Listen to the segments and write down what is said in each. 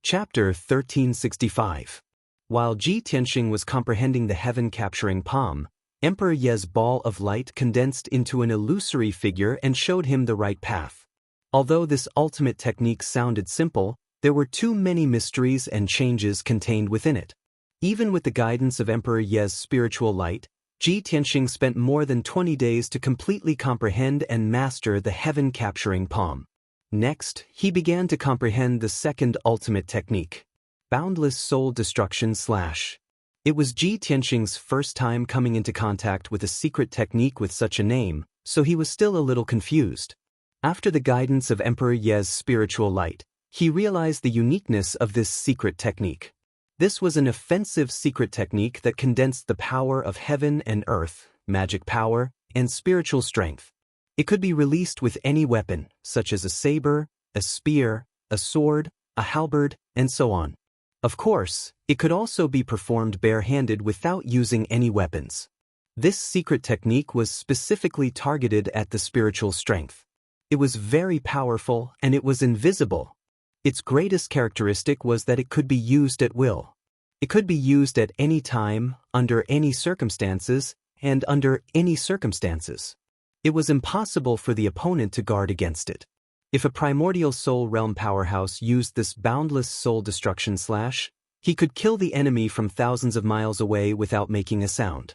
Chapter 1365. While Ji Tianxing was comprehending the heaven-capturing palm, Emperor Ye's ball of light condensed into an illusory figure and showed him the right path. Although this ultimate technique sounded simple, there were too many mysteries and changes contained within it. Even with the guidance of Emperor Ye's spiritual light, Ji Tianxing spent more than 20 days to completely comprehend and master the heaven-capturing palm. Next, he began to comprehend the second ultimate technique, boundless soul destruction / It was Ji Tianxing's first time coming into contact with a secret technique with such a name, so he was still a little confused. After the guidance of Emperor Ye's spiritual light, he realized the uniqueness of this secret technique. This was an offensive secret technique that condensed the power of heaven and earth, magic power, and spiritual strength. It could be released with any weapon, such as a saber, a spear, a sword, a halberd, and so on. Of course, it could also be performed barehanded without using any weapons. This secret technique was specifically targeted at the spiritual strength. It was very powerful and it was invisible. Its greatest characteristic was that it could be used at will. It could be used at any time, under any circumstances, and under any circumstances. It was impossible for the opponent to guard against it. If a primordial soul realm powerhouse used this boundless soul destruction / he could kill the enemy from thousands of miles away without making a sound.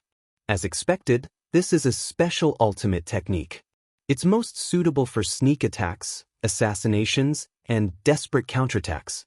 As expected, this is a special ultimate technique. It's most suitable for sneak attacks, assassinations, and desperate counterattacks.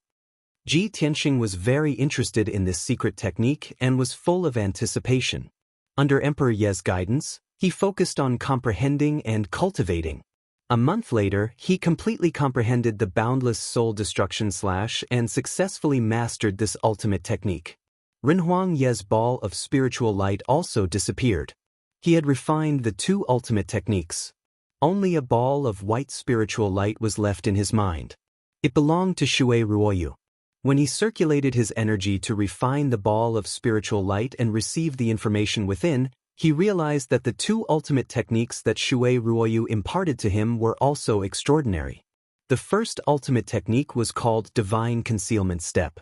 Ji Tianxing was very interested in this secret technique and was full of anticipation. Under Emperor Ye's guidance, he focused on comprehending and cultivating. A month later, he completely comprehended the boundless soul destruction / and successfully mastered this ultimate technique. Renhuang Ye's ball of spiritual light also disappeared. He had refined the two ultimate techniques. Only a ball of white spiritual light was left in his mind. It belonged to Shui Ruoyu. When he circulated his energy to refine the ball of spiritual light and receive the information within, he realized that the two ultimate techniques that Shui Ruoyu imparted to him were also extraordinary. The first ultimate technique was called Divine Concealment Step.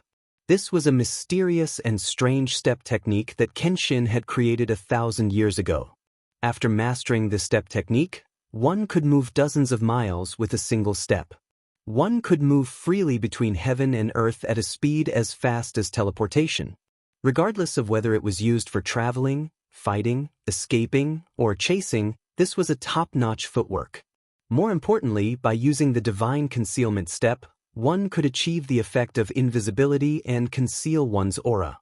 This was a mysterious and strange step technique that Kenshin had created 1,000 years ago. After mastering this step technique, one could move dozens of miles with a single step. One could move freely between heaven and earth at a speed as fast as teleportation. Regardless of whether it was used for traveling, fighting, escaping, or chasing, this was a top-notch footwork. More importantly, by using the Divine Concealment Step, one could achieve the effect of invisibility and conceal one's aura.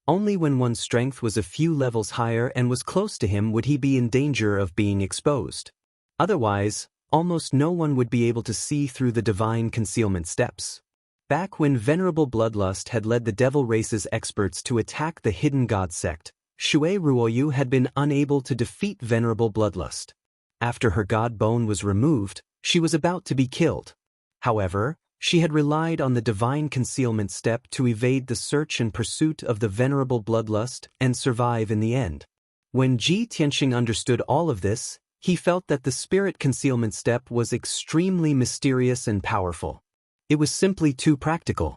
Only when one's strength was a few levels higher and was close to him would he be in danger of being exposed. Otherwise, almost no one would be able to see through the Divine Concealment Steps. Back when Venerable Bloodlust had led the Devil Race's experts to attack the Hidden God sect, Shui Ruoyu had been unable to defeat Venerable Bloodlust. After her god bone was removed, she was about to be killed. However, she had relied on the Divine Concealment Step to evade the search and pursuit of the Venerable Bloodlust and survive in the end. When Ji Tianxing understood all of this, he felt that the Spirit Concealment Step was extremely mysterious and powerful. It was simply too practical.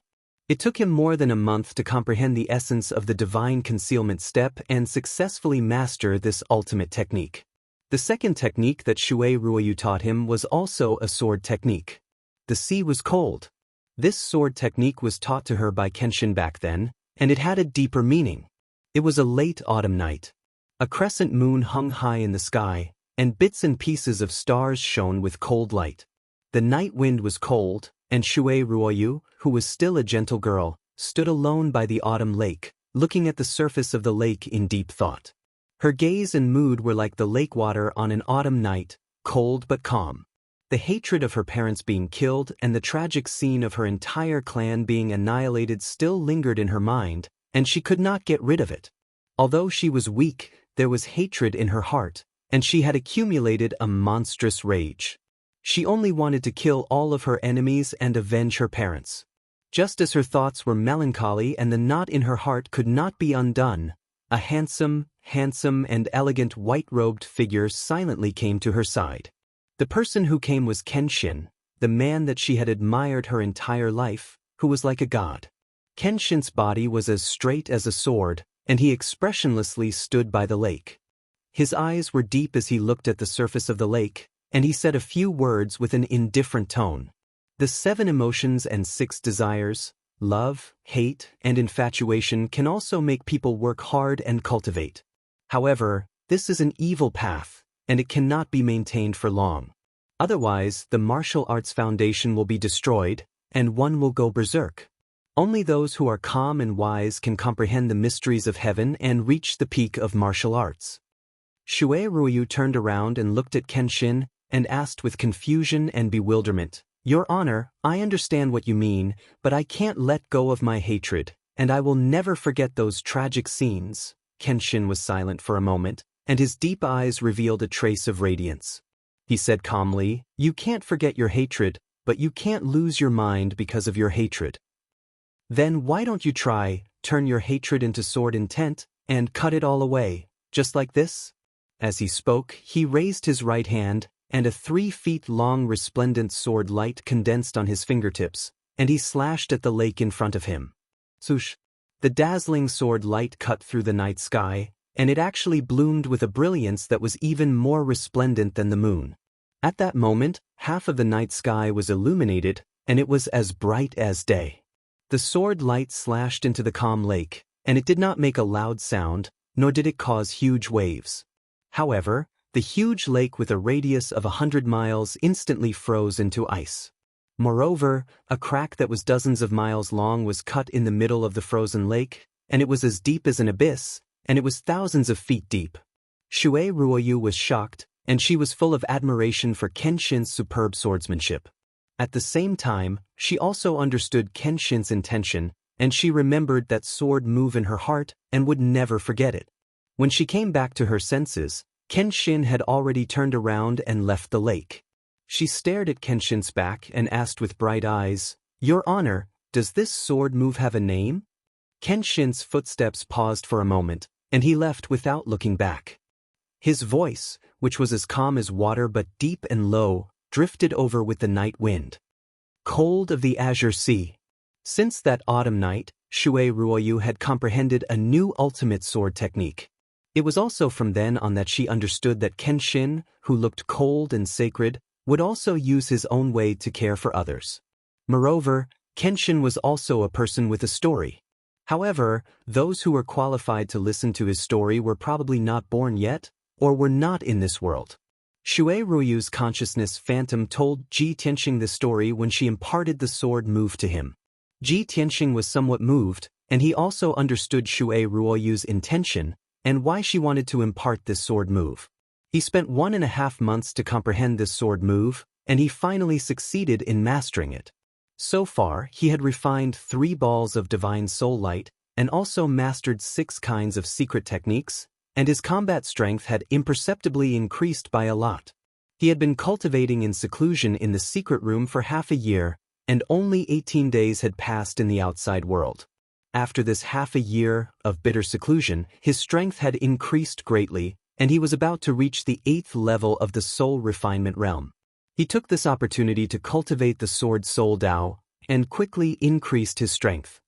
It took him more than a month to comprehend the essence of the Divine Concealment Step and successfully master this ultimate technique. The second technique that Shui Ruoyu taught him was also a sword technique. The sea was cold. This sword technique was taught to her by Kenshin back then, and it had a deeper meaning. It was a late autumn night. A crescent moon hung high in the sky, and bits and pieces of stars shone with cold light. The night wind was cold, and Shui Ruoyu, who was still a gentle girl, stood alone by the autumn lake, looking at the surface of the lake in deep thought. Her gaze and mood were like the lake water on an autumn night, cold but calm. The hatred of her parents being killed and the tragic scene of her entire clan being annihilated still lingered in her mind, and she could not get rid of it. Although she was weak, there was hatred in her heart, and she had accumulated a monstrous rage. She only wanted to kill all of her enemies and avenge her parents. Just as her thoughts were melancholy and the knot in her heart could not be undone, a handsome, and elegant white-robed figure silently came to her side. The person who came was Kenshin, the man that she had admired her entire life, who was like a god. Kenshin's body was as straight as a sword, and he expressionlessly stood by the lake. His eyes were deep as he looked at the surface of the lake, and he said a few words with an indifferent tone. The 7 emotions and 6 desires, love, hate, and infatuation, can also make people work hard and cultivate. However, this is an evil path, and it cannot be maintained for long. Otherwise, the martial arts foundation will be destroyed, and one will go berserk. Only those who are calm and wise can comprehend the mysteries of heaven and reach the peak of martial arts. Shui Ruoyu turned around and looked at Kenshin and asked with confusion and bewilderment, "Your Honor, I understand what you mean, but I can't let go of my hatred, and I will never forget those tragic scenes." Kenshin was silent for a moment, and his deep eyes revealed a trace of radiance. He said calmly, "You can't forget your hatred, but you can't lose your mind because of your hatred. Then why don't you turn your hatred into sword intent, and cut it all away, just like this?" As he spoke, he raised his right hand, and a 3 feet long resplendent sword light condensed on his fingertips, and he slashed at the lake in front of him. Swoosh! The dazzling sword light cut through the night sky, and it actually bloomed with a brilliance that was even more resplendent than the moon. At that moment, half of the night sky was illuminated, and it was as bright as day. The sword light slashed into the calm lake, and it did not make a loud sound, nor did it cause huge waves. However, the huge lake with a radius of 100 miles instantly froze into ice. Moreover, a crack that was dozens of miles long was cut in the middle of the frozen lake, and it was as deep as an abyss, and it was thousands of feet deep. Shui Ruoyu was shocked, and she was full of admiration for Kenshin's superb swordsmanship. At the same time, she also understood Kenshin's intention, and she remembered that sword move in her heart and would never forget it. When she came back to her senses, Kenshin had already turned around and left the lake. She stared at Kenshin's back and asked with bright eyes, "Your Honor, does this sword move have a name?" Kenshin's footsteps paused for a moment, and he left without looking back. His voice, which was as calm as water but deep and low, drifted over with the night wind. Cold of the azure sea. Since that autumn night, Shui Ruoyu had comprehended a new ultimate sword technique. It was also from then on that she understood that Kenshin, who looked cold and sacred, would also use his own way to care for others. Moreover, Kenshin was also a person with a story. However, those who were qualified to listen to his story were probably not born yet, or were not in this world. Shui Ruoyu's consciousness phantom told Ji Tianxing the story when she imparted the sword move to him. Ji Tianxing was somewhat moved, and he also understood Shui Ruoyu's intention, and why she wanted to impart this sword move. He spent 1.5 months to comprehend this sword move, and he finally succeeded in mastering it. So far, he had refined 3 balls of divine soul light, and also mastered 6 kinds of secret techniques, and his combat strength had imperceptibly increased by a lot. He had been cultivating in seclusion in the secret room for half a year, and only 18 days had passed in the outside world. After this half a year of bitter seclusion, his strength had increased greatly, and he was about to reach the 8th level of the soul refinement realm. He took this opportunity to cultivate the sword Soul Dao, and quickly increased his strength.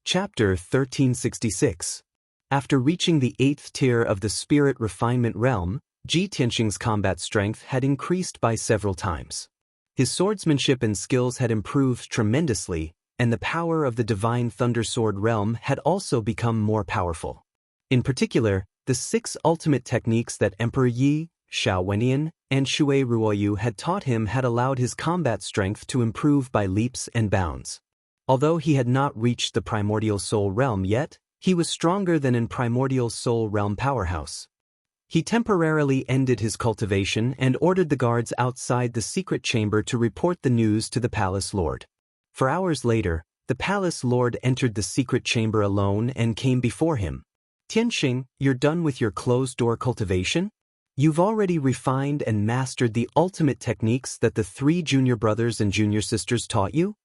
Chapter 1366. After reaching the 8th tier of the spirit refinement realm, Ji Tianxing's combat strength had increased by several times. His swordsmanship and skills had improved tremendously, and the power of the divine thunder sword realm had also become more powerful. In particular, the 6 ultimate techniques that Emperor Yi, Xiao Wenian, and Shui Ruoyu had taught him had allowed his combat strength to improve by leaps and bounds. Although he had not reached the primordial soul realm yet, he was stronger than in primordial soul realm powerhouse. He temporarily ended his cultivation and ordered the guards outside the secret chamber to report the news to the palace lord. For hours later, the palace lord entered the secret chamber alone and came before him. "Tianxing, you're done with your closed-door cultivation? You've already refined and mastered the ultimate techniques that the 3 junior brothers and junior sisters taught you?"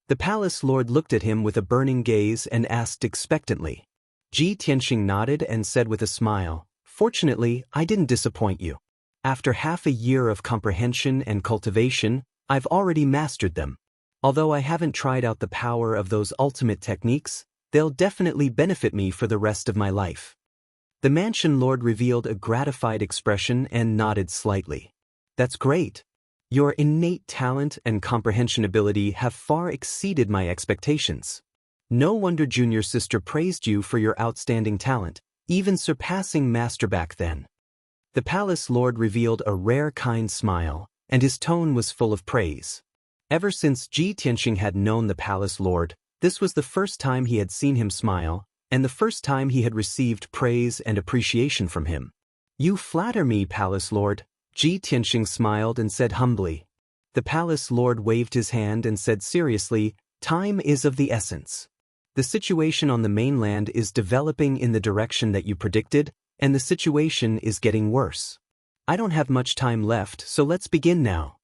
The palace lord looked at him with a burning gaze and asked expectantly. Ji Tianxing nodded and said with a smile, "Fortunately, I didn't disappoint you. After half a year of comprehension and cultivation, I've already mastered them. Although I haven't tried out the power of those ultimate techniques, they'll definitely benefit me for the rest of my life." The mansion lord revealed a gratified expression and nodded slightly. "That's great. Your innate talent and comprehension ability have far exceeded my expectations. No wonder junior sister praised you for your outstanding talent, even surpassing master back then." The palace lord revealed a rare kind smile, and his tone was full of praise. Ever since Ji Tianxing had known the palace lord, this was the first time he had seen him smile, and the first time he had received praise and appreciation from him. "You flatter me, palace lord," Ji Tianxing smiled and said humbly. The palace lord waved his hand and said seriously, "Time is of the essence. The situation on the mainland is developing in the direction that you predicted, and the situation is getting worse. I don't have much time left, so let's begin now."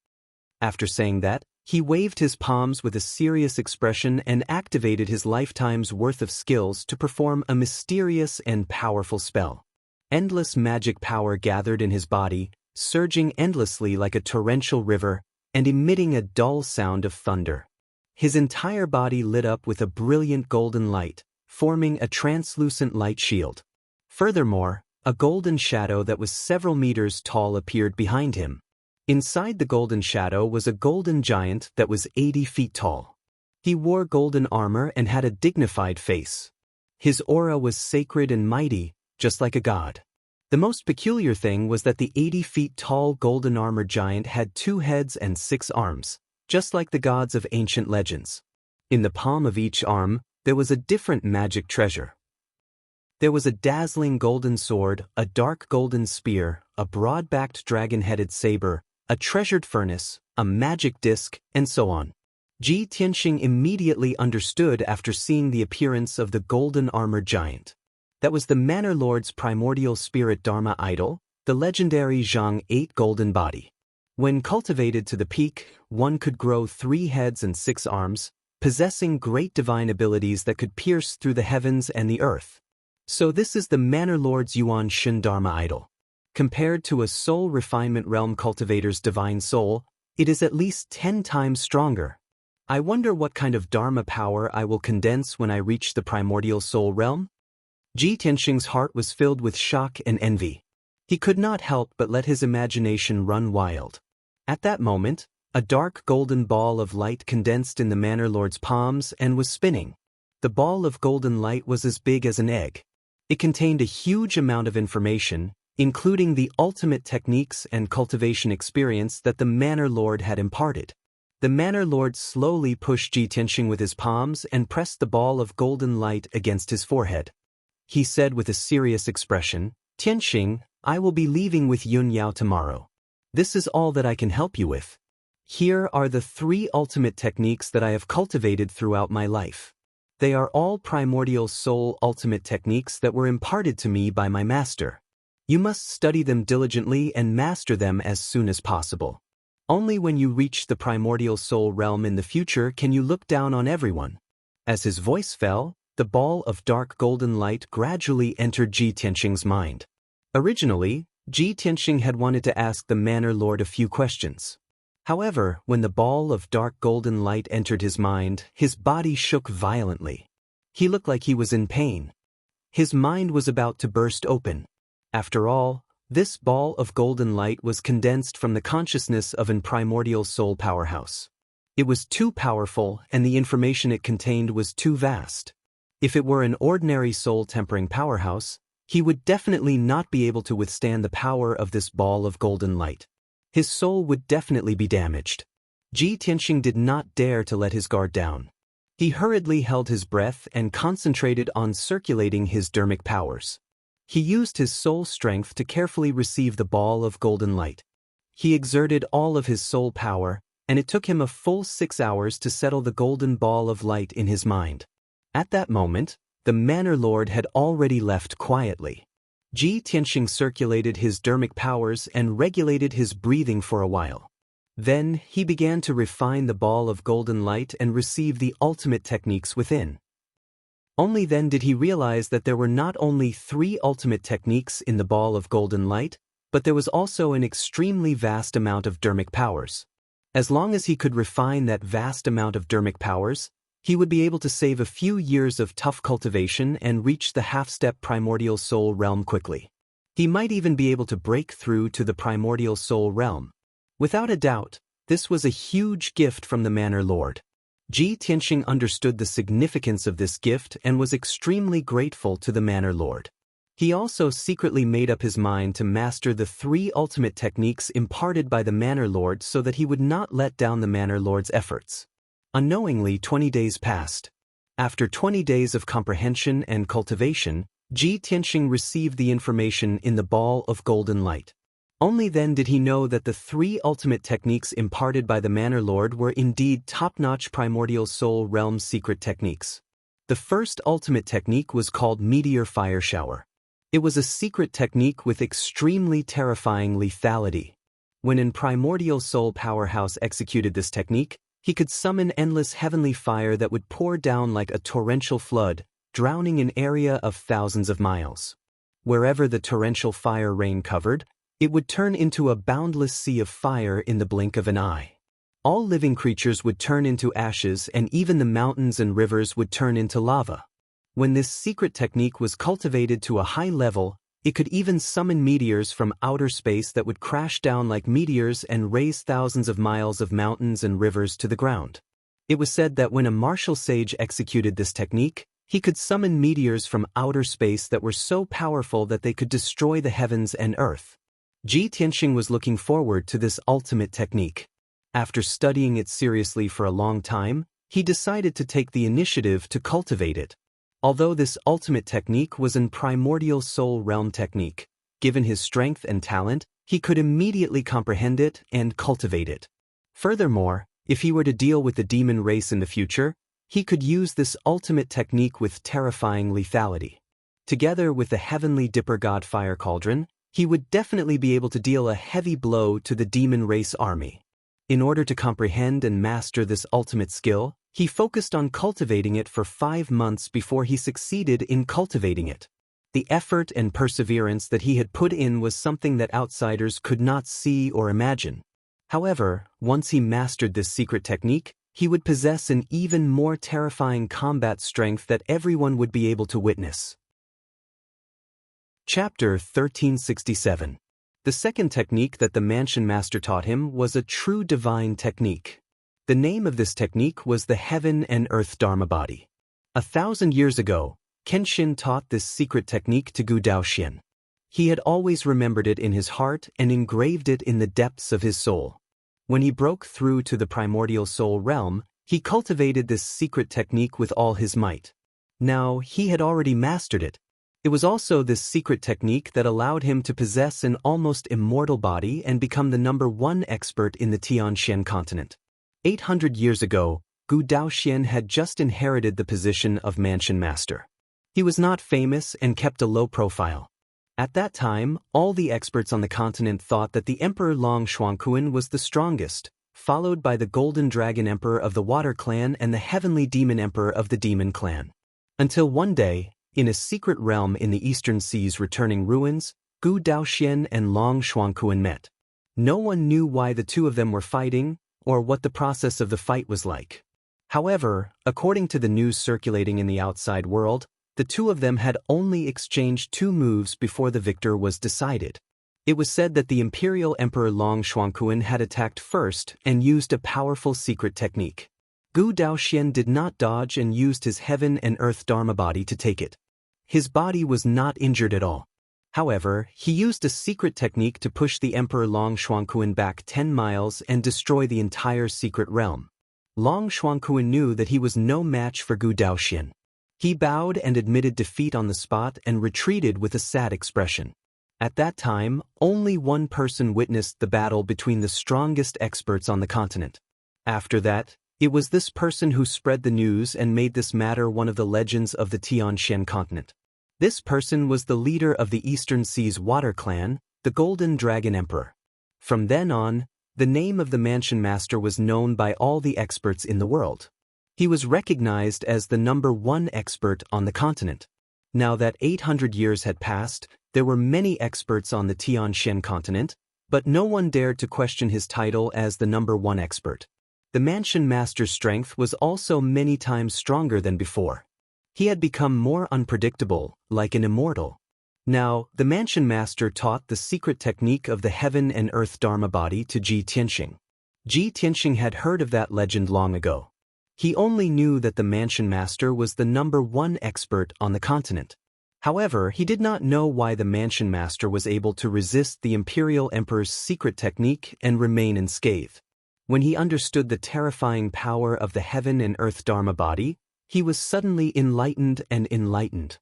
After saying that, he waved his palms with a serious expression and activated his lifetime's worth of skills to perform a mysterious and powerful spell. Endless magic power gathered in his body, surging endlessly like a torrential river and emitting a dull sound of thunder. His entire body lit up with a brilliant golden light, forming a translucent light shield. Furthermore, a golden shadow that was several meters tall appeared behind him. Inside the golden shadow was a golden giant that was 80 feet tall. He wore golden armor and had a dignified face. His aura was sacred and mighty, just like a god. The most peculiar thing was that the 80 feet tall golden armor giant had 2 heads and 6 arms, just like the gods of ancient legends. In the palm of each arm, there was a different magic treasure. There was a dazzling golden sword, a dark golden spear, a broad-backed dragon-headed saber, a treasured furnace, a magic disc, and so on. Ji Tianxing immediately understood after seeing the appearance of the golden armored giant. That was the Manor Lord's primordial spirit Dharma idol, the legendary Zhang 8 golden body. When cultivated to the peak, one could grow 3 heads and 6 arms, possessing great divine abilities that could pierce through the heavens and the earth. So this is the Manor Lord's Yuan Shin Dharma idol. Compared to a soul refinement realm cultivator's divine soul, it is at least 10 times stronger. I wonder what kind of Dharma power I will condense when I reach the primordial soul realm? Ji Tianxing's heart was filled with shock and envy. He could not help but let his imagination run wild. At that moment, a dark golden ball of light condensed in the Manor Lord's palms and was spinning. The ball of golden light was as big as an egg. It contained a huge amount of information, including the ultimate techniques and cultivation experience that the Manor Lord had imparted. The Manor Lord slowly pushed Ji Tianxing with his palms and pressed the ball of golden light against his forehead. He said with a serious expression, "Tianxing, I will be leaving with Yun Yao tomorrow. This is all that I can help you with. Here are the 3 ultimate techniques that I have cultivated throughout my life. They are all primordial soul ultimate techniques that were imparted to me by my master. You must study them diligently and master them as soon as possible. Only when you reach the primordial soul realm in the future can you look down on everyone." As his voice fell, the ball of dark golden light gradually entered Ji Tianxing's mind. Originally, Ji Tianxing had wanted to ask the Manor Lord a few questions. However, when the ball of dark golden light entered his mind, his body shook violently. He looked like he was in pain. His mind was about to burst open. After all, this ball of golden light was condensed from the consciousness of an primordial soul powerhouse. It was too powerful, and the information it contained was too vast. If it were an ordinary soul-tempering powerhouse, he would definitely not be able to withstand the power of this ball of golden light. His soul would definitely be damaged. Ji Tianxing did not dare to let his guard down. He hurriedly held his breath and concentrated on circulating his dermic powers. He used his soul strength to carefully receive the ball of golden light. He exerted all of his soul power, and it took him a full 6 hours to settle the golden ball of light in his mind. At that moment, the Manor Lord had already left quietly. Ji Tianxing circulated his dermic powers and regulated his breathing for a while. Then, he began to refine the ball of golden light and receive the ultimate techniques within. Only then did he realize that there were not only 3 ultimate techniques in the ball of golden light, but there was also an extremely vast amount of dermic powers. As long as he could refine that vast amount of dermic powers, he would be able to save a few years of tough cultivation and reach the half-step primordial soul realm quickly. He might even be able to break through to the primordial soul realm. Without a doubt, this was a huge gift from the Manor Lord. Ji Tianxing understood the significance of this gift and was extremely grateful to the Manor Lord. He also secretly made up his mind to master the 3 ultimate techniques imparted by the Manor Lord so that he would not let down the Manor Lord's efforts. Unknowingly, 20 days passed. After 20 days of comprehension and cultivation, Ji Tianxing received the information in the ball of golden light. Only then did he know that the 3 ultimate techniques imparted by the Manor Lord were indeed top-notch primordial soul realm secret techniques. The first ultimate technique was called Meteor Fire Shower. It was a secret technique with extremely terrifying lethality. When an primordial soul powerhouse executed this technique, he could summon endless heavenly fire that would pour down like a torrential flood, drowning an area of thousands of miles. Wherever the torrential fire rain covered, it would turn into a boundless sea of fire in the blink of an eye. All living creatures would turn into ashes, and even the mountains and rivers would turn into lava. When this secret technique was cultivated to a high level, it could even summon meteors from outer space that would crash down like meteors and raise thousands of miles of mountains and rivers to the ground. It was said that when a martial sage executed this technique, he could summon meteors from outer space that were so powerful that they could destroy the heavens and earth. Ji Tianxing was looking forward to this ultimate technique. After studying it seriously for a long time, he decided to take the initiative to cultivate it. Although this ultimate technique was an primordial soul realm technique, given his strength and talent, he could immediately comprehend it and cultivate it. Furthermore, if he were to deal with the demon race in the future, he could use this ultimate technique with terrifying lethality. Together with the heavenly dipper god fire cauldron, he would definitely be able to deal a heavy blow to the demon race army. In order to comprehend and master this ultimate skill, he focused on cultivating it for 5 months before he succeeded in cultivating it. The effort and perseverance that he had put in was something that outsiders could not see or imagine. However, once he mastered this secret technique, he would possess an even more terrifying combat strength that everyone would be able to witness. Chapter 1367. The second technique that the Mansion Master taught him was a true divine technique. The name of this technique was the Heaven and Earth Dharma Body. 1,000 years ago, Kenshin taught this secret technique to Gu Daoxian. He had always remembered it in his heart and engraved it in the depths of his soul. When he broke through to the primordial soul realm, he cultivated this secret technique with all his might. Now, he had already mastered it. It was also this secret technique that allowed him to possess an almost immortal body and become the #1 expert in the Tianxian continent. 800 years ago, Gu Daoxian had just inherited the position of Mansion Master. He was not famous and kept a low profile. At that time, all the experts on the continent thought that the Emperor Long Xuanquan was the strongest, followed by the Golden Dragon Emperor of the Water Clan and the Heavenly Demon Emperor of the Demon Clan. Until one day, in a secret realm in the Eastern Sea's returning ruins, Gu Daoxian and Long Xuanquan met. No one knew why the two of them were fighting, or what the process of the fight was like. However, according to the news circulating in the outside world, the two of them had only exchanged 2 moves before the victor was decided. It was said that the Imperial Emperor Long Xuanquan had attacked first and used a powerful secret technique. Gu Daoxian did not dodge and used his Heaven and Earth Dharma body to take it. His body was not injured at all. However, he used a secret technique to push the Emperor Long Xuanquan back 10 miles and destroy the entire secret realm. Long Xuanquan knew that he was no match for Gu Daoxian. He bowed and admitted defeat on the spot and retreated with a sad expression. At that time, only one person witnessed the battle between the strongest experts on the continent. After that, it was this person who spread the news and made this matter one of the legends of the Tianxian continent. This person was the leader of the Eastern Sea's Water Clan, the Golden Dragon Emperor. From then on, the name of the Mansion Master was known by all the experts in the world. He was recognized as the #1 expert on the continent. Now that 800 years had passed, there were many experts on the Tianxian continent, but no one dared to question his title as the #1 expert. The Mansion Master's strength was also many times stronger than before. He had become more unpredictable, like an immortal. Now, the Mansion Master taught the secret technique of the Heaven and Earth Dharma body to Ji Tianxing. Ji Tianxing had heard of that legend long ago. He only knew that the Mansion Master was the #1 expert on the continent. However, he did not know why the Mansion Master was able to resist the Imperial Emperor's secret technique and remain unscathed. When he understood the terrifying power of the Heaven and Earth Dharma body, he was suddenly enlightened and enlightened.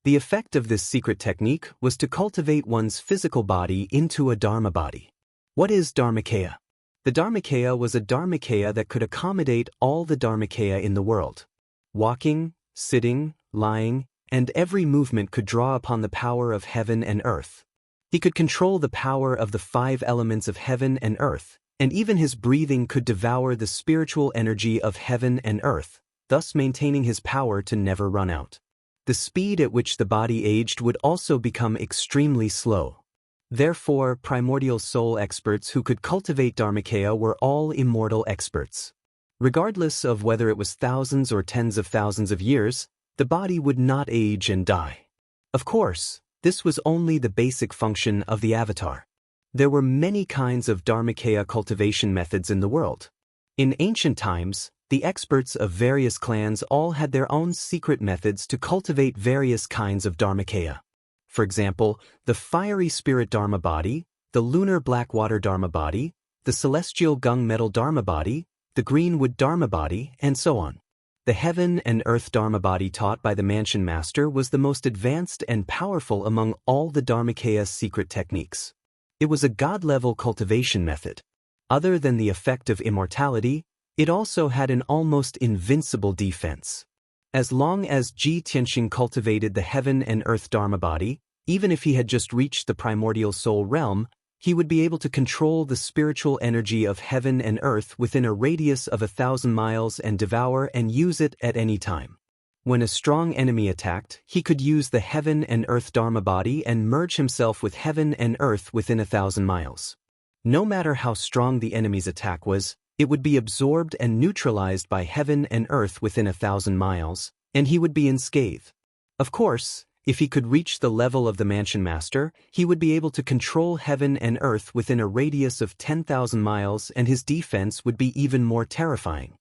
The effect of this secret technique was to cultivate one's physical body into a Dharma body. What is Dharmakaya? The Dharmakaya was a Dharmakaya that could accommodate all the Dharmakaya in the world. Walking, sitting, lying, and every movement could draw upon the power of heaven and earth. He could control the power of the 5 elements of heaven and earth, and even his breathing could devour the spiritual energy of heaven and earth, thus maintaining his power to never run out. The speed at which the body aged would also become extremely slow. Therefore, primordial soul experts who could cultivate Dharmakaya were all immortal experts. Regardless of whether it was thousands or tens of thousands of years, the body would not age and die. Of course, this was only the basic function of the avatar. There were many kinds of Dharmakaya cultivation methods in the world. In ancient times, the experts of various clans all had their own secret methods to cultivate various kinds of Dharmakaya. For example, the fiery spirit Dharma body, the lunar blackwater Dharma body, the celestial gunmetal Dharma body, the green wood Dharma body, and so on. The Heaven and Earth Dharma body taught by the Mansion Master was the most advanced and powerful among all the Dharmakaya secret techniques. It was a god-level cultivation method. Other than the effect of immortality, it also had an almost invincible defense. As long as Ji Tianxing cultivated the Heaven and Earth Dharma body, even if he had just reached the primordial soul realm, he would be able to control the spiritual energy of heaven and earth within a radius of 1,000 miles and devour and use it at any time. When a strong enemy attacked, he could use the Heaven and Earth Dharma body and merge himself with heaven and earth within 1,000 miles. No matter how strong the enemy's attack was, it would be absorbed and neutralized by heaven and earth within 1,000 miles, and he would be unscathed. Of course, if he could reach the level of the Mansion Master, he would be able to control heaven and earth within a radius of 10,000 miles, and his defense would be even more terrifying.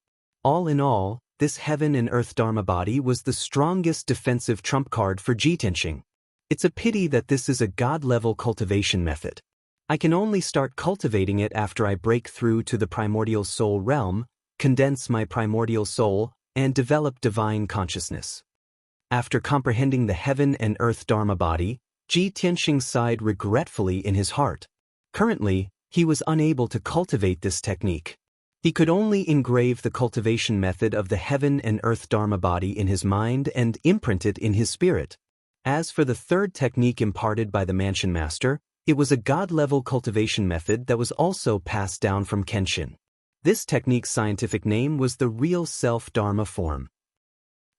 All in all, this Heaven and Earth Dharma body was the strongest defensive trump card for Ji Tianxing. It's a pity that this is a god-level cultivation method. I can only start cultivating it after I break through to the primordial soul realm, condense my primordial soul, and develop divine consciousness. After comprehending the Heaven and Earth Dharma body, Ji Tianxing sighed regretfully in his heart. Currently, he was unable to cultivate this technique. He could only engrave the cultivation method of the Heaven and Earth Dharma body in his mind and imprint it in his spirit. As for the third technique imparted by the Mansion Master, it was a god-level cultivation method that was also passed down from Kenshin. This technique's scientific name was the Real Self Dharma form.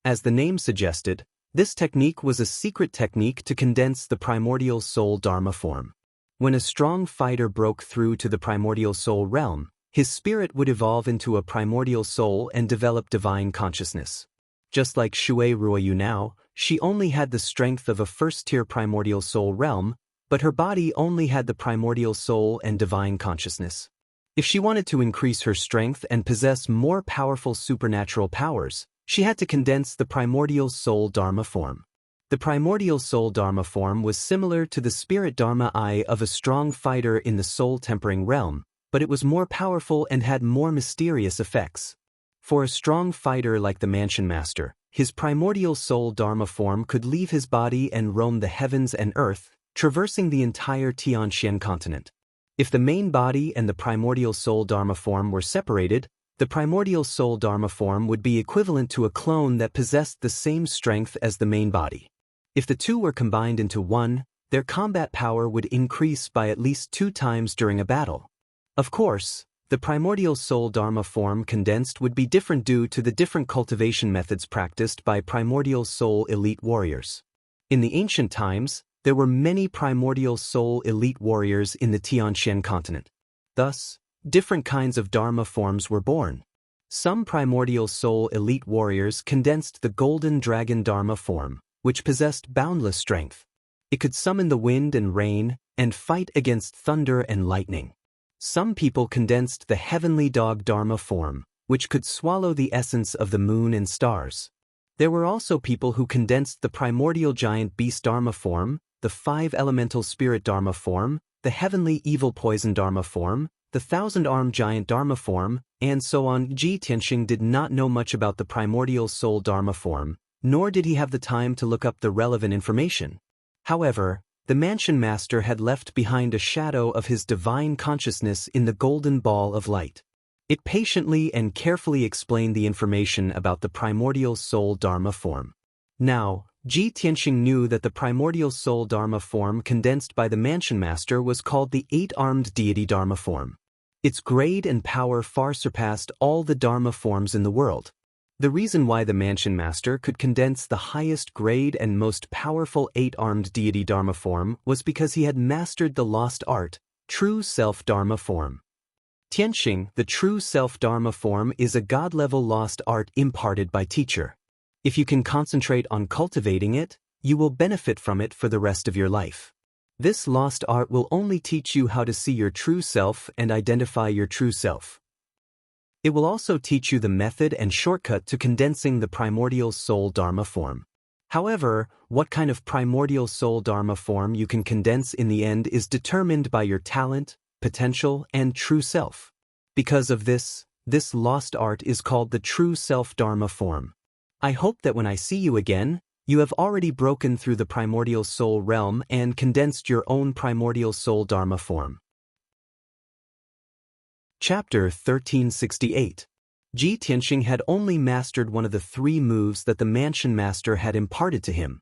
As the name suggested, this technique was a secret technique to condense the primordial soul Dharma form. When a strong fighter broke through to the primordial soul realm, his spirit would evolve into a primordial soul and develop divine consciousness. Just like Shui Ruoyu now, she only had the strength of a first-tier primordial soul realm, but her body only had the primordial soul and divine consciousness. If she wanted to increase her strength and possess more powerful supernatural powers, she had to condense the primordial soul Dharma form. The primordial soul Dharma form was similar to the spirit Dharma eye of a strong fighter in the soul-tempering realm, but it was more powerful and had more mysterious effects. For a strong fighter like the Mansion Master, his primordial soul Dharma form could leave his body and roam the heavens and earth, traversing the entire Tianxian continent. If the main body and the primordial soul Dharma form were separated, the primordial soul Dharma form would be equivalent to a clone that possessed the same strength as the main body. If the two were combined into one, their combat power would increase by at least 2 times during a battle. Of course, the primordial soul Dharma form condensed would be different due to the different cultivation methods practiced by primordial soul elite warriors. In the ancient times, There were many primordial soul elite warriors in the Tianxian continent. Thus, different kinds of Dharma forms were born. Some primordial soul elite warriors condensed the golden dragon Dharma form, which possessed boundless strength. It could summon the wind and rain, and fight against thunder and lightning. Some people condensed the heavenly dog Dharma form, which could swallow the essence of the moon and stars. There were also people who condensed the primordial giant beast Dharma form, the 5 elemental spirit Dharma form, the heavenly evil poison Dharma form, the 1,000-armed giant Dharma form, and so on. Ji Tianxing did not know much about the primordial soul Dharma form, nor did he have the time to look up the relevant information. However, the Mansion Master had left behind a shadow of his divine consciousness in the golden ball of light. It patiently and carefully explained the information about the primordial soul Dharma form. Now, Ji Tianxing knew that the primordial soul Dharma form condensed by the Mansion Master was called the 8-armed deity Dharma form. Its grade and power far surpassed all the Dharma forms in the world. The reason why the Mansion Master could condense the highest grade and most powerful 8-armed deity Dharma form was because he had mastered the lost art, True Self Dharma form. Tianxing, the True Self Dharma form, is a god-level lost art imparted by teacher. If you can concentrate on cultivating it, you will benefit from it for the rest of your life. This lost art will only teach you how to see your true self and identify your true self. It will also teach you the method and shortcut to condensing the primordial soul Dharma form. However, what kind of primordial soul Dharma form you can condense in the end is determined by your talent, potential, and true self. Because of this lost art is called the True Self Dharma form. I hope that when I see you again, you have already broken through the primordial soul realm and condensed your own primordial soul Dharma form. Chapter 1368. Ji Tianxing had only mastered one of the 3 moves that the Mansion Master had imparted to him.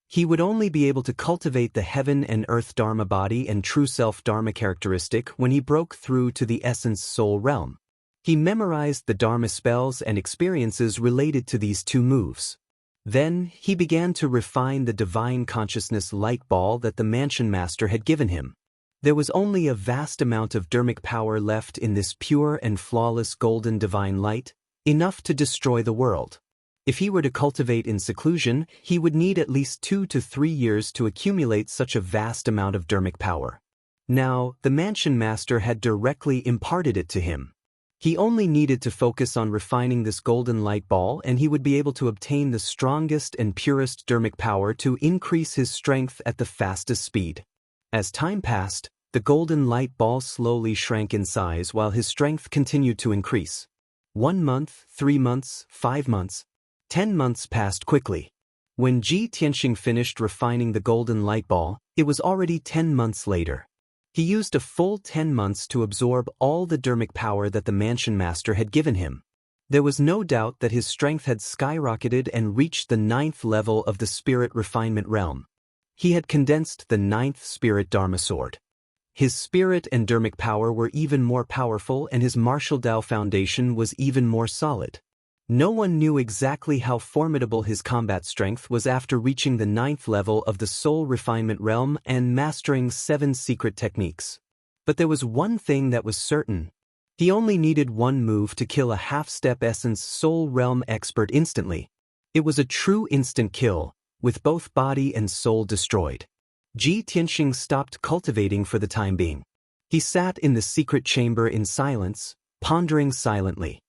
He would only be able to cultivate the heaven and earth Dharma body and true self Dharma characteristic when he broke through to the essence soul realm. He memorized the Dharma spells and experiences related to these 2 moves. Then, he began to refine the divine consciousness light ball that the Mansion Master had given him. There was only a vast amount of dharmic power left in this pure and flawless golden divine light, enough to destroy the world. If he were to cultivate in seclusion, he would need at least 2 to 3 years to accumulate such a vast amount of dharmic power. Now, the Mansion Master had directly imparted it to him. He only needed to focus on refining this golden light ball and he would be able to obtain the strongest and purest dharmic power to increase his strength at the fastest speed. As time passed, the golden light ball slowly shrank in size while his strength continued to increase. 1 month, 3 months, 5 months, 10 months passed quickly. When Ji Tianxing finished refining the golden light ball, it was already 10 months later. He used a full 10 months to absorb all the dharmic power that the Mansion Master had given him. There was no doubt that his strength had skyrocketed and reached the 9th level of the spirit refinement realm. He had condensed the 9th spirit Dharma sword. His spirit and dharmic power were even more powerful and his martial Tao foundation was even more solid. No one knew exactly how formidable his combat strength was after reaching the 9th level of the soul refinement realm and mastering 7 secret techniques. But there was one thing that was certain. He only needed 1 move to kill a half-step essence soul realm expert instantly. It was a true instant kill, with both body and soul destroyed. Ji Tianxing stopped cultivating for the time being. He sat in the secret chamber in silence, pondering silently.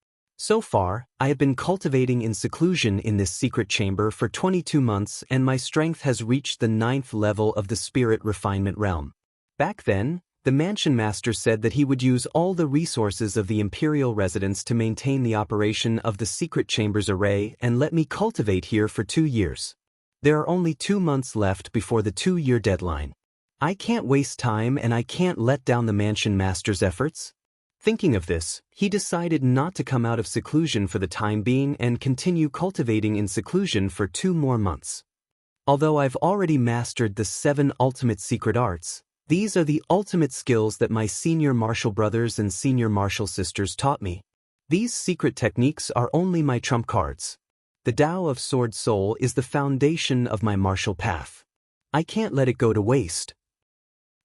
So far, I have been cultivating in seclusion in this secret chamber for 22 months and my strength has reached the 9th level of the spirit refinement realm. Back then, the Mansion Master said that he would use all the resources of the imperial residence to maintain the operation of the secret chamber's array and let me cultivate here for 2 years. There are only 2 months left before the 2-year deadline. I can't waste time and I can't let down the Mansion Master's efforts. Thinking of this, he decided not to come out of seclusion for the time being and continue cultivating in seclusion for 2 more months. Although I've already mastered the 7 ultimate secret arts, these are the ultimate skills that my senior martial brothers and senior martial sisters taught me. These secret techniques are only my trump cards. The Tao of Sword Soul is the foundation of my martial path. I can't let it go to waste.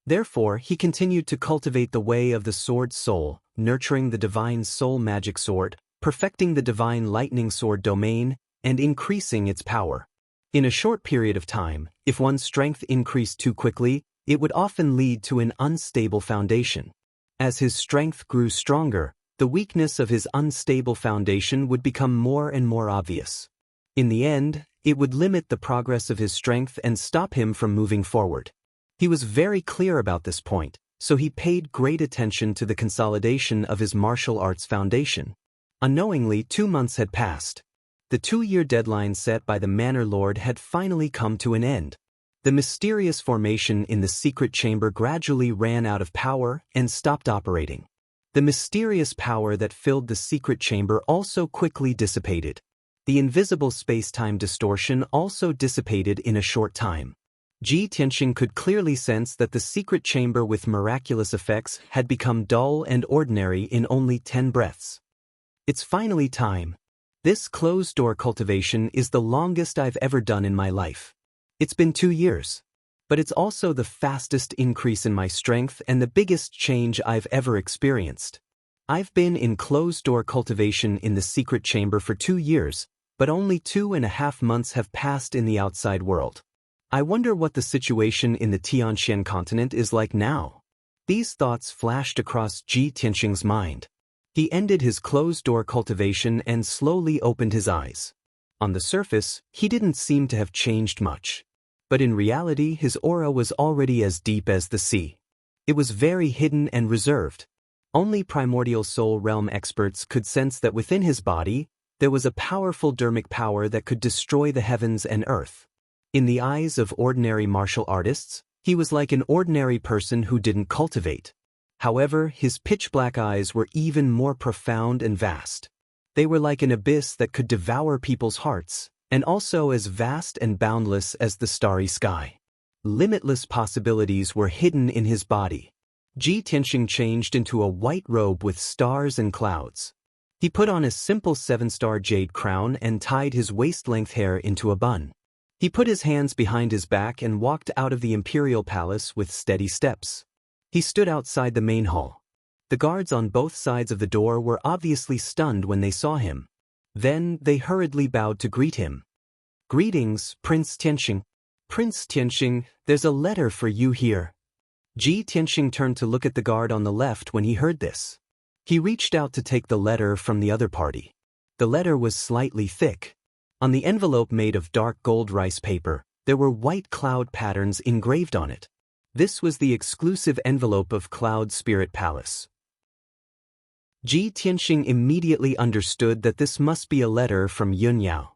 Therefore, he continued to cultivate the way of the sword soul, nurturing the divine soul magic sword, perfecting the divine lightning sword domain, and increasing its power. In a short period of time, if one's strength increased too quickly, it would often lead to an unstable foundation. As his strength grew stronger, the weakness of his unstable foundation would become more and more obvious. In the end, it would limit the progress of his strength and stop him from moving forward. He was very clear about this point, so he paid great attention to the consolidation of his martial arts foundation. Unknowingly, 2 months had passed. The 2-year deadline set by the Manor Lord had finally come to an end. The mysterious formation in the secret chamber gradually ran out of power and stopped operating. The mysterious power that filled the secret chamber also quickly dissipated. The invisible space-time distortion also dissipated in a short time. Ji Tianxing could clearly sense that the secret chamber with miraculous effects had become dull and ordinary in only 10 breaths. It's finally time. This closed-door cultivation is the longest I've ever done in my life. It's been 2 years. But it's also the fastest increase in my strength and the biggest change I've ever experienced. I've been in closed-door cultivation in the secret chamber for 2 years, but only 2.5 months have passed in the outside world. I wonder what the situation in the Tianxian continent is like now. These thoughts flashed across Ji Tianxing's mind. He ended his closed-door cultivation and slowly opened his eyes. On the surface, he didn't seem to have changed much. But in reality, his aura was already as deep as the sea. It was very hidden and reserved. Only primordial soul realm experts could sense that within his body, there was a powerful dermic power that could destroy the heavens and earth. In the eyes of ordinary martial artists, he was like an ordinary person who didn't cultivate. However, his pitch-black eyes were even more profound and vast. They were like an abyss that could devour people's hearts, and also as vast and boundless as the starry sky. Limitless possibilities were hidden in his body. Ji Tianxing changed into a white robe with stars and clouds. He put on a simple 7-star jade crown and tied his waist-length hair into a bun. He put his hands behind his back and walked out of the imperial palace with steady steps. He stood outside the main hall. The guards on both sides of the door were obviously stunned when they saw him. Then they hurriedly bowed to greet him. "Greetings, Prince Tianxing." "Prince Tianxing, there's a letter for you here." Ji Tianxing turned to look at the guard on the left when he heard this. He reached out to take the letter from the other party. The letter was slightly thick. On the envelope made of dark gold rice paper, there were white cloud patterns engraved on it. This was the exclusive envelope of Cloud Spirit Palace. Ji Tianxing immediately understood that this must be a letter from Yun Yao.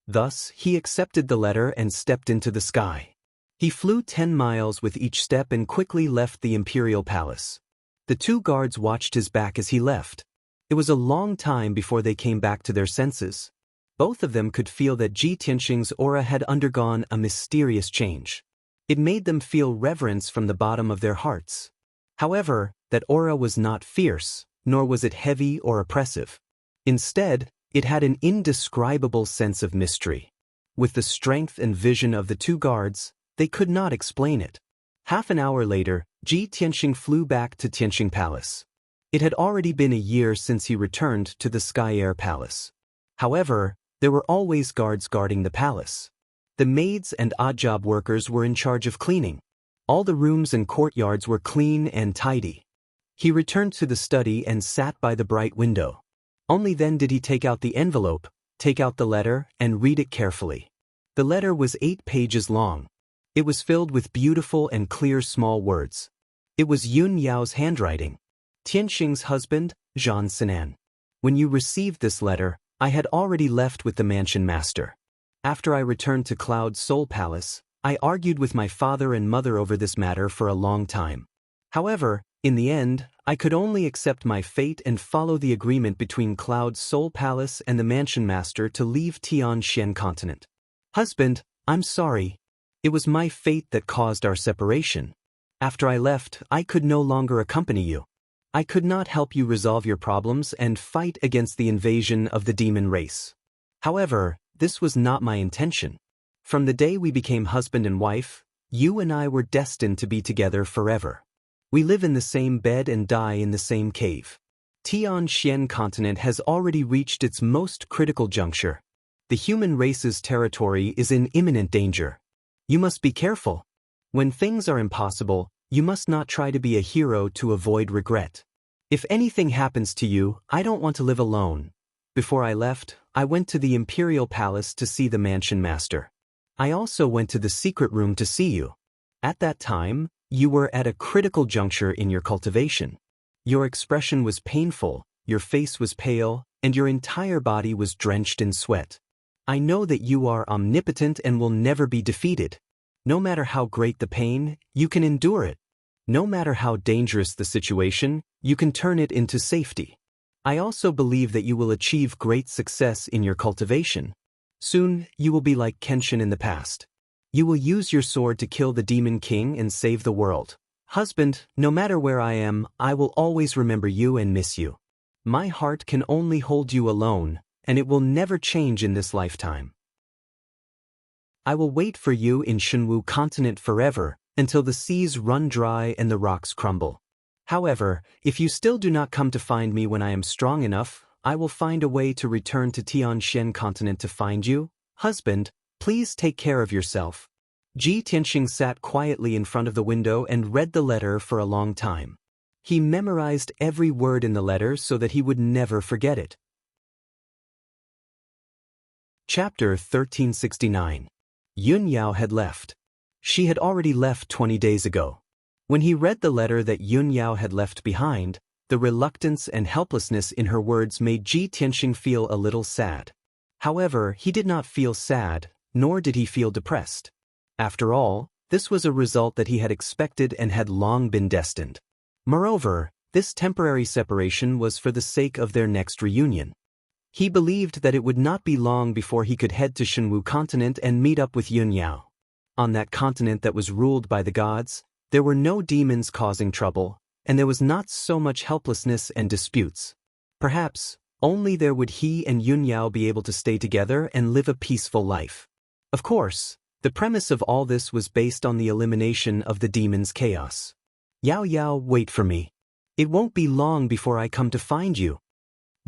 Thus, he accepted the letter and stepped into the sky. He flew 10 miles with each step and quickly left the imperial palace. The 2 guards watched his back as he left. It was a long time before they came back to their senses. Both of them could feel that Ji Tianxing's aura had undergone a mysterious change. It made them feel reverence from the bottom of their hearts. However, that aura was not fierce, nor was it heavy or oppressive. Instead, it had an indescribable sense of mystery. With the strength and vision of the 2 guards, they could not explain it. Half an hour later, Ji Tianxing flew back to Tianxing Palace. It had already been a year since he returned to the Sky Air Palace. However, there were always guards guarding the palace. The maids and odd-job workers were in charge of cleaning. All the rooms and courtyards were clean and tidy. He returned to the study and sat by the bright window. Only then did he take out the envelope, take out the letter, and read it carefully. The letter was 8 pages long. It was filled with beautiful and clear small words. It was Yun Yao's handwriting. Tianxing's husband, Zhan Sinan. When you received this letter, I had already left with the mansion master. After I returned to Cloud Soul Palace, I argued with my father and mother over this matter for a long time. However, in the end, I could only accept my fate and follow the agreement between Cloud Soul Palace and the Mansion Master to leave Tianxian continent. Husband, I'm sorry. It was my fate that caused our separation. After I left, I could no longer accompany you. I could not help you resolve your problems and fight against the invasion of the demon race. However, this was not my intention. From the day we became husband and wife, You and I were destined to be together forever. We live in the same bed and die in the same cave. Tianxian continent has already reached its most critical juncture. The human race's territory is in imminent danger. You must be careful. When things are impossible, you must not try to be a hero to avoid regret. If anything happens to you, I don't want to live alone. Before I left, I went to the imperial palace to see the mansion master. I also went to the secret room to see you. At that time, you were at a critical juncture in your cultivation. Your expression was painful, your face was pale, and your entire body was drenched in sweat. I know that you are omnipotent and will never be defeated. No matter how great the pain, you can endure it. No matter how dangerous the situation, you can turn it into safety. I also believe that you will achieve great success in your cultivation. Soon, you will be like Kenshin in the past. You will use your sword to kill the Demon King and save the world. Husband, no matter where I am, I will always remember you and miss you. My heart can only hold you alone, and it will never change in this lifetime. I will wait for you in Shenwu continent forever, until the seas run dry and the rocks crumble. However, if you still do not come to find me when I am strong enough, I will find a way to return to Tianxian continent to find you. Husband, please take care of yourself. Ji Tianxing sat quietly in front of the window and read the letter for a long time. He memorized every word in the letter so that he would never forget it. Chapter 1369. Yun Yao had left. She had already left 20 days ago. When he read the letter that Yun Yao had left behind, the reluctance and helplessness in her words made Ji Tianxing feel a little sad. However, he did not feel sad, nor did he feel depressed. After all, this was a result that he had expected and had long been destined. Moreover, this temporary separation was for the sake of their next reunion. He believed that it would not be long before he could head to Shenwu continent and meet up with Yun Yao. On that continent that was ruled by the gods, there were no demons causing trouble, and there was not so much helplessness and disputes. Perhaps, only there would he and Yun Yao be able to stay together and live a peaceful life. Of course, the premise of all this was based on the elimination of the demon's chaos. Yao Yao, wait for me. It won't be long before I come to find you.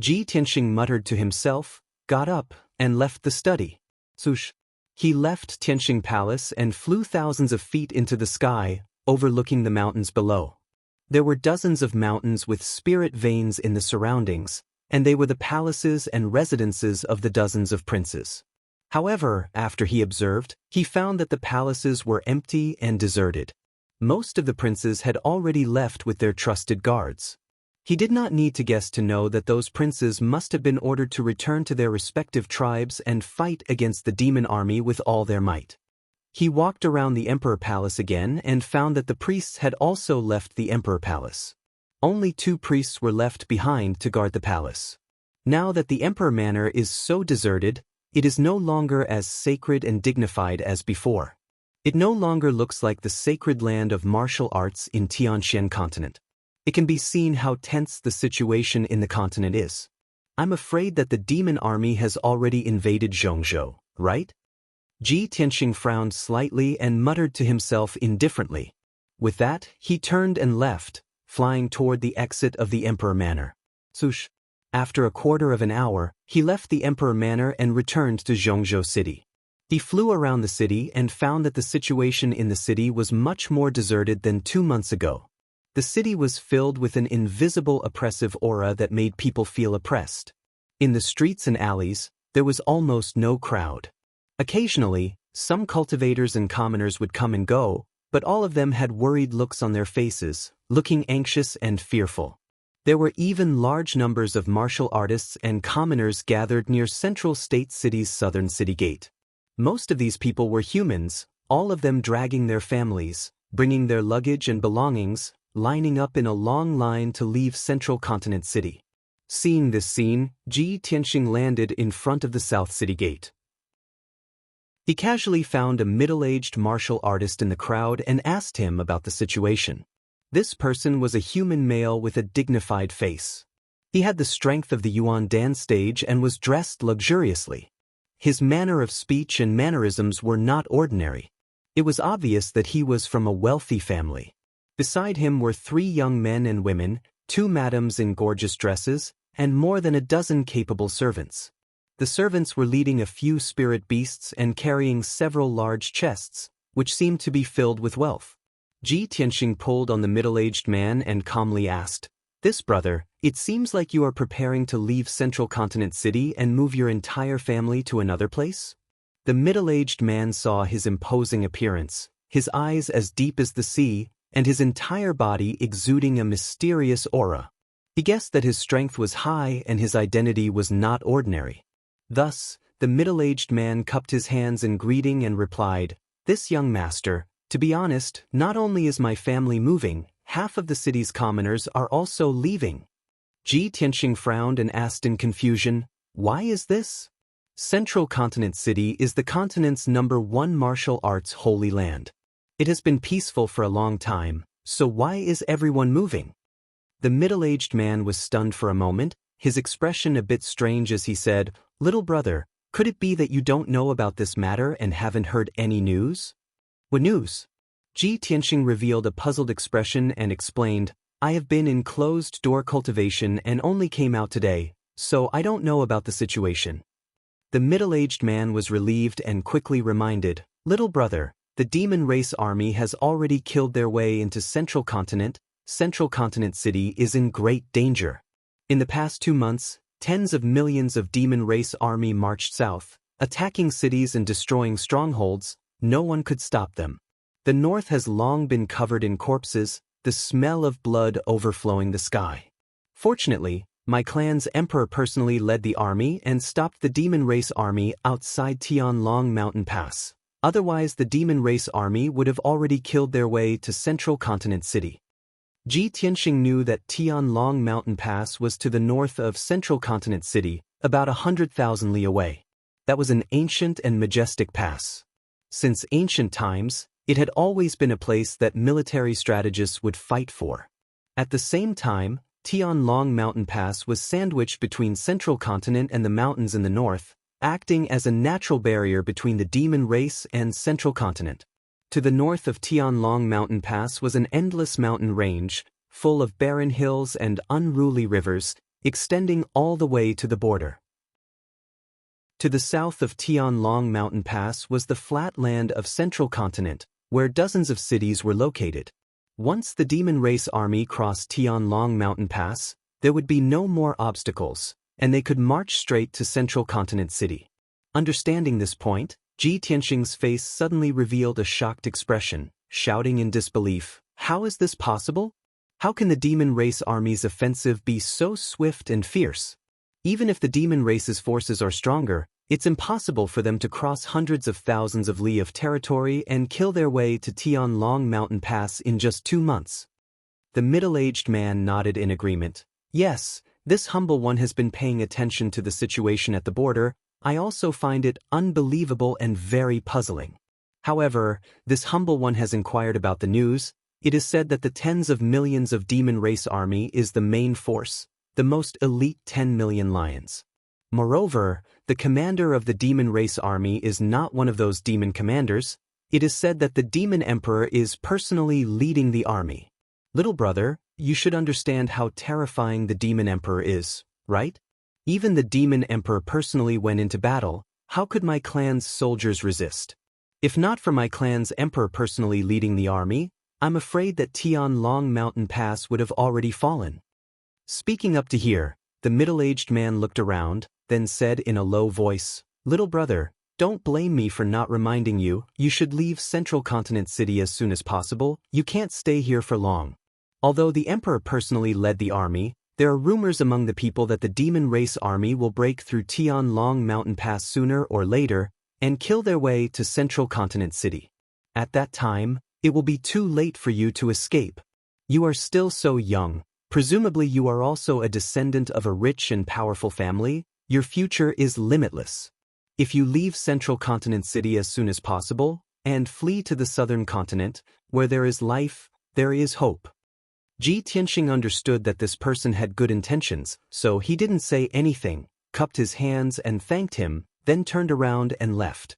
Ji Tianxing muttered to himself, got up, and left the study. Swoosh. He left Tianxing Palace and flew thousands of feet into the sky, overlooking the mountains below. There were dozens of mountains with spirit veins in the surroundings, and they were the palaces and residences of the dozens of princes. However, after he observed, he found that the palaces were empty and deserted. Most of the princes had already left with their trusted guards. He did not need to guess to know that those princes must have been ordered to return to their respective tribes and fight against the demon army with all their might. He walked around the Emperor Palace again and found that the priests had also left the Emperor Palace. Only 2 priests were left behind to guard the palace. Now that the Emperor Manor is so deserted, it is no longer as sacred and dignified as before. It no longer looks like the sacred land of martial arts in Tianxian continent. It can be seen how tense the situation in the continent is. I'm afraid that the demon army has already invaded Zhongzhou, right? Ji Tianxing frowned slightly and muttered to himself indifferently. With that, he turned and left, flying toward the exit of the Emperor Manor. Swoosh. After a quarter of an hour, he left the Emperor Manor and returned to Zhongzhou City. He flew around the city and found that the situation in the city was much more deserted than 2 months ago. The city was filled with an invisible oppressive aura that made people feel oppressed. In the streets and alleys, there was almost no crowd. Occasionally, some cultivators and commoners would come and go, but all of them had worried looks on their faces, looking anxious and fearful. There were even large numbers of martial artists and commoners gathered near Central State City's southern city gate. Most of these people were humans, all of them dragging their families, bringing their luggage and belongings, lining up in a long line to leave Central Continent City. Seeing this scene, Ji Tianxing landed in front of the South City Gate. He casually found a middle-aged martial artist in the crowd and asked him about the situation. This person was a human male with a dignified face. He had the strength of the Yuan Dan stage and was dressed luxuriously. His manner of speech and mannerisms were not ordinary. It was obvious that he was from a wealthy family. Beside him were 3 young men and women, 2 madams in gorgeous dresses, and more than a dozen capable servants. The servants were leading a few spirit beasts and carrying several large chests, which seemed to be filled with wealth. Ji Tianxing pulled on the middle-aged man and calmly asked, "This brother, it seems like you are preparing to leave Central Continent City and move your entire family to another place?" The middle-aged man saw his imposing appearance, his eyes as deep as the sea, and his entire body exuding a mysterious aura. He guessed that his strength was high and his identity was not ordinary. Thus, the middle-aged man cupped his hands in greeting and replied, "This young master, to be honest, not only is my family moving, half of the city's commoners are also leaving." Ji Tianxing frowned and asked in confusion, "Why is this?" Central Continent City is the continent's #1 martial arts holy land. It has been peaceful for a long time, so why is everyone moving? The middle-aged man was stunned for a moment, his expression a bit strange as he said, "Little brother, could it be that you don't know about this matter and haven't heard any news?" "What news?" Ji Tianxing revealed a puzzled expression and explained, "I have been in closed-door cultivation and only came out today, so I don't know about the situation." The middle-aged man was relieved and quickly reminded, "Little brother, the demon race army has already killed their way into Central Continent. Central Continent City is in great danger. In the past 2 months, tens of millions of demon race army marched south, attacking cities and destroying strongholds. No one could stop them. The north has long been covered in corpses, the smell of blood overflowing the sky. Fortunately, my clan's emperor personally led the army and stopped the demon race army outside Tianlong Mountain Pass. Otherwise, the demon race army would have already killed their way to Central Continent City." Ji Tianxing knew that Tianlong Mountain Pass was to the north of Central Continent City, about 100,000 li away. That was an ancient and majestic pass. Since ancient times, it had always been a place that military strategists would fight for. At the same time, Tianlong Mountain Pass was sandwiched between Central Continent and the mountains in the north, acting as a natural barrier between the demon race and Central Continent. To the north of Tianlong Mountain Pass was an endless mountain range, full of barren hills and unruly rivers, extending all the way to the border. To the south of Tianlong Mountain Pass was the flat land of Central Continent, where dozens of cities were located. Once the demon race army crossed Tianlong Mountain Pass, there would be no more obstacles, and they could march straight to Central Continent City. Understanding this point, Ji Tianxing's face suddenly revealed a shocked expression, shouting in disbelief, "How is this possible? How can the demon race army's offensive be so swift and fierce? Even if the demon race's forces are stronger, it's impossible for them to cross hundreds of thousands of li of territory and kill their way to Tianlong Mountain Pass in just 2 months." The middle-aged man nodded in agreement. "Yes, this humble one has been paying attention to the situation at the border. I also find it unbelievable and very puzzling. However, this humble one has inquired about the news. It is said that the tens of millions of demon race army is the main force, the most elite 10 million lions. Moreover, the commander of the demon race army is not one of those demon commanders. It is said that the demon emperor is personally leading the army. Little brother, you should understand how terrifying the demon emperor is, right? Even the demon emperor personally went into battle. How could my clan's soldiers resist? If not for my clan's emperor personally leading the army, I'm afraid that Tianlong Mountain Pass would have already fallen." Speaking up to here, the middle-aged man looked around, then said in a low voice, "Little brother, don't blame me for not reminding you. You should leave Central Continent City as soon as possible. You can't stay here for long." Although the emperor personally led the army, there are rumors among the people that the demon race army will break through Tianlong Mountain Pass sooner or later and kill their way to Central Continent City. At that time, it will be too late for you to escape. You are still so young. Presumably you are also a descendant of a rich and powerful family. Your future is limitless. If you leave Central Continent City as soon as possible and flee to the southern continent, where there is life, there is hope. Ji Tianxing understood that this person had good intentions, so he didn't say anything, cupped his hands and thanked him, then turned around and left.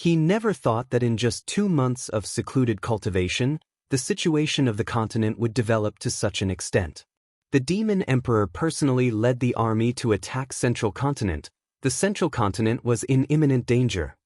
He never thought that in just 2 months of secluded cultivation, the situation of the continent would develop to such an extent. The demon emperor personally led the army to attack Central Continent. The Central Continent was in imminent danger.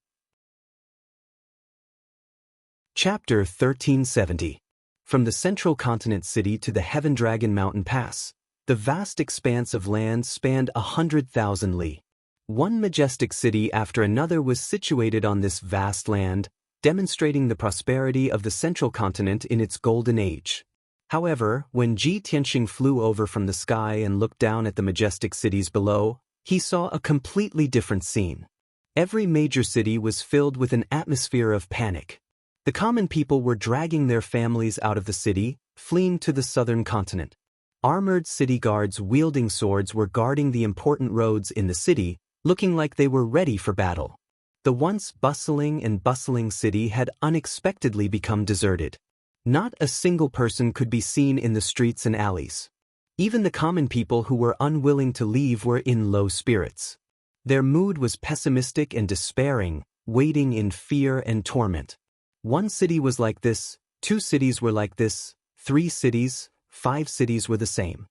Chapter 1370. From the Central Continent city to the Heaven Dragon Mountain Pass, the vast expanse of land spanned 100,000 li. One majestic city after another was situated on this vast land, demonstrating the prosperity of the Central Continent in its golden age. However, when Ji Tianxing flew over from the sky and looked down at the majestic cities below, he saw a completely different scene. Every major city was filled with an atmosphere of panic. The common people were dragging their families out of the city, fleeing to the southern continent. Armored city guards wielding swords were guarding the important roads in the city, looking like they were ready for battle. The once bustling city had unexpectedly become deserted. Not a single person could be seen in the streets and alleys. Even the common people who were unwilling to leave were in low spirits. Their mood was pessimistic and despairing, waiting in fear and torment. One city was like this, 2 cities were like this, 3 cities, 5 cities were the same.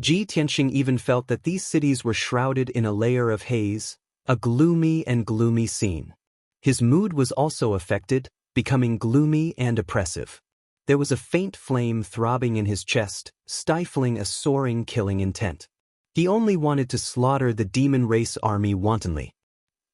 Ji Tianxing even felt that these cities were shrouded in a layer of haze, a gloomy scene. His mood was also affected, becoming gloomy and oppressive. There was a faint flame throbbing in his chest, stifling a soaring killing intent. He only wanted to slaughter the demon race army wantonly.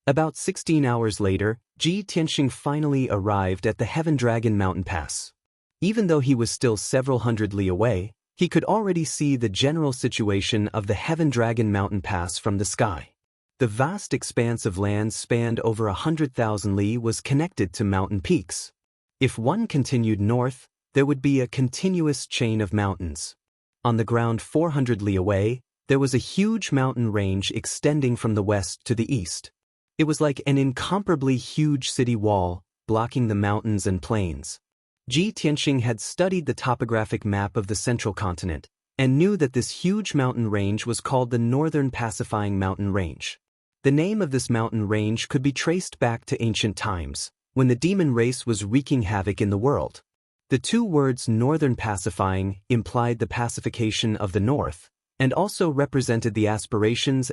About 16 hours later, Ji Tianxing finally arrived at the Heaven Dragon Mountain Pass. Even though he was still several hundred li away, he could already see the general situation of the Heaven Dragon Mountain Pass from the sky. The vast expanse of land spanned over 100,000 li was connected to mountain peaks. If one continued north, there would be a continuous chain of mountains. On the ground 400 li away, there was a huge mountain range extending from the west to the east. It was like an incomparably huge city wall, blocking the mountains and plains. Ji Tianxing had studied the topographic map of the Central Continent, and knew that this huge mountain range was called the Northern Pacifying Mountain Range. The name of this mountain range could be traced back to ancient times, when the demon race was wreaking havoc in the world. The 2 words Northern Pacifying implied the pacification of the North, and also represented the aspirations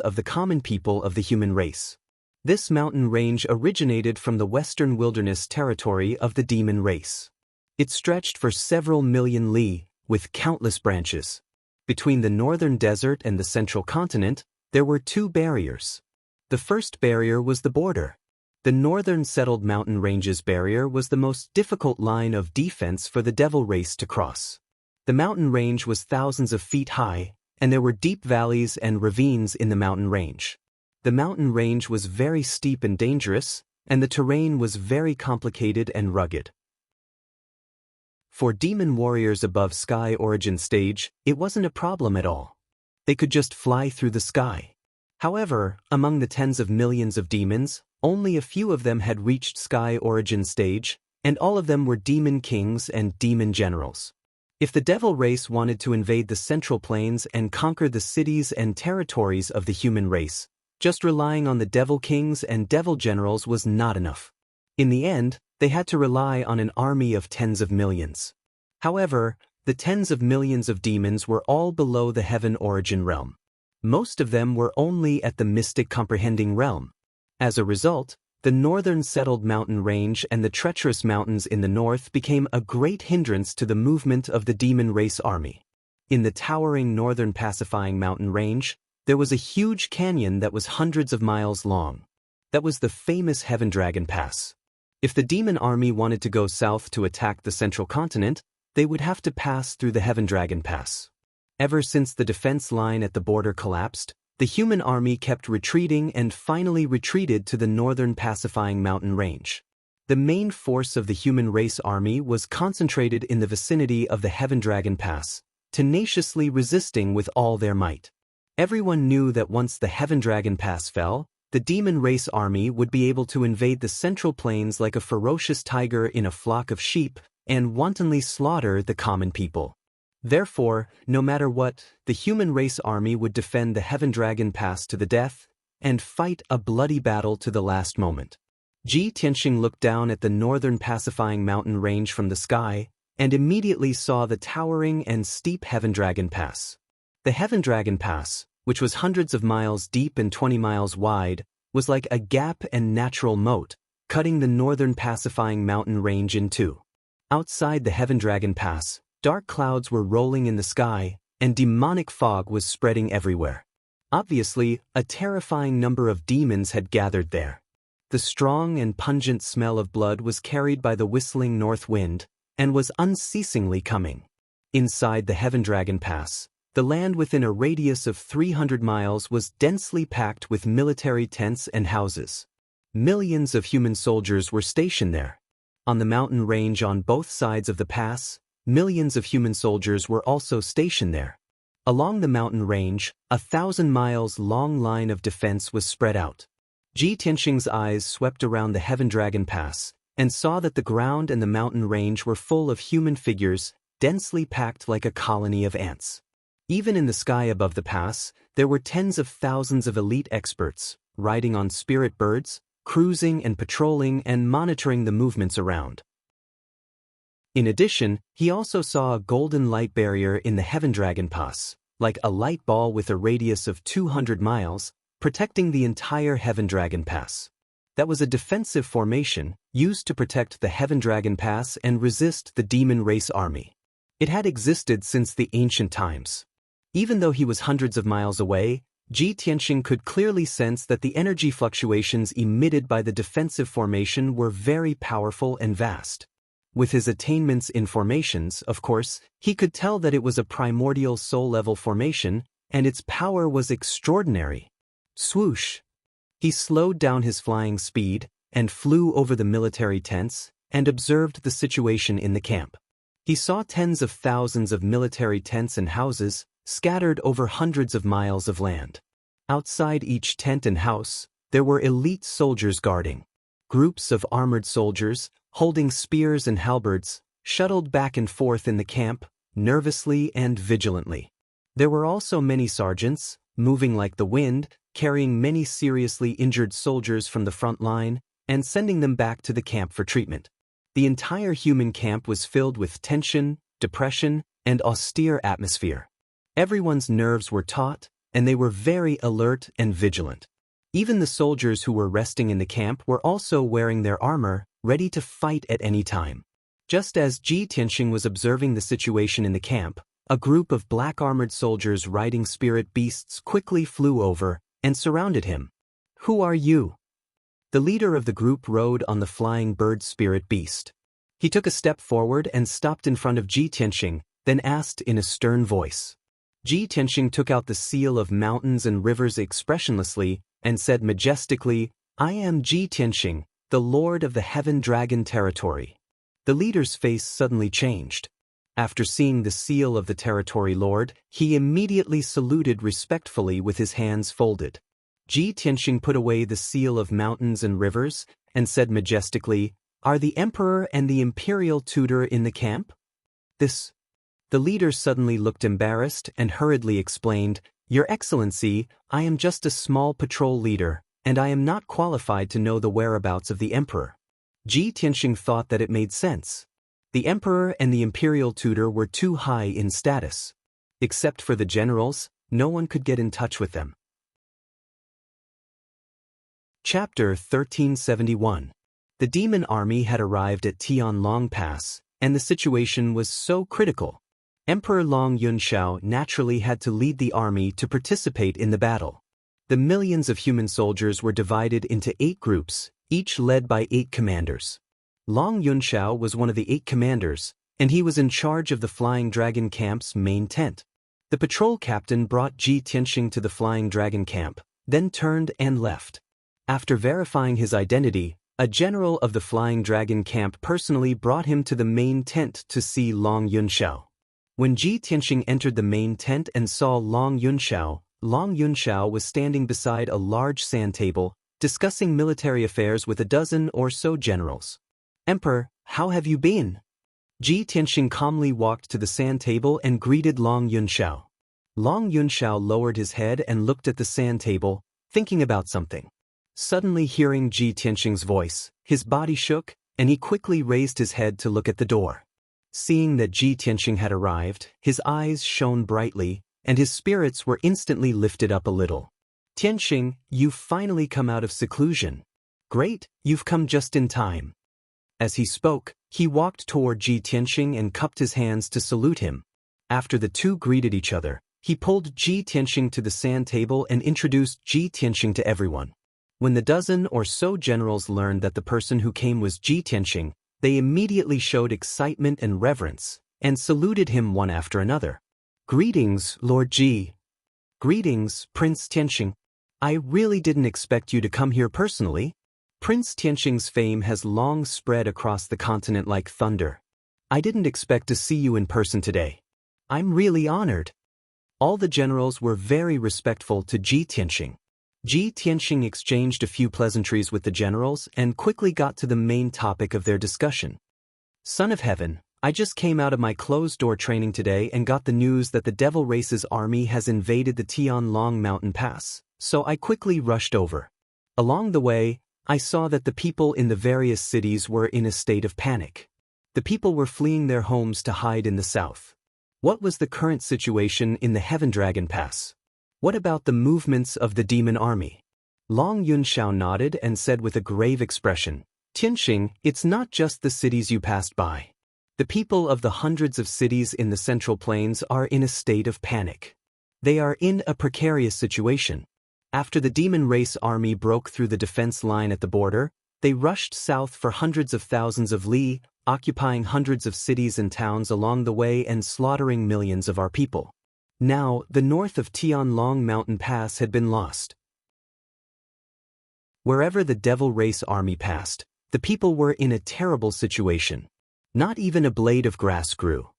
of the common people of the human race. This mountain range originated from the western wilderness territory of the demon race. It stretched for several million li, with countless branches. Between the northern desert and the Central Continent, there were 2 barriers. The first barrier was the border. The northern settled mountain ranges barrier was the most difficult line of defense for the devil race to cross. The mountain range was thousands of feet high, and there were deep valleys and ravines in the mountain range. The mountain range was very steep and dangerous, and the terrain was very complicated and rugged. For demon warriors above Sky Origin stage, it wasn't a problem at all. They could just fly through the sky. However, among the tens of millions of demons, only a few of them had reached Sky Origin stage, and all of them were demon kings and demon generals. If the devil race wanted to invade the Central Plains and conquer the cities and territories of the human race, just relying on the devil kings and devil generals was not enough. In the end, they had to rely on an army of tens of millions. However, the tens of millions of demons were all below the Heaven Origin realm. Most of them were only at the mystic comprehending realm. As a result, the northern settled mountain range and the treacherous mountains in the north became a great hindrance to the movement of the demon race army. In the towering northern pacifying mountain range, there was a huge canyon that was hundreds of miles long. That was the famous Heaven Dragon Pass. If the demon army wanted to go south to attack the Central Continent, they would have to pass through the Heaven Dragon Pass. Ever since the defense line at the border collapsed, the human army kept retreating and finally retreated to the northern pacifying mountain range. The main force of the human race army was concentrated in the vicinity of the Heaven Dragon Pass, tenaciously resisting with all their might. Everyone knew that once the Heaven Dragon Pass fell, the demon race army would be able to invade the Central Plains like a ferocious tiger in a flock of sheep and wantonly slaughter the common people. Therefore, no matter what, the human race army would defend the Heaven Dragon Pass to the death and fight a bloody battle to the last moment. Ji Tianxing looked down at the northern pacifying mountain range from the sky, and immediately saw the towering and steep Heaven Dragon Pass. The Heaven Dragon Pass, which was hundreds of miles deep and 20 miles wide, was like a gap and natural moat, cutting the northern pacifying mountain range in two. Outside the Heaven Dragon Pass, dark clouds were rolling in the sky, and demonic fog was spreading everywhere. Obviously, a terrifying number of demons had gathered there. The strong and pungent smell of blood was carried by the whistling north wind, and was unceasingly coming. Inside the Heaven Dragon Pass, the land within a radius of 300 miles was densely packed with military tents and houses. Millions of human soldiers were stationed there. On the mountain range on both sides of the pass, millions of human soldiers were also stationed there. Along the mountain range, a 1,000 miles long line of defense was spread out. Ji Tianxing's eyes swept around the Heaven Dragon Pass, and saw that the ground and the mountain range were full of human figures, densely packed like a colony of ants. Even in the sky above the pass, there were tens of thousands of elite experts, riding on spirit birds, cruising and patrolling and monitoring the movements around. In addition, he also saw a golden light barrier in the Heaven Dragon Pass, like a light ball with a radius of 200 miles, protecting the entire Heaven Dragon Pass. That was a defensive formation, used to protect the Heaven Dragon Pass and resist the demon race army. It had existed since the ancient times. Even though he was hundreds of miles away, Ji Tianxing could clearly sense that the energy fluctuations emitted by the defensive formation were very powerful and vast. With his attainments in formations, of course, he could tell that it was a primordial soul-level formation, and its power was extraordinary. Swoosh! He slowed down his flying speed, and flew over the military tents, and observed the situation in the camp. He saw tens of thousands of military tents and houses, scattered over hundreds of miles of land. Outside each tent and house, there were elite soldiers guarding. Groups of armored soldiers, holding spears and halberds, shuttled back and forth in the camp, nervously and vigilantly. There were also many sergeants, moving like the wind, carrying many seriously injured soldiers from the front line, and sending them back to the camp for treatment. The entire human camp was filled with tension, depression, and austere atmosphere. Everyone's nerves were taut, and they were very alert and vigilant. Even the soldiers who were resting in the camp were also wearing their armor, ready to fight at any time. Just as Ji Tianxing was observing the situation in the camp, a group of black-armored soldiers riding spirit beasts quickly flew over and surrounded him. "Who are you?" The leader of the group rode on the flying bird spirit beast. He took a step forward and stopped in front of Ji Tianxing, then asked in a stern voice. Ji Tianxing took out the seal of mountains and rivers expressionlessly and said majestically, "I am Ji Tianxing, the Lord of the Heaven Dragon Territory." The leader's face suddenly changed. After seeing the seal of the Territory Lord, he immediately saluted respectfully with his hands folded. Ji Tianxing put away the seal of mountains and rivers, and said majestically, "Are the Emperor and the Imperial Tutor in the camp?" The leader suddenly looked embarrassed and hurriedly explained, "Your Excellency, I am just a small patrol leader, and I am not qualified to know the whereabouts of the Emperor." Ji Tianxing thought that it made sense. The Emperor and the Imperial Tutor were too high in status. Except for the generals, no one could get in touch with them. Chapter 1371. The demon army had arrived at Tianlong Pass, and the situation was so critical. Emperor Long Yunxiao naturally had to lead the army to participate in the battle. The millions of human soldiers were divided into 8 groups, each led by 8 commanders. Long Yunxiao was one of the 8 commanders, and he was in charge of the Flying Dragon Camp's main tent. The patrol captain brought Ji Tianxing to the Flying Dragon Camp, then turned and left. After verifying his identity, a general of the Flying Dragon Camp personally brought him to the main tent to see Long Yunxiao. When Ji Tianxing entered the main tent and saw Long Yunxiao was standing beside a large sand table, discussing military affairs with a dozen or so generals. "Emperor, how have you been?" Ji Tianxing calmly walked to the sand table and greeted Long Yunxiao. Long Yunxiao lowered his head and looked at the sand table, thinking about something. Suddenly hearing Ji Tianxing's voice, his body shook, and he quickly raised his head to look at the door. Seeing that Ji Tianxing had arrived, his eyes shone brightly, and his spirits were instantly lifted up a little. Tianxing, you've finally come out of seclusion. Great, you've come just in time. As he spoke, he walked toward Ji Tianxing and cupped his hands to salute him. After the two greeted each other, he pulled Ji Tianxing to the sand table and introduced Ji Tianxing to everyone. When the dozen or so generals learned that the person who came was Ji Tianxing, they immediately showed excitement and reverence, and saluted him one after another. Greetings, Lord Ji. Greetings, Prince Tianxing. I really didn't expect you to come here personally. Prince Tianxing's fame has long spread across the continent like thunder. I didn't expect to see you in person today. I'm really honored. All the generals were very respectful to Ji Tianxing. Ji Tianxing exchanged a few pleasantries with the generals and quickly got to the main topic of their discussion. Son of Heaven, I just came out of my closed-door training today and got the news that the Devil Race's army has invaded the Tianlong Mountain Pass, so I quickly rushed over. Along the way, I saw that the people in the various cities were in a state of panic. The people were fleeing their homes to hide in the south. What was the current situation in the Heaven Dragon Pass? What about the movements of the demon army? Long Yunxiao nodded and said with a grave expression, Tianxing, it's not just the cities you passed by. The people of the hundreds of cities in the Central Plains are in a state of panic. They are in a precarious situation. After the demon race army broke through the defense line at the border, they rushed south for hundreds of thousands of li, occupying hundreds of cities and towns along the way and slaughtering millions of our people. Now, the north of Tianlong Mountain Pass had been lost. Wherever the Devil Race army passed, the people were in a terrible situation. Not even a blade of grass grew.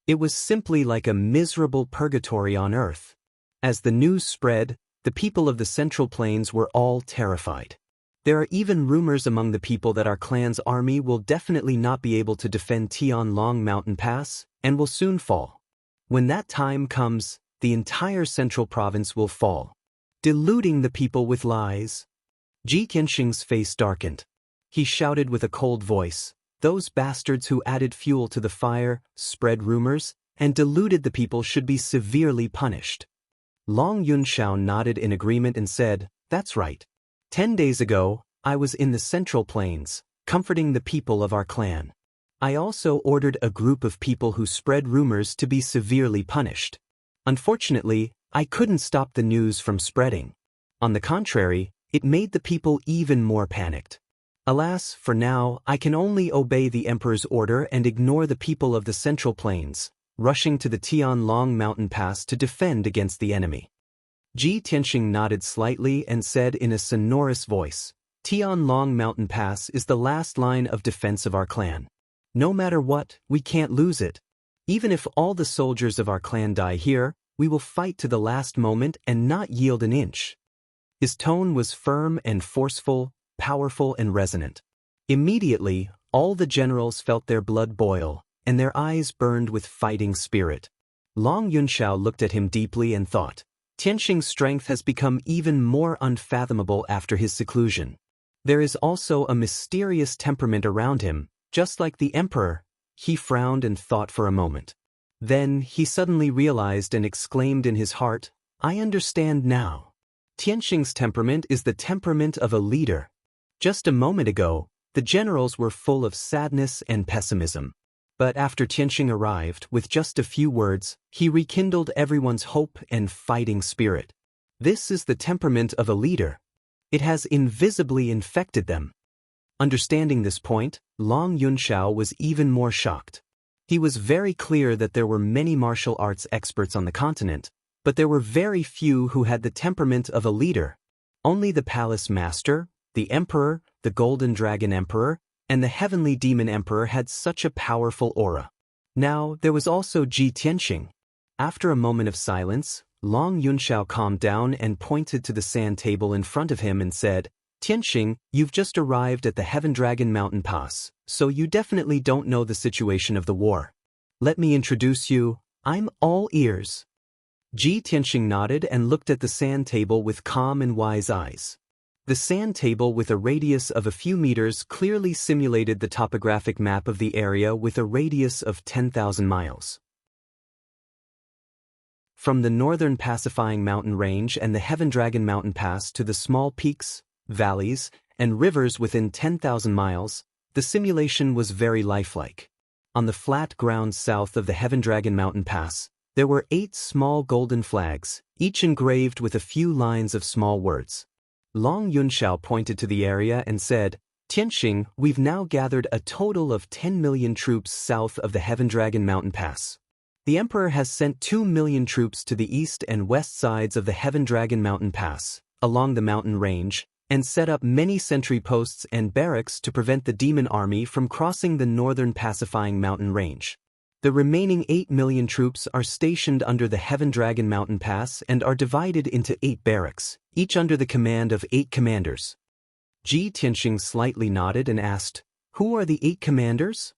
It was simply like a miserable purgatory on earth. As the news spread, the people of the Central Plains were all terrified. There are even rumors among the people that our clan's army will definitely not be able to defend Tianlong Mountain Pass, and will soon fall. When that time comes, the entire central province will fall, deluding the people with lies. Ji Tianxing's face darkened. He shouted with a cold voice, those bastards who added fuel to the fire, spread rumors, and deluded the people should be severely punished. Long Yunxiao nodded in agreement and said, that's right. 10 days ago, I was in the Central Plains, comforting the people of our clan. I also ordered a group of people who spread rumors to be severely punished. Unfortunately, I couldn't stop the news from spreading. On the contrary, it made the people even more panicked. Alas, for now, I can only obey the emperor's order and ignore the people of the Central Plains, rushing to the Tianlong Mountain Pass to defend against the enemy. Ji Tianxing nodded slightly and said in a sonorous voice, Tianlong Mountain Pass is the last line of defense of our clan. No matter what, we can't lose it. Even if all the soldiers of our clan die here, we will fight to the last moment and not yield an inch. His tone was firm and forceful, powerful and resonant. Immediately, all the generals felt their blood boil, and their eyes burned with fighting spirit. Long Yunxiao looked at him deeply and thought, Tianxing's strength has become even more unfathomable after his seclusion. There is also a mysterious temperament around him, just like the emperor. He frowned and thought for a moment. Then he suddenly realized and exclaimed in his heart, I understand now. Tianxing's temperament is the temperament of a leader. Just a moment ago, the generals were full of sadness and pessimism. But after Tianxing arrived, with just a few words, he rekindled everyone's hope and fighting spirit. This is the temperament of a leader. It has invisibly infected them. Understanding this point, Long Yunxiao was even more shocked. He was very clear that there were many martial arts experts on the continent, but there were very few who had the temperament of a leader. Only the Palace Master, the Emperor, the Golden Dragon Emperor, and the Heavenly Demon Emperor had such a powerful aura. Now, there was also Ji Tianxing. After a moment of silence, Long Yunxiao calmed down and pointed to the sand table in front of him and said, Tianxing, you've just arrived at the Heaven Dragon Mountain Pass, so you definitely don't know the situation of the war. Let me introduce you, I'm all ears. Ji Tianxing nodded and looked at the sand table with calm and wise eyes. The sand table with a radius of a few meters clearly simulated the topographic map of the area with a radius of 10,000 miles. From the northern pacifying mountain range and the Heaven Dragon mountain pass to the small peaks, valleys, and rivers within 10,000 miles, the simulation was very lifelike. On the flat ground south of the Heaven Dragon mountain pass, there were 8 small golden flags, each engraved with a few lines of small words. Long Yunxiao pointed to the area and said, "Tianxing, we've now gathered a total of 10 million troops south of the Heaven Dragon mountain pass. The Emperor has sent 2 million troops to the east and west sides of the Heaven Dragon mountain pass, along the mountain range, and set up many sentry posts and barracks to prevent the demon army from crossing the northern pacifying mountain range. The remaining 8 million troops are stationed under the Heaven Dragon mountain pass and are divided into 8 barracks, each under the command of 8 commanders." Ji Tianxing slightly nodded and asked, "Who are the 8 commanders?"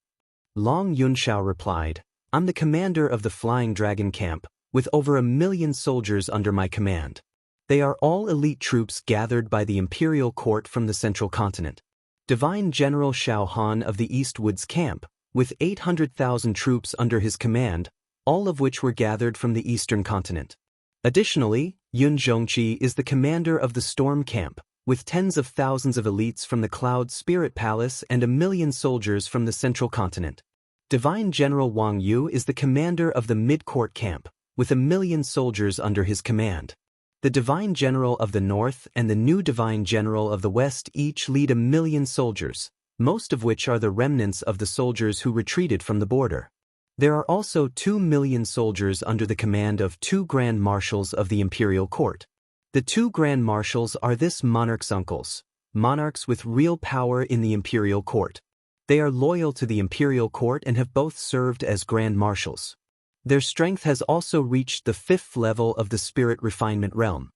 Long Yunxiao replied, "I'm the commander of the Flying Dragon camp, with over 1 million soldiers under my command. They are all elite troops gathered by the imperial court from the central continent. Divine General Xiao Han of the East Woods camp, with 800,000 troops under his command, all of which were gathered from the eastern continent. Additionally, Yun Zhongqi is the commander of the Storm camp, with tens of thousands of elites from the Cloud Spirit Palace and 1 million soldiers from the central continent. Divine General Wang Yu is the commander of the Mid-Court camp, with 1 million soldiers under his command. The Divine General of the North and the new Divine General of the West each lead 1 million soldiers, most of which are the remnants of the soldiers who retreated from the border. There are also 2 million soldiers under the command of 2 Grand Marshals of the Imperial Court. The 2 Grand Marshals are this monarch's uncles, monarchs with real power in the Imperial Court. They are loyal to the Imperial Court and have both served as Grand Marshals. Their strength has also reached the 5th level of the Spirit Refinement Realm."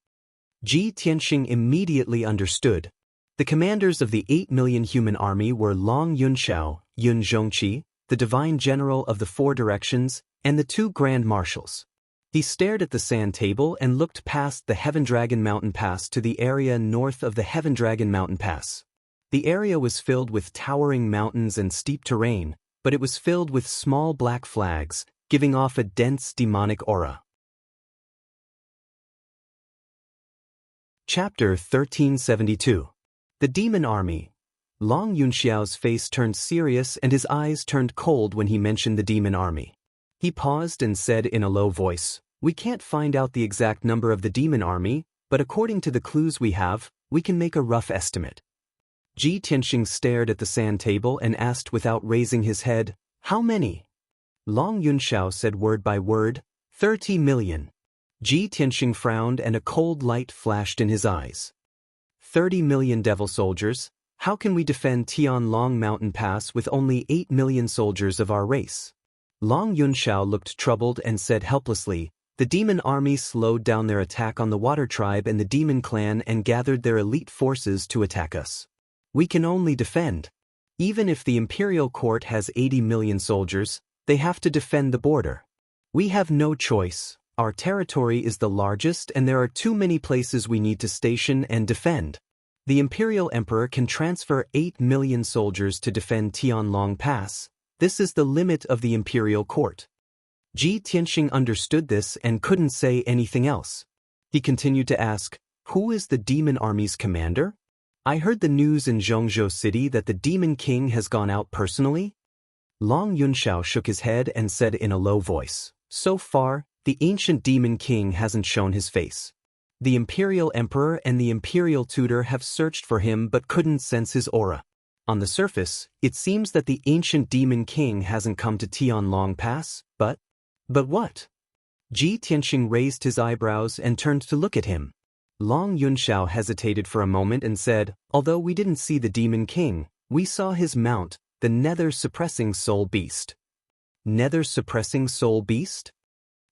Ji Tianxing immediately understood. The commanders of the 8 million human army were Long Yunxiao, Yun Zhongqi, the Divine General of the 4 Directions, and the 2 Grand Marshals. He stared at the sand table and looked past the Heaven Dragon mountain pass to the area north of the Heaven Dragon mountain pass. The area was filled with towering mountains and steep terrain, but it was filled with small black flags, giving off a dense demonic aura. Chapter 1372. The Demon Army. Long Yunxiao's face turned serious and his eyes turned cold when he mentioned the demon army. He paused and said in a low voice, "We can't find out the exact number of the demon army, but according to the clues we have, we can make a rough estimate." Ji Tianxing stared at the sand table and asked without raising his head, "How many?" Long Yunxiao said word by word, 30 million. Ji Tianxing frowned and a cold light flashed in his eyes. 30 million devil soldiers? How can we defend Tianlong Mountain Pass with only 8 million soldiers of our race? Long Yunxiao looked troubled and said helplessly, "The demon army slowed down their attack on the Water Tribe and the demon clan and gathered their elite forces to attack us. We can only defend. Even if the imperial court has 80 million soldiers, they have to defend the border. We have no choice. Our territory is the largest and there are too many places we need to station and defend. The imperial emperor can transfer 8 million soldiers to defend Tianlong Pass. This is the limit of the imperial court." Ji Tianxing understood this and couldn't say anything else. He continued to ask, "Who is the demon army's commander? I heard the news in Zhongzhou City that the Demon King has gone out personally." Long Yunxiao shook his head and said in a low voice, "So far, the ancient Demon King hasn't shown his face. The Imperial Emperor and the Imperial Tutor have searched for him but couldn't sense his aura. On the surface, it seems that the ancient Demon King hasn't come to Tianlong Pass, but what?" Ji Tianxing raised his eyebrows and turned to look at him. Long Yunxiao hesitated for a moment and said, "Although we didn't see the Demon King, we saw his mount, the Nether-Suppressing Soul Beast." Nether-Suppressing Soul Beast?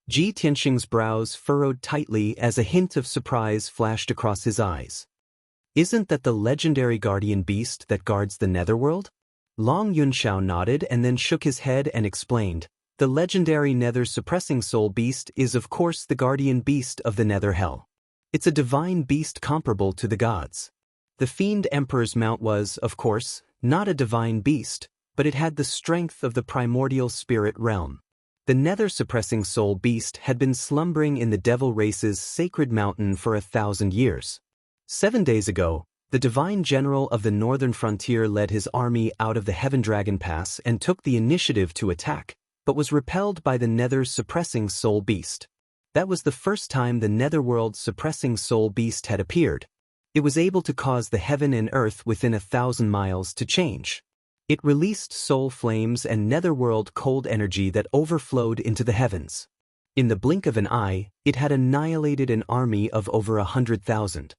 Ji Tianxing's brows furrowed tightly as a hint of surprise flashed across his eyes. "Isn't that the legendary guardian beast that guards the netherworld?" Long Yunxiao nodded and then shook his head and explained, "The legendary Nether-Suppressing Soul Beast is of course the guardian beast of the Nether Hell. It's a divine beast comparable to the gods. The Fiend Emperor's mount was, of course, not a divine beast, but it had the strength of the primordial spirit realm. The nether-suppressing soul beast had been slumbering in the devil race's sacred mountain for 1,000 years. 7 days ago, the divine general of the northern frontier led his army out of the Heaven Dragon Pass and took the initiative to attack, but was repelled by the nether's suppressing soul beast. That was the first time the netherworld's suppressing soul beast had appeared. It was able to cause the heaven and earth within 1,000 miles to change. It released soul flames and netherworld cold energy that overflowed into the heavens. In the blink of an eye, it had annihilated an army of over 100,000.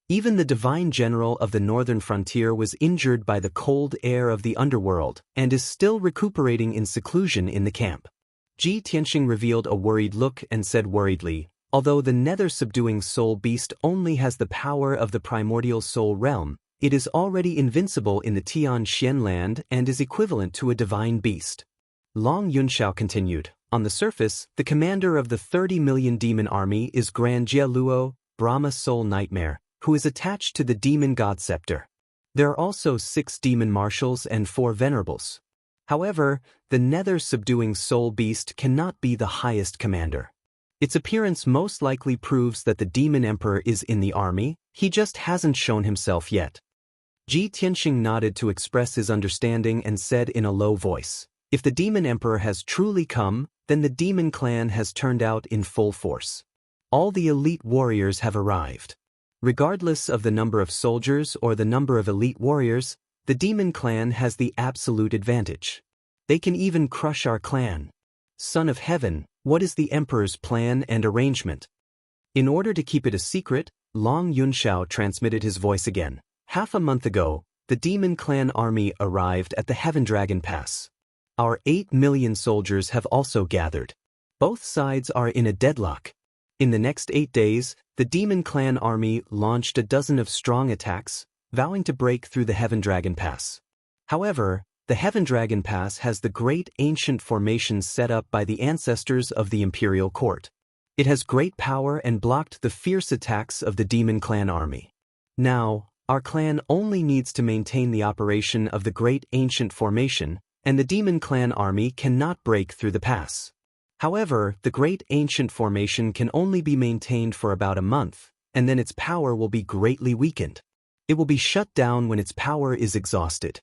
Even the divine general of the northern frontier was injured by the cold air of the underworld and is still recuperating in seclusion in the camp. Ji Tianxing revealed a worried look and said worriedly, although the nether-subduing soul beast only has the power of the primordial soul realm, it is already invincible in the Tian Xian land and is equivalent to a divine beast. Long Yunxiao continued, on the surface, the commander of the 30 million demon army is Grand Jia Luo, Brahma Soul Nightmare, who is attached to the demon god scepter. There are also 6 demon marshals and 4 venerables. However, the nether-subduing soul beast cannot be the highest commander. Its appearance most likely proves that the demon emperor is in the army, he just hasn't shown himself yet. Ji Tianxing nodded to express his understanding and said in a low voice, if the demon emperor has truly come, then the demon clan has turned out in full force. All the elite warriors have arrived. Regardless of the number of soldiers or the number of elite warriors, the demon clan has the absolute advantage. They can even crush our clan. Son of Heaven, what is the emperor's plan and arrangement? In order to keep it a secret, Long Yunxiao transmitted his voice again. Half a month ago, the demon clan army arrived at the Heaven Dragon Pass. Our 8 million soldiers have also gathered. Both sides are in a deadlock. In the next 8 days, the demon clan army launched a dozen of strong attacks, vowing to break through the Heaven Dragon Pass. However, the Heaven Dragon Pass has the great ancient formation set up by the ancestors of the imperial court. It has great power and blocked the fierce attacks of the demon clan army. Now, our clan only needs to maintain the operation of the great ancient formation, and the demon clan army cannot break through the pass. However, the great ancient formation can only be maintained for about a month, and then its power will be greatly weakened. It will be shut down when its power is exhausted.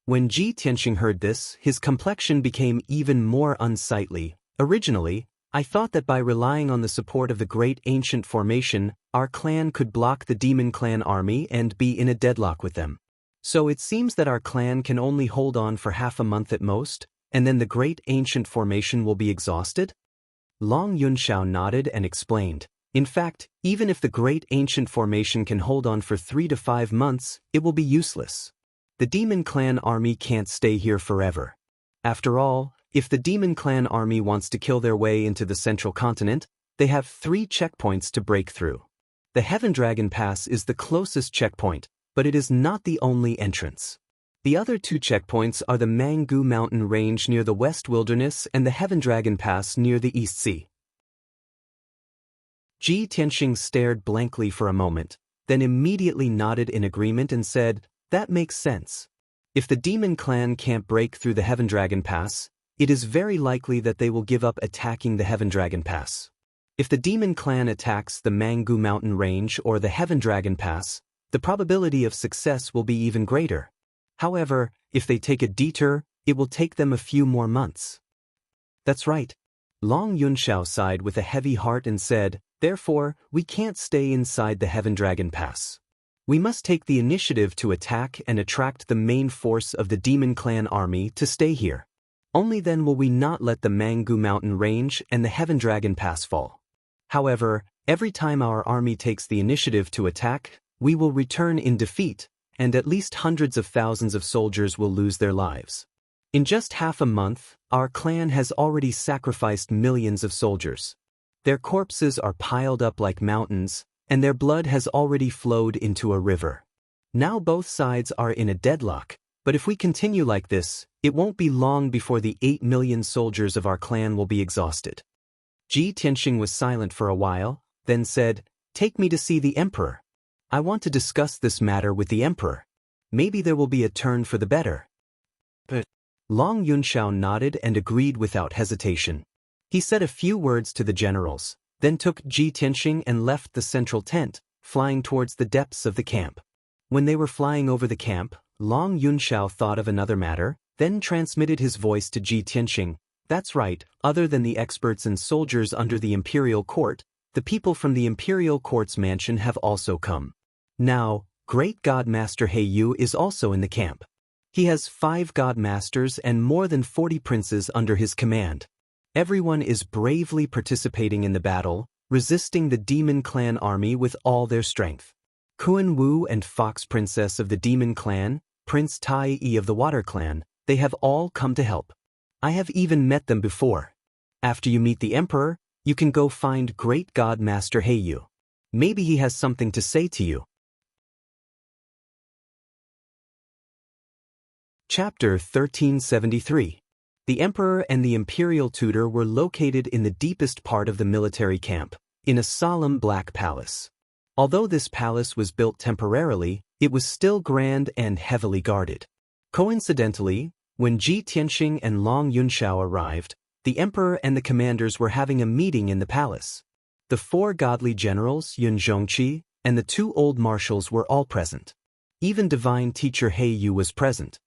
When Ji Tianxing heard this, his complexion became even more unsightly. Originally, I thought that by relying on the support of the great ancient formation, our clan could block the demon clan army and be in a deadlock with them. So it seems that our clan can only hold on for half a month at most, and then the great ancient formation will be exhausted? Long Yunxiao nodded and explained. In fact, even if the great ancient formation can hold on for 3 to 5 months, it will be useless. The demon clan army can't stay here forever. After all, if the demon clan army wants to kill their way into the central continent, they have 3 checkpoints to break through. The Heaven Dragon Pass is the closest checkpoint, but it is not the only entrance. The other 2 checkpoints are the Mangu Mountain Range near the West Wilderness and the Heaven Dragon Pass near the East Sea. Ji Tianxing stared blankly for a moment, then immediately nodded in agreement and said, that makes sense. If the demon clan can't break through the Heaven Dragon Pass, it is very likely that they will give up attacking the Heaven Dragon Pass. If the demon clan attacks the Mangu Mountain Range or the Heaven Dragon Pass, the probability of success will be even greater. However, if they take a detour, it will take them a few more months. That's right. Long Yunxiao sighed with a heavy heart and said, therefore, we can't stay inside the Heaven Dragon Pass. We must take the initiative to attack and attract the main force of the demon clan army to stay here. Only then will we not let the Mangu Mountain Range and the Heaven Dragon Pass fall. However, every time our army takes the initiative to attack, we will return in defeat, and at least hundreds of thousands of soldiers will lose their lives. In just half a month, our clan has already sacrificed millions of soldiers. Their corpses are piled up like mountains, and their blood has already flowed into a river. Now both sides are in a deadlock, but if we continue like this, it won't be long before the 8 million soldiers of our clan will be exhausted. Ji Tianxing was silent for a while, then said, take me to see the emperor. I want to discuss this matter with the emperor. Maybe there will be a turn for the better. But Long Yunxiao nodded and agreed without hesitation. He said a few words to the generals, then took Ji Tianxing and left the central tent, flying towards the depths of the camp. When they were flying over the camp, Long Yunxiao thought of another matter, then transmitted his voice to Ji Tianxing. That's right, other than the experts and soldiers under the imperial court, the people from the imperial court's mansion have also come. Now, Great God Master He Yu is also in the camp. He has 5 God Masters and more than 40 princes under his command. Everyone is bravely participating in the battle, resisting the Demon Clan army with all their strength. Kuan Wu and Fox Princess of the Demon Clan, Prince Tai Yi of the Water Clan, they have all come to help. I have even met them before. After you meet the Emperor, you can go find Great God Master He Yu. Maybe he has something to say to you. Chapter 1373. The Emperor and the Imperial Tutor were located in the deepest part of the military camp, in a solemn black palace. Although this palace was built temporarily, it was still grand and heavily guarded. Coincidentally, when Ji Tianxing and Long Yunxiao arrived, the Emperor and the commanders were having a meeting in the palace. The 4 godly generals, Yun Zhongqi, and the 2 old marshals were all present. Even divine teacher He Yu was present.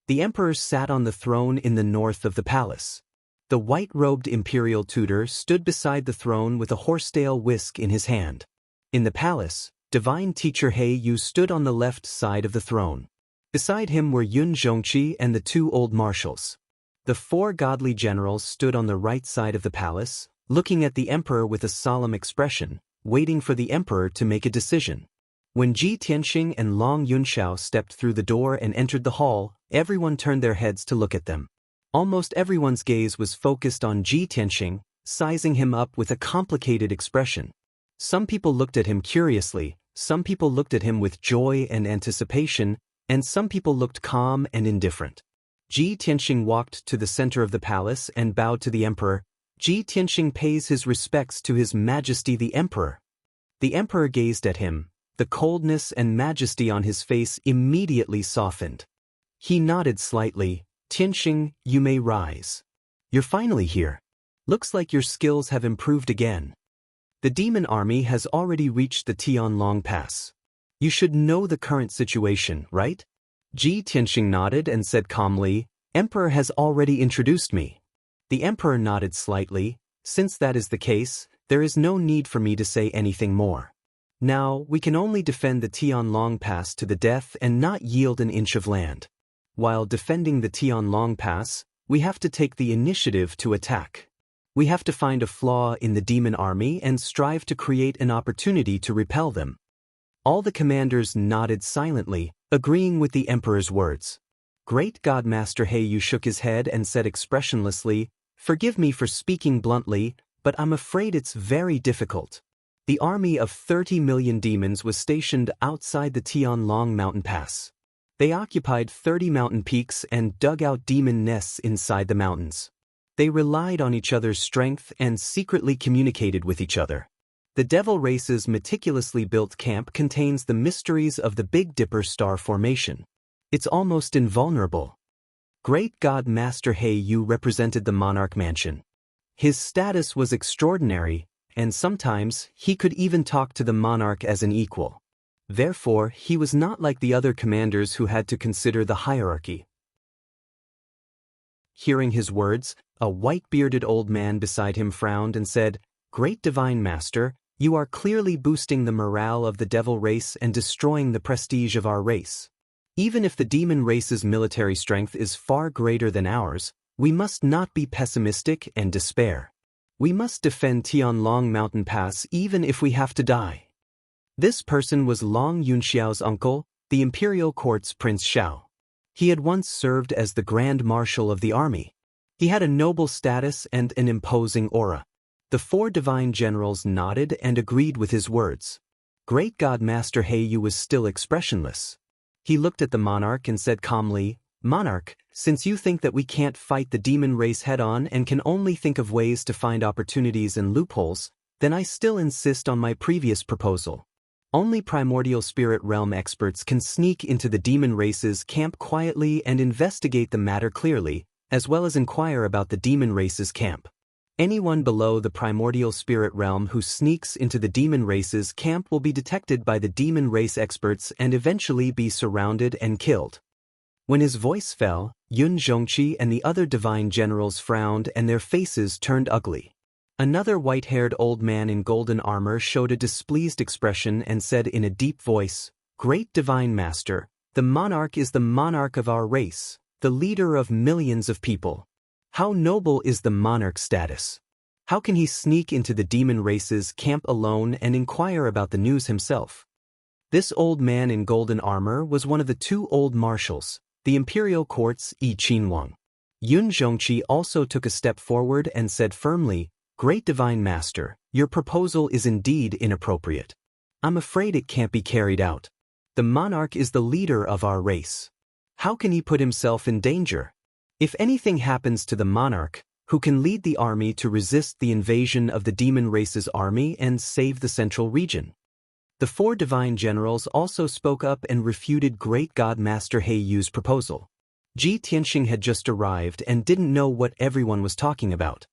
The emperor sat on the throne in the north of the palace. The white-robed imperial tutor stood beside the throne with a horsetail whisk in his hand. In the palace, divine teacher He Yu stood on the left side of the throne. Beside him were Yun Zhongqi and the 2 old marshals. The 4 godly generals stood on the right side of the palace, looking at the emperor with a solemn expression, waiting for the emperor to make a decision. When Ji Tianxing and Long Yunxiao stepped through the door and entered the hall, everyone turned their heads to look at them. Almost everyone's gaze was focused on Ji Tianxing, sizing him up with a complicated expression. Some people looked at him curiously, some people looked at him with joy and anticipation, and some people looked calm and indifferent. Ji Tianxing walked to the center of the palace and bowed to the emperor. Ji Tianxing pays his respects to His Majesty the Emperor. The emperor gazed at him. The coldness and majesty on his face immediately softened. He nodded slightly. Tianxing, you may rise. You're finally here. Looks like your skills have improved again. The demon army has already reached the Tianlong Pass. You should know the current situation, right? Ji Tianxing nodded and said calmly, Emperor has already introduced me. The emperor nodded slightly. Since that is the case, there is no need for me to say anything more. Now, we can only defend the Tianlong Pass to the death and not yield an inch of land. While defending the Tianlong Pass, we have to take the initiative to attack. We have to find a flaw in the demon army and strive to create an opportunity to repel them. All the commanders nodded silently, agreeing with the emperor's words. Great God Master He Yu shook his head and said expressionlessly, Forgive me for speaking bluntly, but I'm afraid it's very difficult. The army of 30 million demons was stationed outside the Tianlong mountain pass. They occupied 30 mountain peaks and dug out demon nests inside the mountains. They relied on each other's strength and secretly communicated with each other. The Devil Race's meticulously built camp contains the mysteries of the Big Dipper star formation. It's almost invulnerable. Great God Master He Yu represented the monarch mansion. His status was extraordinary, and sometimes he could even talk to the monarch as an equal. Therefore, he was not like the other commanders who had to consider the hierarchy. Hearing his words, a white-bearded old man beside him frowned and said, Great Divine Master, you are clearly boosting the morale of the Devil Race and destroying the prestige of our race. Even if the demon race's military strength is far greater than ours, we must not be pessimistic and despair. We must defend Tianlong Mountain Pass even if we have to die. This person was Long Yunxiao's uncle, the imperial court's Prince Xiao. He had once served as the Grand Marshal of the army. He had a noble status and an imposing aura. The 4 divine generals nodded and agreed with his words. Great God Master He Yu was still expressionless. He looked at the monarch and said calmly, Monarch, since you think that we can't fight the demon race head-on and can only think of ways to find opportunities and loopholes, then I still insist on my previous proposal. Only primordial spirit realm experts can sneak into the demon race's camp quietly and investigate the matter clearly, as well as inquire about the demon race's camp. Anyone below the primordial spirit realm who sneaks into the demon race's camp will be detected by the demon race experts and eventually be surrounded and killed. When his voice fell, Yun Zhongqi and the other divine generals frowned and their faces turned ugly. Another white-haired old man in golden armor showed a displeased expression and said in a deep voice, "Great divine master, the monarch is the monarch of our race, the leader of millions of people. How noble is the monarch's status? How can he sneak into the demon race's camp alone and inquire about the news himself?" This old man in golden armor was one of the two old marshals, the imperial court's Yi Qinwang. Yun Zhongqi also took a step forward and said firmly, "Great divine master, your proposal is indeed inappropriate. I'm afraid it can't be carried out. The monarch is the leader of our race. How can he put himself in danger? If anything happens to the monarch, who can lead the army to resist the invasion of the demon race's army and save the central region?" The four divine generals also spoke up and refuted Great God Master He Yu's proposal. Ji Tianxing had just arrived and didn't know what everyone was talking about.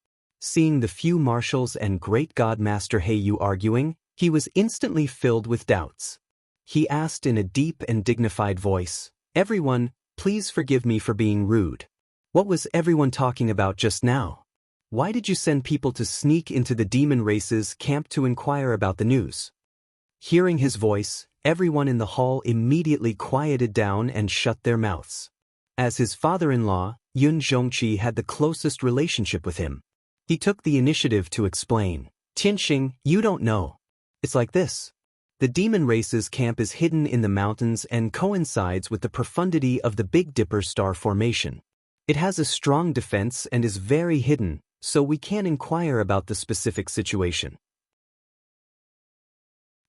Seeing the few marshals and Great God Master He Yu arguing, he was instantly filled with doubts. He asked in a deep and dignified voice, "Everyone, please forgive me for being rude. What was everyone talking about just now? Why did you send people to sneak into the demon race's camp to inquire about the news?" Hearing his voice, everyone in the hall immediately quieted down and shut their mouths. As his father-in-law, Yun Zhongqi had the closest relationship with him. He took the initiative to explain, "Tianxing, you don't know. It's like this. The demon race's camp is hidden in the mountains and coincides with the profundity of the Big Dipper star formation. It has a strong defense and is very hidden, so we can't inquire about the specific situation.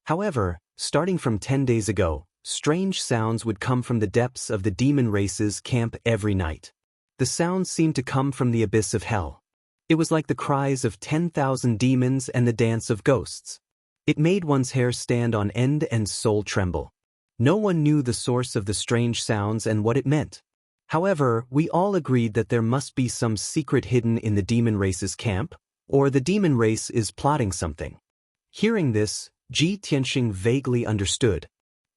However, starting from 10 days ago, strange sounds would come from the depths of the demon race's camp every night. The sounds seemed to come from the abyss of hell. It was like the cries of 10,000 demons and the dance of ghosts. It made one's hair stand on end and soul tremble. No one knew the source of the strange sounds and what it meant. However, we all agreed that there must be some secret hidden in the demon race's camp, or the demon race is plotting something." Hearing this, Ji Tianxing vaguely understood.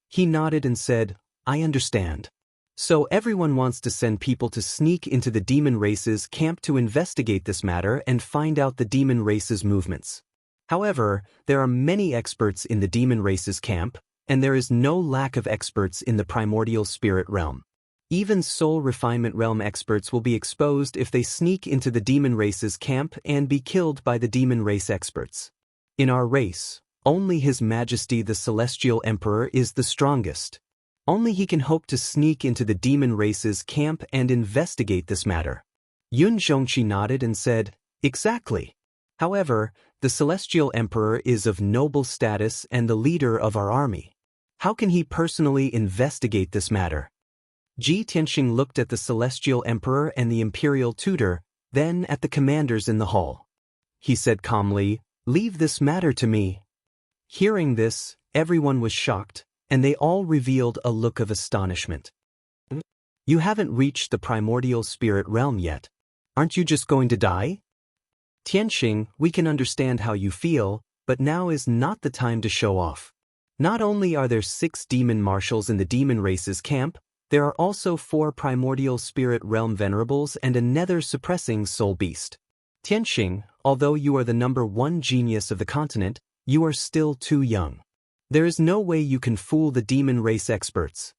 He nodded and said, "I understand. So everyone wants to send people to sneak into the demon race's camp to investigate this matter and find out the demon race's movements. However, there are many experts in the demon race's camp, and there is no lack of experts in the primordial spirit realm. Even soul refinement realm experts will be exposed if they sneak into the demon race's camp and be killed by the demon race experts. In our race, only His Majesty the Celestial Emperor is the strongest. Only he can hope to sneak into the demon race's camp and investigate this matter." Yun Zhongqi nodded and said, "Exactly. However, the Celestial Emperor is of noble status and the leader of our army. How can he personally investigate this matter?" Ji Tianxing looked at the Celestial Emperor and the Imperial Tutor, then at the commanders in the hall. He said calmly, "Leave this matter to me." Hearing this, everyone was shocked, and they all revealed a look of astonishment. "You haven't reached the primordial spirit realm yet. Aren't you just going to die?" "Tianxing, we can understand how you feel, but now is not the time to show off. Not only are there 6 demon marshals in the demon race's camp, there are also 4 primordial spirit realm venerables and a nether suppressing soul beast. Tianxing, although you are the #1 genius of the continent, you are still too young. There is no way you can fool the demon race experts."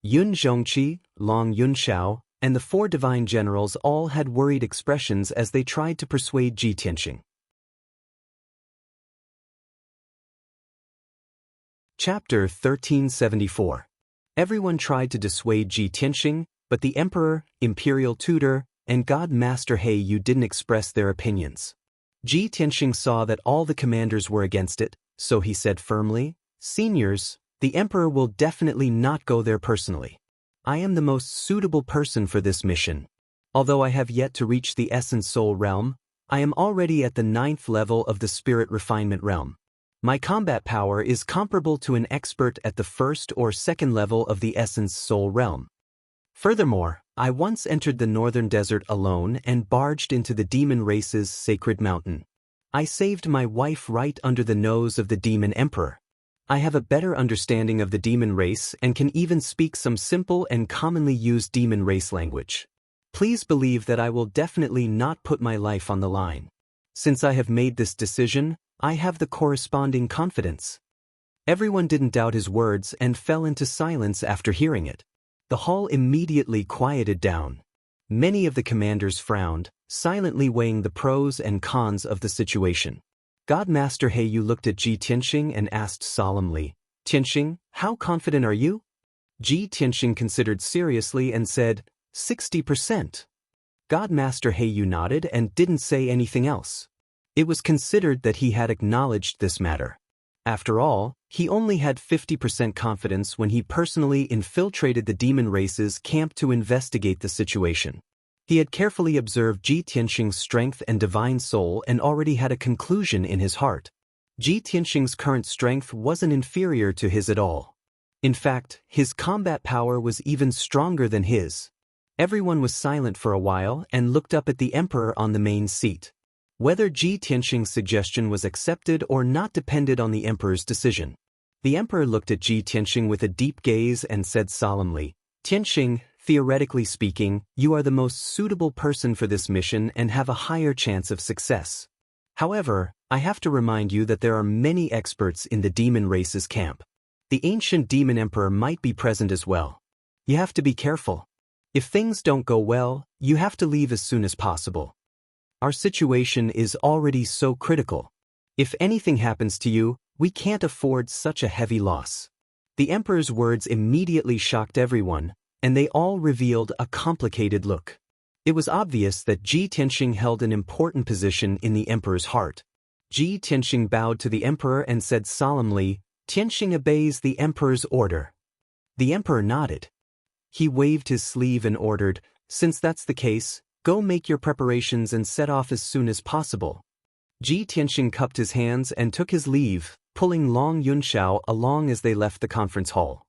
Yun Zhongqi, Long Yunxiao, and the 4 divine generals all had worried expressions as they tried to persuade Ji Tianxing. Chapter 1374. Everyone tried to dissuade Ji Tianxing, but the Emperor, Imperial Tutor, and God Master He Yu didn't express their opinions. Ji Tianxing saw that all the commanders were against it, so he said firmly, "Seniors, the Emperor will definitely not go there personally. I am the most suitable person for this mission. Although I have yet to reach the Essence Soul realm, I am already at the 9th level of the Spirit Refinement realm. My combat power is comparable to an expert at the first or second level of the Essence Soul realm. Furthermore, I once entered the northern desert alone and barged into the demon race's sacred mountain. I saved my wife right under the nose of the demon emperor. I have a better understanding of the demon race and can even speak some simple and commonly used demon race language. Please believe that I will definitely not put my life on the line. Since I have made this decision, I have the corresponding confidence. Everyone didn't doubt his words and fell into silence after hearing it. The hall immediately quieted down. Many of the commanders frowned, silently weighing the pros and cons of the situation. Godmaster Heyu looked at Ji Tianxing and asked solemnly, "Tianxing, how confident are you?" Ji Tianxing considered seriously and said, 60%. Godmaster Heyu nodded and didn't say anything else. It was considered that he had acknowledged this matter. After all, he only had 50% confidence when he personally infiltrated the demon race's camp to investigate the situation. He had carefully observed Ji Tianxing's strength and divine soul and already had a conclusion in his heart. Ji Tianxing's current strength wasn't inferior to his at all. In fact, his combat power was even stronger than his. Everyone was silent for a while and looked up at the emperor on the main seat. Whether Ji Tianxing's suggestion was accepted or not depended on the emperor's decision. The emperor looked at Ji Tianxing with a deep gaze and said solemnly, "Tianxing, theoretically speaking, you are the most suitable person for this mission and have a higher chance of success. However, I have to remind you that there are many experts in the demon race's camp. The ancient demon emperor might be present as well. You have to be careful. If things don't go well, you have to leave as soon as possible. Our situation is already so critical. If anything happens to you, we can't afford such a heavy loss." The emperor's words immediately shocked everyone, and they all revealed a complicated look. It was obvious that Ji Tianxing held an important position in the emperor's heart. Ji Tianxing bowed to the emperor and said solemnly, "Tianxing obeys the emperor's order." The emperor nodded. He waved his sleeve and ordered, "Since that's the case, go make your preparations and set off as soon as possible." Ji Tianxing cupped his hands and took his leave, pulling Long Yunxiao along as they left the conference hall.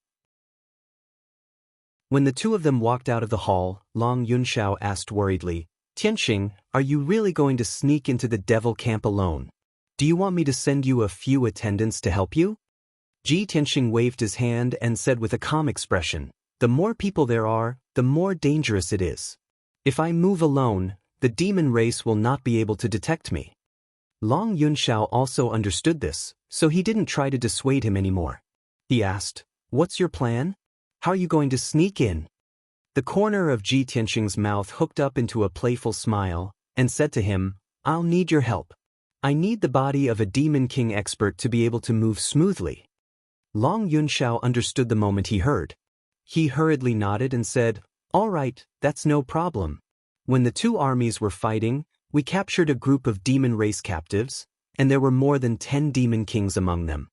When the two of them walked out of the hall, Long Yunxiao asked worriedly, "Tianxing, are you really going to sneak into the devil camp alone? Do you want me to send you a few attendants to help you?" Ji Tianxing waved his hand and said with a calm expression, "The more people there are, the more dangerous it is. If I move alone, the demon race will not be able to detect me." Long Yunxiao also understood this, so he didn't try to dissuade him anymore. He asked, "What's your plan? How are you going to sneak in?" The corner of Ji Tianxing's mouth hooked up into a playful smile, and said to him, "I'll need your help. I need the body of a demon king expert to be able to move smoothly." Long Yunxiao understood the moment he heard. He hurriedly nodded and said, "All right, that's no problem. When the two armies were fighting, we captured a group of demon race captives, and there were more than 10 demon kings among them."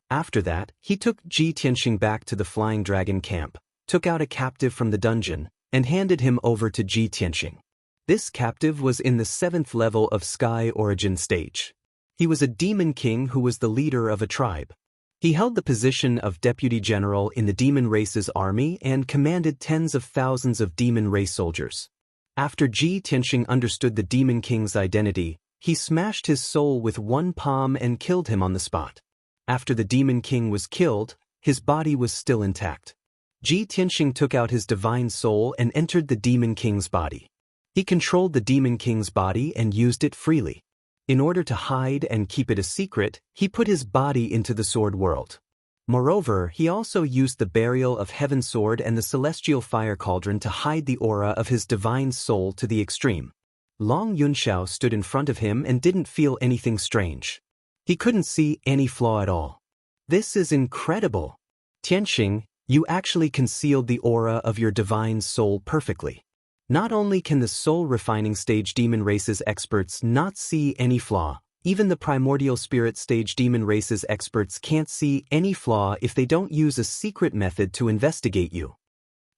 After that, he took Ji Tianxing back to the Flying Dragon camp, took out a captive from the dungeon, and handed him over to Ji Tianxing. This captive was in the 7th level of Sky Origin stage. He was a demon king who was the leader of a tribe. He held the position of deputy general in the demon race's army and commanded tens of thousands of demon race soldiers. After Ji Tianxing understood the demon king's identity, he smashed his soul with one palm and killed him on the spot. After the demon king was killed, his body was still intact. Ji Tianxing took out his divine soul and entered the demon king's body. He controlled the demon king's body and used it freely. In order to hide and keep it a secret, he put his body into the sword world. Moreover, he also used the burial of Heaven Sword and the celestial fire cauldron to hide the aura of his divine soul to the extreme. Long Yunxiao stood in front of him and didn't feel anything strange. He couldn't see any flaw at all. "This is incredible. Tianxing, you actually concealed the aura of your divine soul perfectly. Not only can the soul refining stage demon race's experts not see any flaw, even the primordial spirit stage demon race's experts can't see any flaw if they don't use a secret method to investigate you."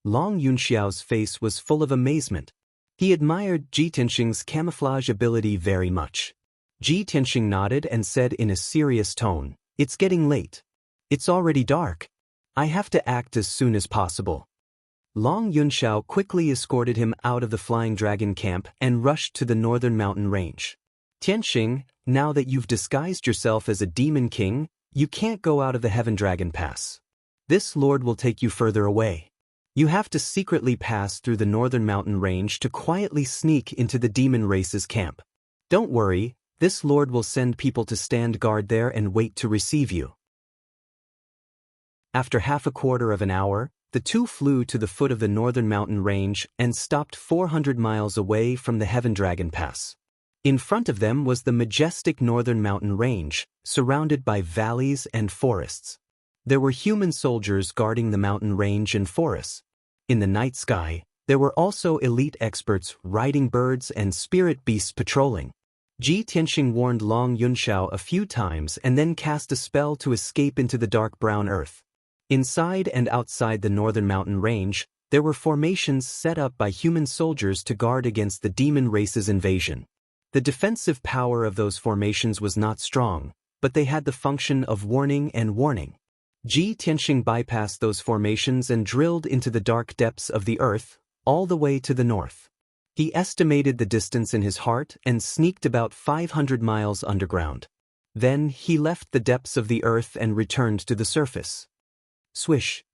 Long Yunxiao's face was full of amazement. He admired Ji Tianxing's camouflage ability very much. Ji Tianxing nodded and said in a serious tone, "It's getting late. It's already dark. I have to act as soon as possible." Long Yunxiao quickly escorted him out of the Flying Dragon camp and rushed to the northern mountain range. "Tianxing, now that you've disguised yourself as a demon king, you can't go out of the Heaven Dragon Pass. This lord will take you further away. You have to secretly pass through the northern mountain range to quietly sneak into the demon race's camp. Don't worry, this lord will send people to stand guard there and wait to receive you." After half a quarter of an hour, the two flew to the foot of the northern mountain range and stopped 400 miles away from the Heaven Dragon Pass. In front of them was the majestic northern mountain range, surrounded by valleys and forests. There were human soldiers guarding the mountain range and forests. In the night sky, there were also elite experts riding birds and spirit beasts patrolling. Ji Tianxing warned Long Yunxiao a few times and then cast a spell to escape into the dark brown earth. Inside and outside the northern mountain range, there were formations set up by human soldiers to guard against the demon race's invasion. The defensive power of those formations was not strong, but they had the function of warning and warning. Ji Tianxing bypassed those formations and drilled into the dark depths of the earth, all the way to the north. He estimated the distance in his heart and sneaked about 500 miles underground. Then he left the depths of the earth and returned to the surface. Swish!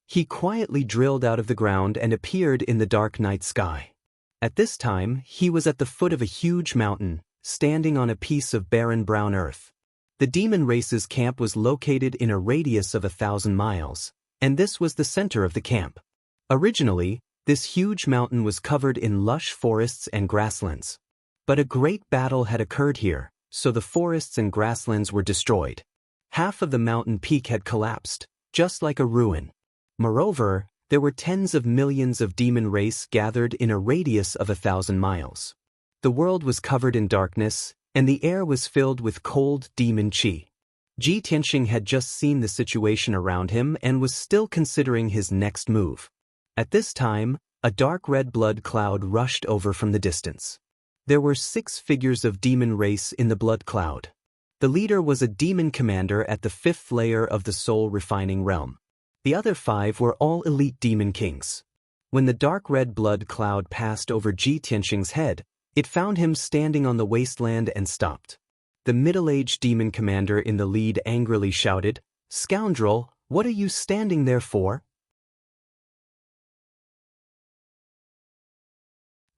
He quietly drilled out of the ground and appeared in the dark night sky. At this time, he was at the foot of a huge mountain, standing on a piece of barren brown earth. The demon race's camp was located in a radius of 1,000 miles, and this was the center of the camp. Originally, this huge mountain was covered in lush forests and grasslands. But a great battle had occurred here, so the forests and grasslands were destroyed. Half of the mountain peak had collapsed, just like a ruin. Moreover, there were tens of millions of demon race gathered in a radius of 1,000 miles. The world was covered in darkness, and the air was filled with cold demon qi. Ji Tianxing had just seen the situation around him and was still considering his next move. At this time, a dark red blood cloud rushed over from the distance. There were 6 figures of demon race in the blood cloud. The leader was a demon commander at the 5th layer of the soul refining realm. The other 5 were all elite demon kings. When the dark red blood cloud passed over Ji Tianxing's head, it found him standing on the wasteland and stopped. The middle-aged demon commander in the lead angrily shouted, "Scoundrel, what are you standing there for?"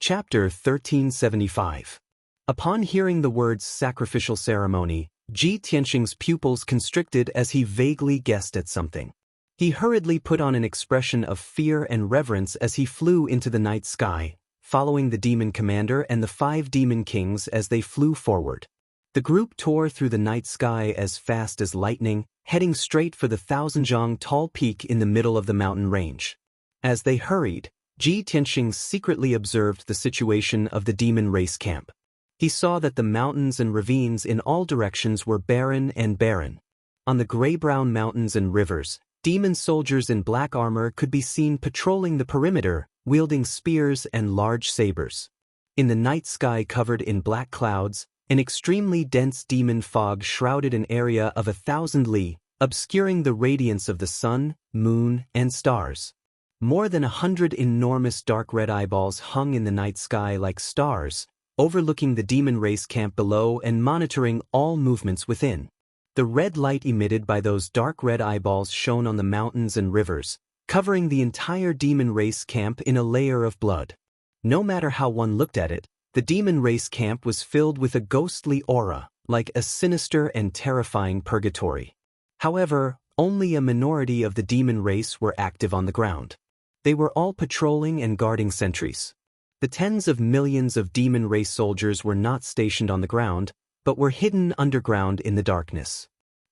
Chapter 1375. Upon hearing the words sacrificial ceremony, Ji Tianxing's pupils constricted as he vaguely guessed at something. He hurriedly put on an expression of fear and reverence as he flew into the night sky, following the demon commander and the 5 demon kings as they flew forward. The group tore through the night sky as fast as lightning, heading straight for the 1,000-zhang tall peak in the middle of the mountain range. As they hurried, Ji Tianxing secretly observed the situation of the demon race camp. He saw that the mountains and ravines in all directions were barren and barren. On the gray-brown mountains and rivers, demon soldiers in black armor could be seen patrolling the perimeter, wielding spears and large sabers. In the night sky covered in black clouds, an extremely dense demon fog shrouded an area of 1,000 li, obscuring the radiance of the sun, moon, and stars. More than 100 enormous dark red eyeballs hung in the night sky like stars, overlooking the demon race camp below and monitoring all movements within. The red light emitted by those dark red eyeballs shone on the mountains and rivers, covering the entire demon race camp in a layer of blood. No matter how one looked at it, the demon race camp was filled with a ghostly aura, like a sinister and terrifying purgatory. However, only a minority of the demon race were active on the ground. They were all patrolling and guarding sentries. The tens of millions of demon race soldiers were not stationed on the ground, but were hidden underground in the darkness.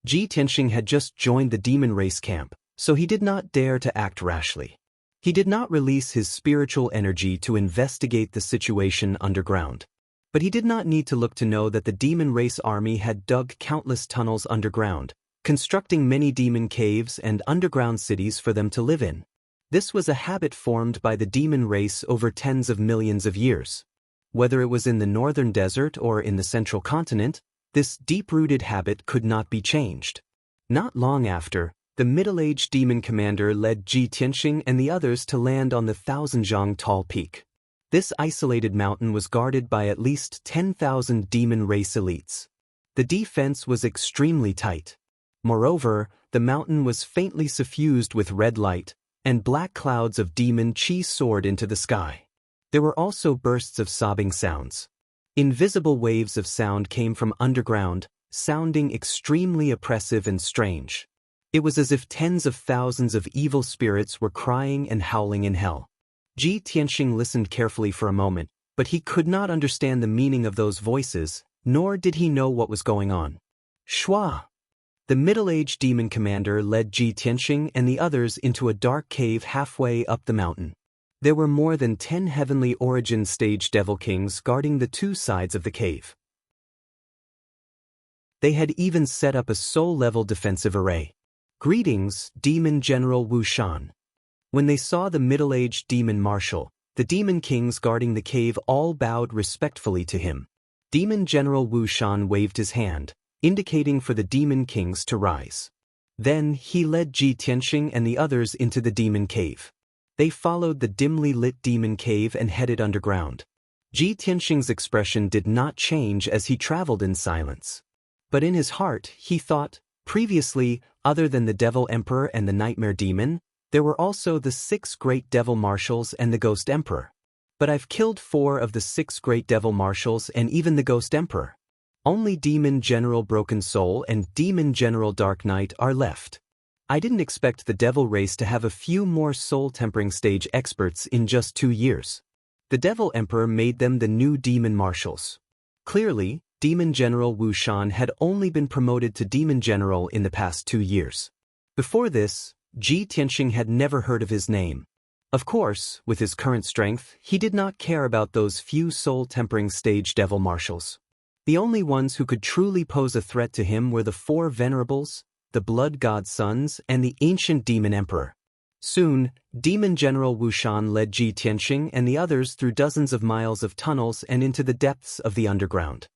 Ji Tianxing had just joined the demon race camp, so he did not dare to act rashly. He did not release his spiritual energy to investigate the situation underground. But he did not need to look to know that the demon race army had dug countless tunnels underground, constructing many demon caves and underground cities for them to live in. This was a habit formed by the demon race over tens of millions of years. Whether it was in the northern desert or in the central continent, This deep-rooted habit could not be changed. Not long after, the middle-aged demon commander led Ji Tianxing and the others to land on the Thousand-Zhang tall peak. This isolated mountain was guarded by at least 10,000 demon race elites. The defense was extremely tight. Moreover, the mountain was faintly suffused with red light, and black clouds of demon chi soared into the sky. There were also bursts of sobbing sounds. Invisible waves of sound came from underground, sounding extremely oppressive and strange. It was as if tens of thousands of evil spirits were crying and howling in hell. Ji Tianxing listened carefully for a moment, but he could not understand the meaning of those voices, nor did he know what was going on. Shua! The middle-aged demon commander led Ji Tianxing and the others into a dark cave halfway up the mountain. There were more than 10 heavenly origin stage devil kings guarding the two sides of the cave. They had even set up a soul-level defensive array. Greetings, Demon General Wuxian. When they saw the middle-aged demon marshal, the demon kings guarding the cave all bowed respectfully to him. Demon General Wuxian waved his hand, indicating for the demon kings to rise. Then he led Ji Tianxing and the others into the demon cave. They followed the dimly lit demon cave and headed underground. Ji Tianxing's expression did not change as he traveled in silence. But in his heart, he thought, previously, other than the Devil Emperor and the Nightmare Demon, there were also the 6 great devil marshals and the Ghost Emperor. But I've killed 4 of the 6 great devil marshals and even the Ghost Emperor. Only Demon General Broken Soul and Demon General Dark Knight are left. I didn't expect the devil race to have a few more soul-tempering stage experts in just 2 years. The Devil Emperor made them the new demon marshals. Clearly, Demon General Wuxian had only been promoted to Demon General in the past 2 years. Before this, Ji Tianxing had never heard of his name. Of course, with his current strength, he did not care about those few soul-tempering stage devil marshals. The only ones who could truly pose a threat to him were the 4 venerables, the Blood God Sons, and the ancient Demon Emperor. Soon, Demon General Wuxian led Ji Tianxing and the others through dozens of miles of tunnels and into the depths of the underground.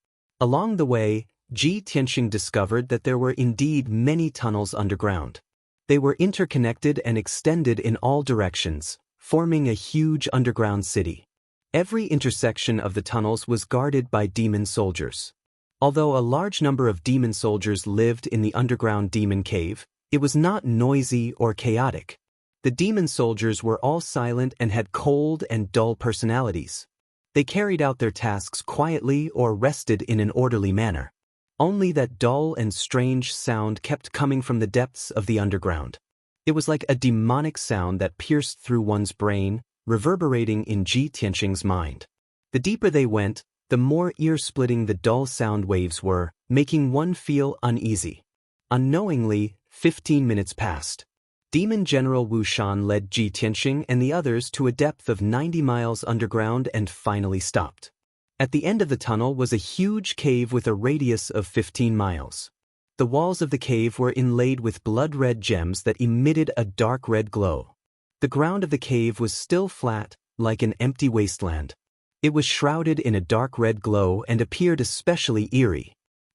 Along the way, Ji Tianxing discovered that there were indeed many tunnels underground. They were interconnected and extended in all directions, forming a huge underground city. Every intersection of the tunnels was guarded by demon soldiers. Although a large number of demon soldiers lived in the underground demon cave, it was not noisy or chaotic. The demon soldiers were all silent and had cold and dull personalities. They carried out their tasks quietly or rested in an orderly manner. Only that dull and strange sound kept coming from the depths of the underground. It was like a demonic sound that pierced through one's brain, reverberating in Ji Tianxing's mind. The deeper they went, the more ear-splitting the dull sound waves were, making one feel uneasy. Unknowingly, 15 minutes passed. Demon General Wuxian led Ji Tianxing and the others to a depth of 90 miles underground and finally stopped. At the end of the tunnel was a huge cave with a radius of 15 miles. The walls of the cave were inlaid with blood-red gems that emitted a dark red glow. The ground of the cave was still flat, like an empty wasteland. It was shrouded in a dark red glow and appeared especially eerie.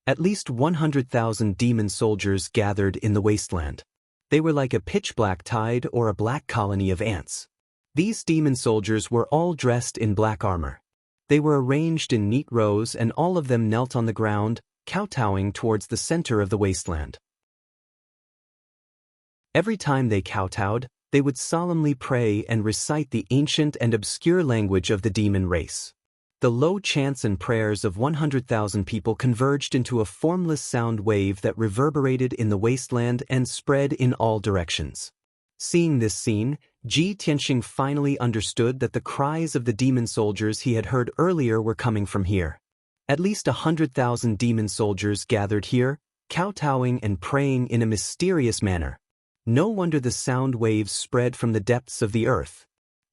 At least 100,000 demon soldiers gathered in the wasteland. They were like a pitch-black tide or a black colony of ants. These demon soldiers were all dressed in black armor. They were arranged in neat rows and all of them knelt on the ground, kowtowing towards the center of the wasteland. Every time they kowtowed, they would solemnly pray and recite the ancient and obscure language of the demon race. The low chants and prayers of 100,000 people converged into a formless sound wave that reverberated in the wasteland and spread in all directions. Seeing this scene, Ji Tianxing finally understood that the cries of the demon soldiers he had heard earlier were coming from here. At least 100,000 demon soldiers gathered here, kowtowing and praying in a mysterious manner. No wonder the sound waves spread from the depths of the earth.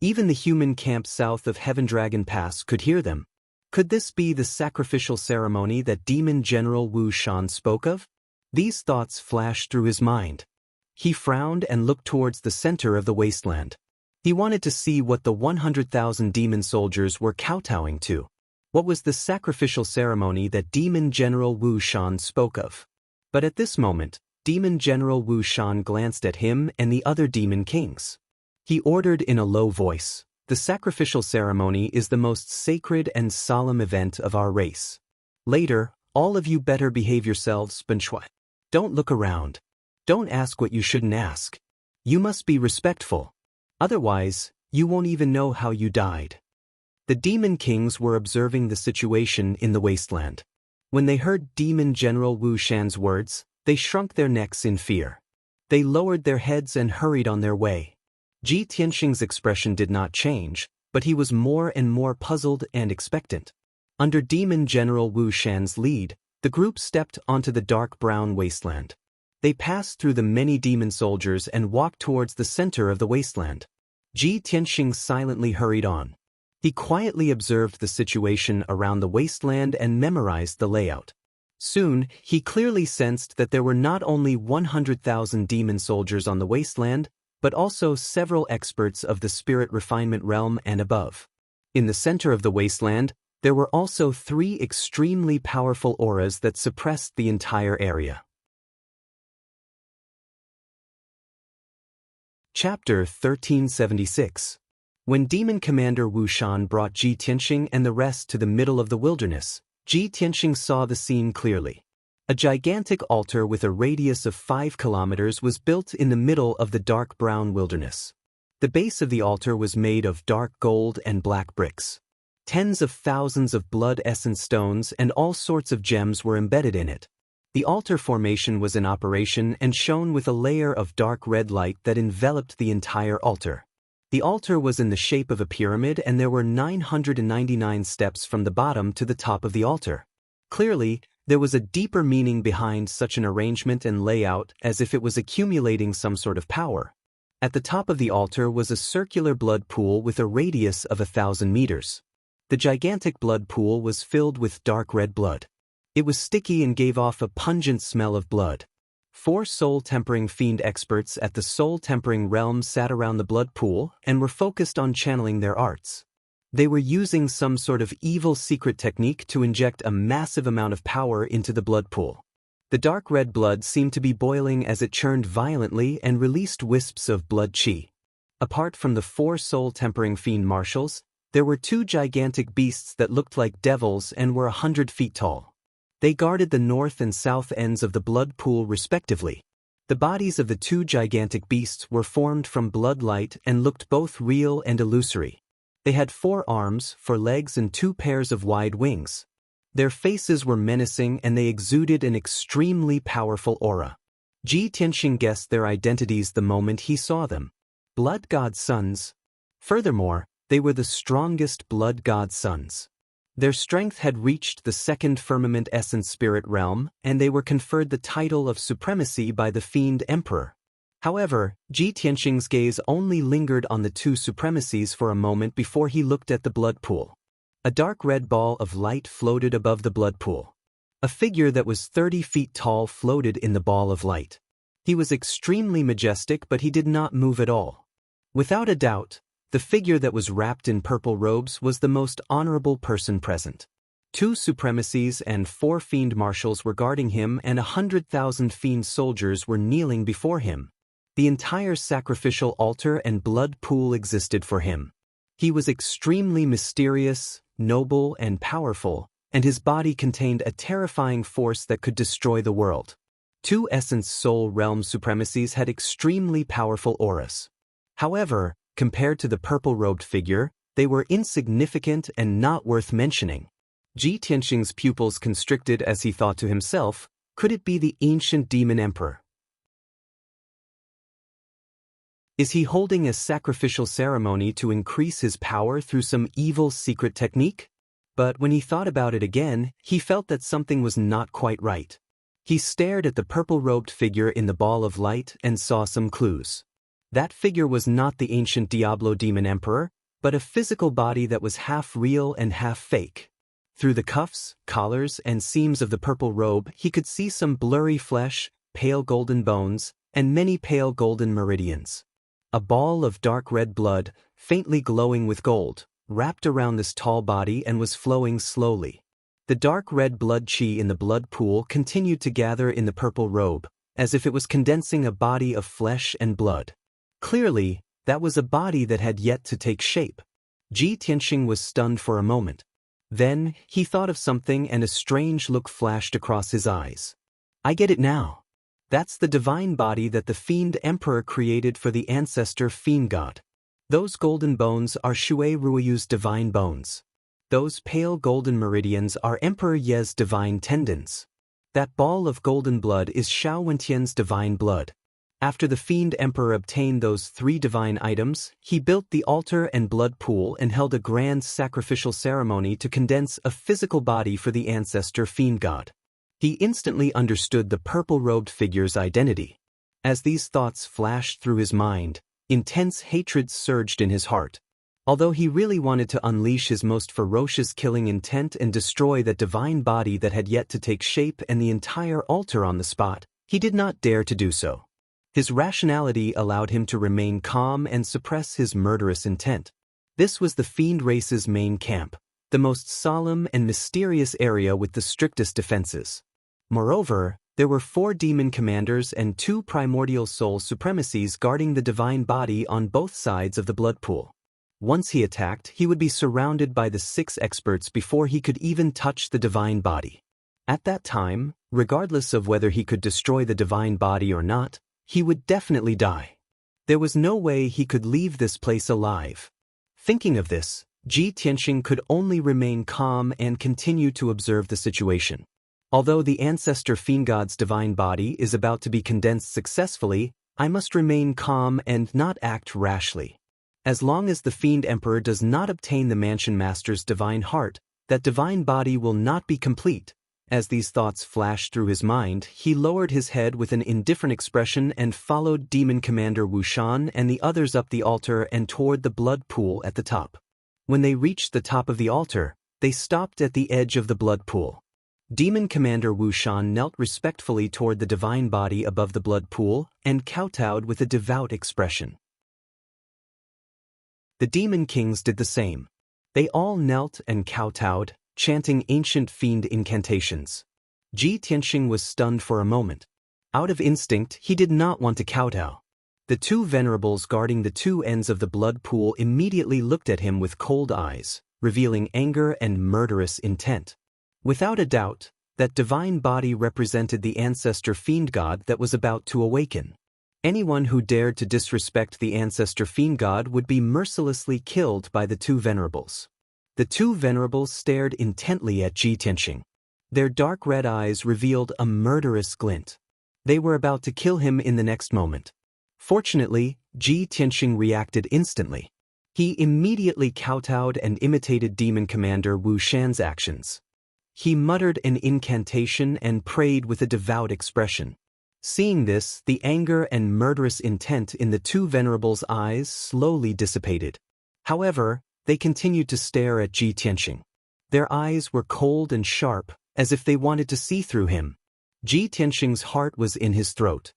Even the human camp south of Heaven Dragon Pass could hear them. Could this be the sacrificial ceremony that Demon General Wuxian spoke of? These thoughts flashed through his mind. He frowned and looked towards the center of the wasteland. He wanted to see what the 100,000 demon soldiers were kowtowing to. What was the sacrificial ceremony that Demon General Wu Shan spoke of? But at this moment, Demon General Wu Shan glanced at him and the other demon kings. He ordered in a low voice, "The sacrificial ceremony is the most sacred and solemn event of our race. Later, all of you better behave yourselves, Benshua. Don't look around. Don't ask what you shouldn't ask. You must be respectful. Otherwise, you won't even know how you died." The demon kings were observing the situation in the wasteland. When they heard Demon General Wu Shan's words, they shrunk their necks in fear. They lowered their heads and hurried on their way. Ji Tianxing's expression did not change, but he was more and more puzzled and expectant. Under Demon General Wu Shan's lead, the group stepped onto the dark brown wasteland. They passed through the many demon soldiers and walked towards the center of the wasteland. Ji Tianxing silently hurried on. He quietly observed the situation around the wasteland and memorized the layout. Soon, he clearly sensed that there were not only 100,000 demon soldiers on the wasteland, but also several experts of the spirit refinement realm and above. In the center of the wasteland, there were also 3 extremely powerful auras that suppressed the entire area. Chapter 1376. When Demon Commander Wu Shan brought Ji Tianxing and the rest to the middle of the wilderness, Ji Tianxing saw the scene clearly. A gigantic altar with a radius of 5 kilometers was built in the middle of the dark brown wilderness. The base of the altar was made of dark gold and black bricks. Tens of thousands of blood essence stones and all sorts of gems were embedded in it. The altar formation was in operation and shone with a layer of dark red light that enveloped the entire altar. The altar was in the shape of a pyramid and there were 999 steps from the bottom to the top of the altar. Clearly, there was a deeper meaning behind such an arrangement and layout, as if it was accumulating some sort of power. At the top of the altar was a circular blood pool with a radius of 1,000 meters. The gigantic blood pool was filled with dark red blood. It was sticky and gave off a pungent smell of blood. 4 soul-tempering fiend experts at the soul-tempering realm sat around the blood pool and were focused on channeling their arts. They were using some sort of evil secret technique to inject a massive amount of power into the blood pool. The dark red blood seemed to be boiling as it churned violently and released wisps of blood qi. Apart from the 4 soul-tempering fiend marshals, there were 2 gigantic beasts that looked like devils and were 100 feet tall. They guarded the north and south ends of the blood pool respectively. The bodies of the 2 gigantic beasts were formed from blood light and looked both real and illusory. They had 4 arms, 4 legs and 2 pairs of wide wings. Their faces were menacing and they exuded an extremely powerful aura. Ji Tianxing guessed their identities the moment he saw them. Blood god sons. Furthermore, they were the strongest blood god sons. Their strength had reached the 2nd firmament essence spirit realm, and they were conferred the title of supremacy by the Fiend Emperor. However, Ji Tianxing's gaze only lingered on the 2 supremacies for a moment before he looked at the blood pool. A dark red ball of light floated above the blood pool. A figure that was 30 feet tall floated in the ball of light. He was extremely majestic, but he did not move at all. Without a doubt, the figure that was wrapped in purple robes was the most honorable person present. 2 supremacies and 4 fiend marshals were guarding him, and 100,000 fiend soldiers were kneeling before him. The entire sacrificial altar and blood pool existed for him. He was extremely mysterious, noble, and powerful, and his body contained a terrifying force that could destroy the world. 2 essence soul realm supremacies had extremely powerful auras. However, compared to the purple-robed figure, they were insignificant and not worth mentioning. Ji Tianxing's pupils constricted as he thought to himself, could it be the ancient demon emperor? Is he holding a sacrificial ceremony to increase his power through some evil secret technique? But when he thought about it again, he felt that something was not quite right. He stared at the purple-robed figure in the ball of light and saw some clues. That figure was not the ancient Diablo demon emperor, but a physical body that was half real and half fake. Through the cuffs, collars, and seams of the purple robe, he could see some blurry flesh, pale golden bones, and many pale golden meridians. A ball of dark red blood, faintly glowing with gold, wrapped around this tall body and was flowing slowly. The dark red blood qi in the blood pool continued to gather in the purple robe, as if it was condensing a body of flesh and blood. Clearly, that was a body that had yet to take shape. Ji Tianxing was stunned for a moment. Then, he thought of something and a strange look flashed across his eyes. I get it now. That's the divine body that the Fiend Emperor created for the ancestor Fiend God. Those golden bones are Shui Ruoyu's divine bones. Those pale golden meridians are Emperor Ye's divine tendons. That ball of golden blood is Xiao Wentian's divine blood. After the Fiend Emperor obtained those 3 divine items, he built the altar and blood pool and held a grand sacrificial ceremony to condense a physical body for the ancestor Fiend God. He instantly understood the purple-robed figure's identity. As these thoughts flashed through his mind, intense hatred surged in his heart. Although he really wanted to unleash his most ferocious killing intent and destroy that divine body that had yet to take shape and the entire altar on the spot, he did not dare to do so. His rationality allowed him to remain calm and suppress his murderous intent. This was the Fiend race's main camp, the most solemn and mysterious area with the strictest defenses. Moreover, there were 4 demon commanders and 2 primordial soul supremacies guarding the divine body on both sides of the blood pool. Once he attacked, he would be surrounded by the 6 experts before he could even touch the divine body. At that time, regardless of whether he could destroy the divine body or not, he would definitely die. There was no way he could leave this place alive. Thinking of this, Ji Tianxing could only remain calm and continue to observe the situation. Although the ancestor Fiend God's divine body is about to be condensed successfully, I must remain calm and not act rashly. As long as the Fiend Emperor does not obtain the Mansion Master's divine heart, that divine body will not be complete. As these thoughts flashed through his mind, he lowered his head with an indifferent expression and followed Demon Commander Wuxian and the others up the altar and toward the blood pool at the top. When they reached the top of the altar, they stopped at the edge of the blood pool. Demon Commander Wuxian knelt respectfully toward the divine body above the blood pool and kowtowed with a devout expression. The Demon Kings did the same. They all knelt and kowtowed, chanting ancient fiend incantations. Ji Tianxing was stunned for a moment. Out of instinct, he did not want to kowtow. The 2 venerables guarding the 2 ends of the blood pool immediately looked at him with cold eyes, revealing anger and murderous intent. Without a doubt, that divine body represented the ancestor Fiend God that was about to awaken. Anyone who dared to disrespect the ancestor Fiend God would be mercilessly killed by the 2 venerables. The 2 venerables stared intently at Ji Tianxing. Their dark red eyes revealed a murderous glint. They were about to kill him in the next moment. Fortunately, Ji Tianxing reacted instantly. He immediately kowtowed and imitated Demon Commander Wu Shan's actions. He muttered an incantation and prayed with a devout expression. Seeing this, the anger and murderous intent in the 2 venerables' eyes slowly dissipated. However, they continued to stare at Ji Tianxing. Their eyes were cold and sharp, as if they wanted to see through him. Ji Tianxing's heart was in his throat.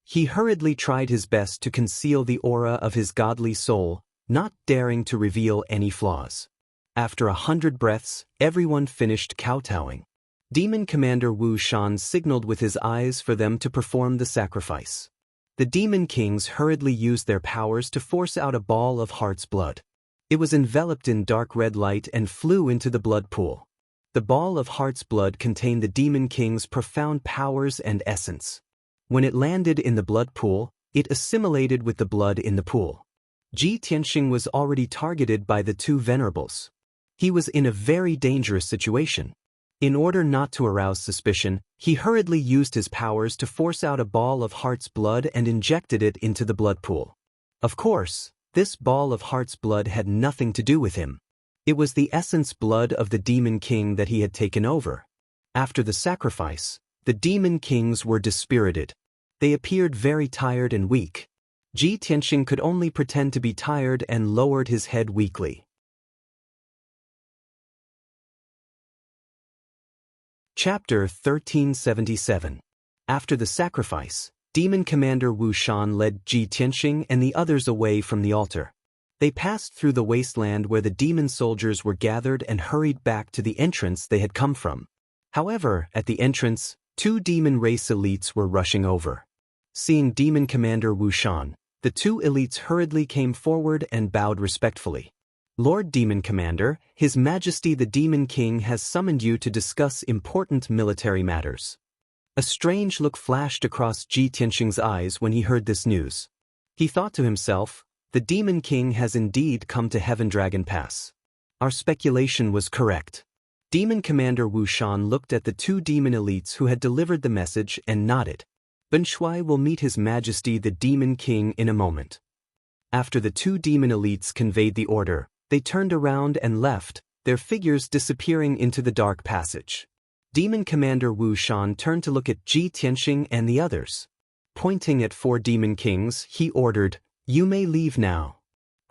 He hurriedly tried his best to conceal the aura of his godly soul, not daring to reveal any flaws. After 100 breaths, everyone finished kowtowing. Demon Commander Wu Shan signaled with his eyes for them to perform the sacrifice. The Demon Kings hurriedly used their powers to force out a ball of heart's blood. It was enveloped in dark red light and flew into the blood pool. The ball of heart's blood contained the Demon King's profound powers and essence. When it landed in the blood pool, it assimilated with the blood in the pool. Ji Tianxing was already targeted by the 2 venerables. He was in a very dangerous situation. In order not to arouse suspicion, he hurriedly used his powers to force out a ball of heart's blood and injected it into the blood pool. Of course, this ball of heart's blood had nothing to do with him. It was the essence blood of the Demon King that he had taken over. After the sacrifice, the Demon Kings were dispirited. They appeared very tired and weak. Ji Tianxing could only pretend to be tired and lowered his head weakly. Chapter 1377. After the sacrifice, Demon Commander Wu Shan led Ji Tianxing and the others away from the altar. They passed through the wasteland where the demon soldiers were gathered and hurried back to the entrance they had come from. However, at the entrance, 2 demon race elites were rushing over. Seeing Demon Commander Wuxian, the 2 elites hurriedly came forward and bowed respectfully. Lord Demon Commander, His Majesty the Demon King has summoned you to discuss important military matters. A strange look flashed across Ji Tianxing's eyes when he heard this news. He thought to himself, the Demon King has indeed come to Heaven Dragon Pass. Our speculation was correct. Demon Commander Wuxian looked at the 2 demon elites who had delivered the message and nodded. Ben Shui will meet His Majesty the Demon King in a moment. After the 2 demon elites conveyed the order, they turned around and left, their figures disappearing into the dark passage. Demon Commander Wuxian turned to look at Ji Tianxing and the others. Pointing at 4 demon kings, he ordered, "You may leave now.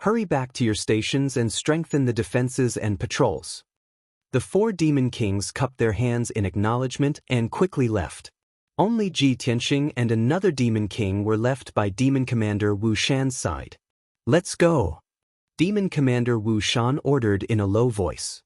Hurry back to your stations and strengthen the defenses and patrols." The 4 demon kings cupped their hands in acknowledgement and quickly left. Only Ji Tianxing and another demon king were left by Demon Commander Wuxian's side. "Let's go," Demon Commander Wuxian ordered in a low voice.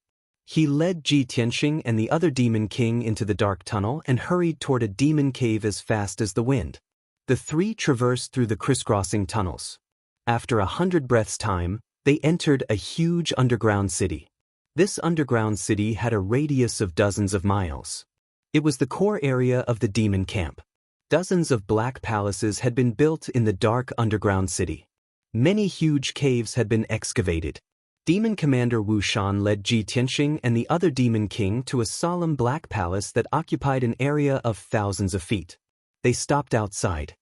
He led Ji Tianxing and the other demon king into the dark tunnel and hurried toward a demon cave as fast as the wind. The 3 traversed through the crisscrossing tunnels. After 100 breaths' time, they entered a huge underground city. This underground city had a radius of dozens of miles. It was the core area of the demon camp. Dozens of black palaces had been built in the dark underground city. Many huge caves had been excavated. Demon Commander Wuxian led Ji Tianxing and the other demon king to a solemn black palace that occupied an area of thousands of feet. They stopped outside.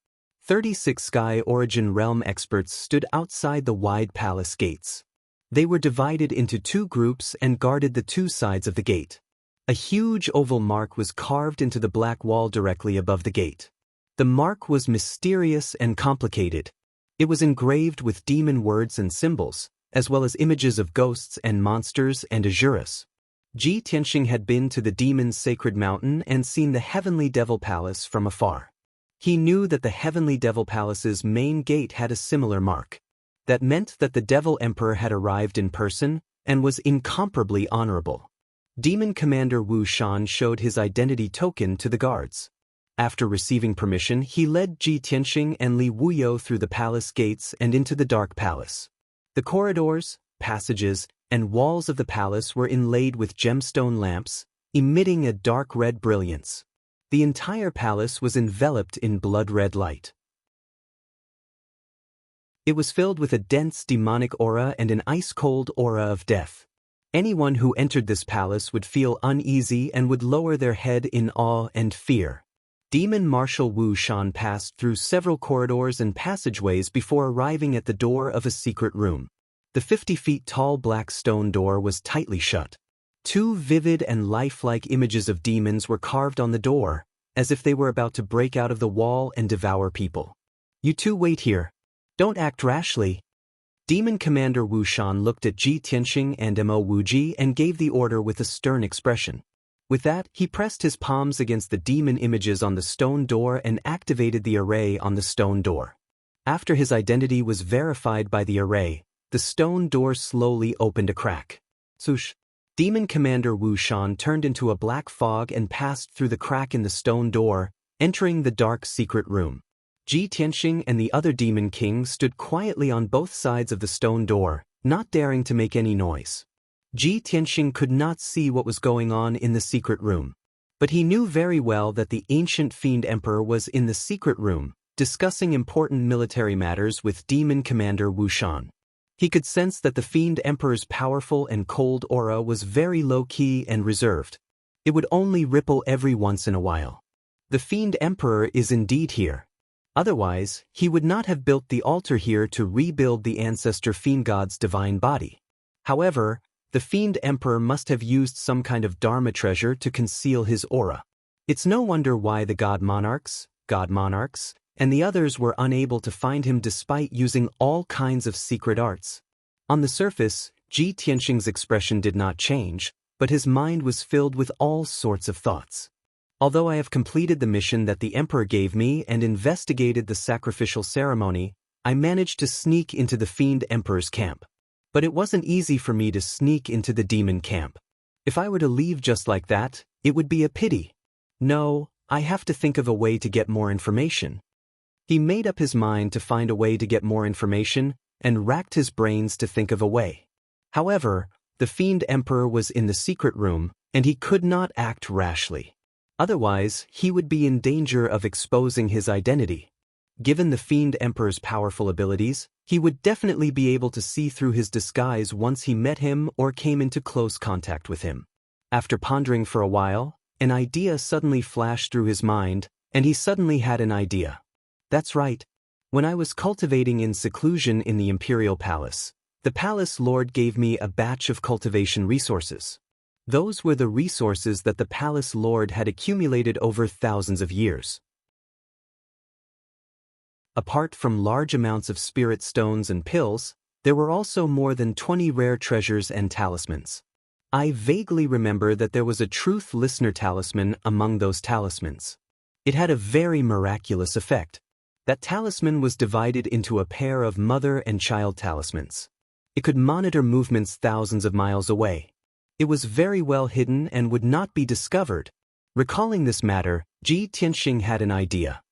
36 Sky Origin Realm experts stood outside the wide palace gates. They were divided into 2 groups and guarded the 2 sides of the gate. A huge oval mark was carved into the black wall directly above the gate. The mark was mysterious and complicated. It was engraved with demon words and symbols, as well as images of ghosts and monsters and asuras. Ji Tianxing had been to the demon's sacred mountain and seen the Heavenly Devil Palace from afar. He knew that the Heavenly Devil Palace's main gate had a similar mark. That meant that the Devil Emperor had arrived in person and was incomparably honorable. Demon Commander Wuxian showed his identity token to the guards. After receiving permission, he led Ji Tianxing and Li Wuyou through the palace gates and into the dark palace. The corridors, passages, and walls of the palace were inlaid with gemstone lamps, emitting a dark red brilliance. The entire palace was enveloped in blood-red light. It was filled with a dense demonic aura and an ice-cold aura of death. Anyone who entered this palace would feel uneasy and would lower their head in awe and fear. Demon Marshal Wuxian passed through several corridors and passageways before arriving at the door of a secret room. The 50 feet tall black stone door was tightly shut. 2 vivid and lifelike images of demons were carved on the door, as if they were about to break out of the wall and devour people. "You 2 wait here. Don't act rashly." Demon Commander Wuxian looked at Ji Tianxing and Mo Wuji and gave the order with a stern expression. With that, he pressed his palms against the demon images on the stone door and activated the array on the stone door. After his identity was verified by the array, the stone door slowly opened a crack. Swoosh! Demon Commander Wuxian turned into a black fog and passed through the crack in the stone door, entering the dark secret room. Ji Tianxing and the other demon king stood quietly on both sides of the stone door, not daring to make any noise. Ji Tianxing could not see what was going on in the secret room. But he knew very well that the ancient Fiend Emperor was in the secret room, discussing important military matters with Demon Commander Wuxian. He could sense that the Fiend Emperor's powerful and cold aura was very low-key and reserved. It would only ripple every once in a while. The Fiend Emperor is indeed here. Otherwise, he would not have built the altar here to rebuild the ancestor Fiend God's divine body. However, the Fiend Emperor must have used some kind of Dharma treasure to conceal his aura. It's no wonder why the God Monarchs, and the others were unable to find him despite using all kinds of secret arts. On the surface, Ji Tianxing's expression did not change, but his mind was filled with all sorts of thoughts. Although I have completed the mission that the Emperor gave me and investigated the sacrificial ceremony, I managed to sneak into the Fiend Emperor's camp. But it wasn't easy for me to sneak into the demon camp. If I were to leave just like that, it would be a pity. No, I have to think of a way to get more information. He made up his mind to find a way to get more information and racked his brains to think of a way. However, the Fiend Emperor was in the secret room, and he could not act rashly. Otherwise, he would be in danger of exposing his identity. Given the Fiend Emperor's powerful abilities, he would definitely be able to see through his disguise once he met him or came into close contact with him. After pondering for a while, an idea suddenly flashed through his mind, and he suddenly had an idea. That's right. When I was cultivating in seclusion in the Imperial Palace, the Palace Lord gave me a batch of cultivation resources. Those were the resources that the Palace Lord had accumulated over thousands of years. Apart from large amounts of spirit stones and pills, there were also more than 20 rare treasures and talismans. I vaguely remember that there was a Truth Listener talisman among those talismans. It had a very miraculous effect. That talisman was divided into a pair of mother and child talismans. It could monitor movements thousands of miles away. It was very well hidden and would not be discovered. Recalling this matter, Ji Tianxing had an idea.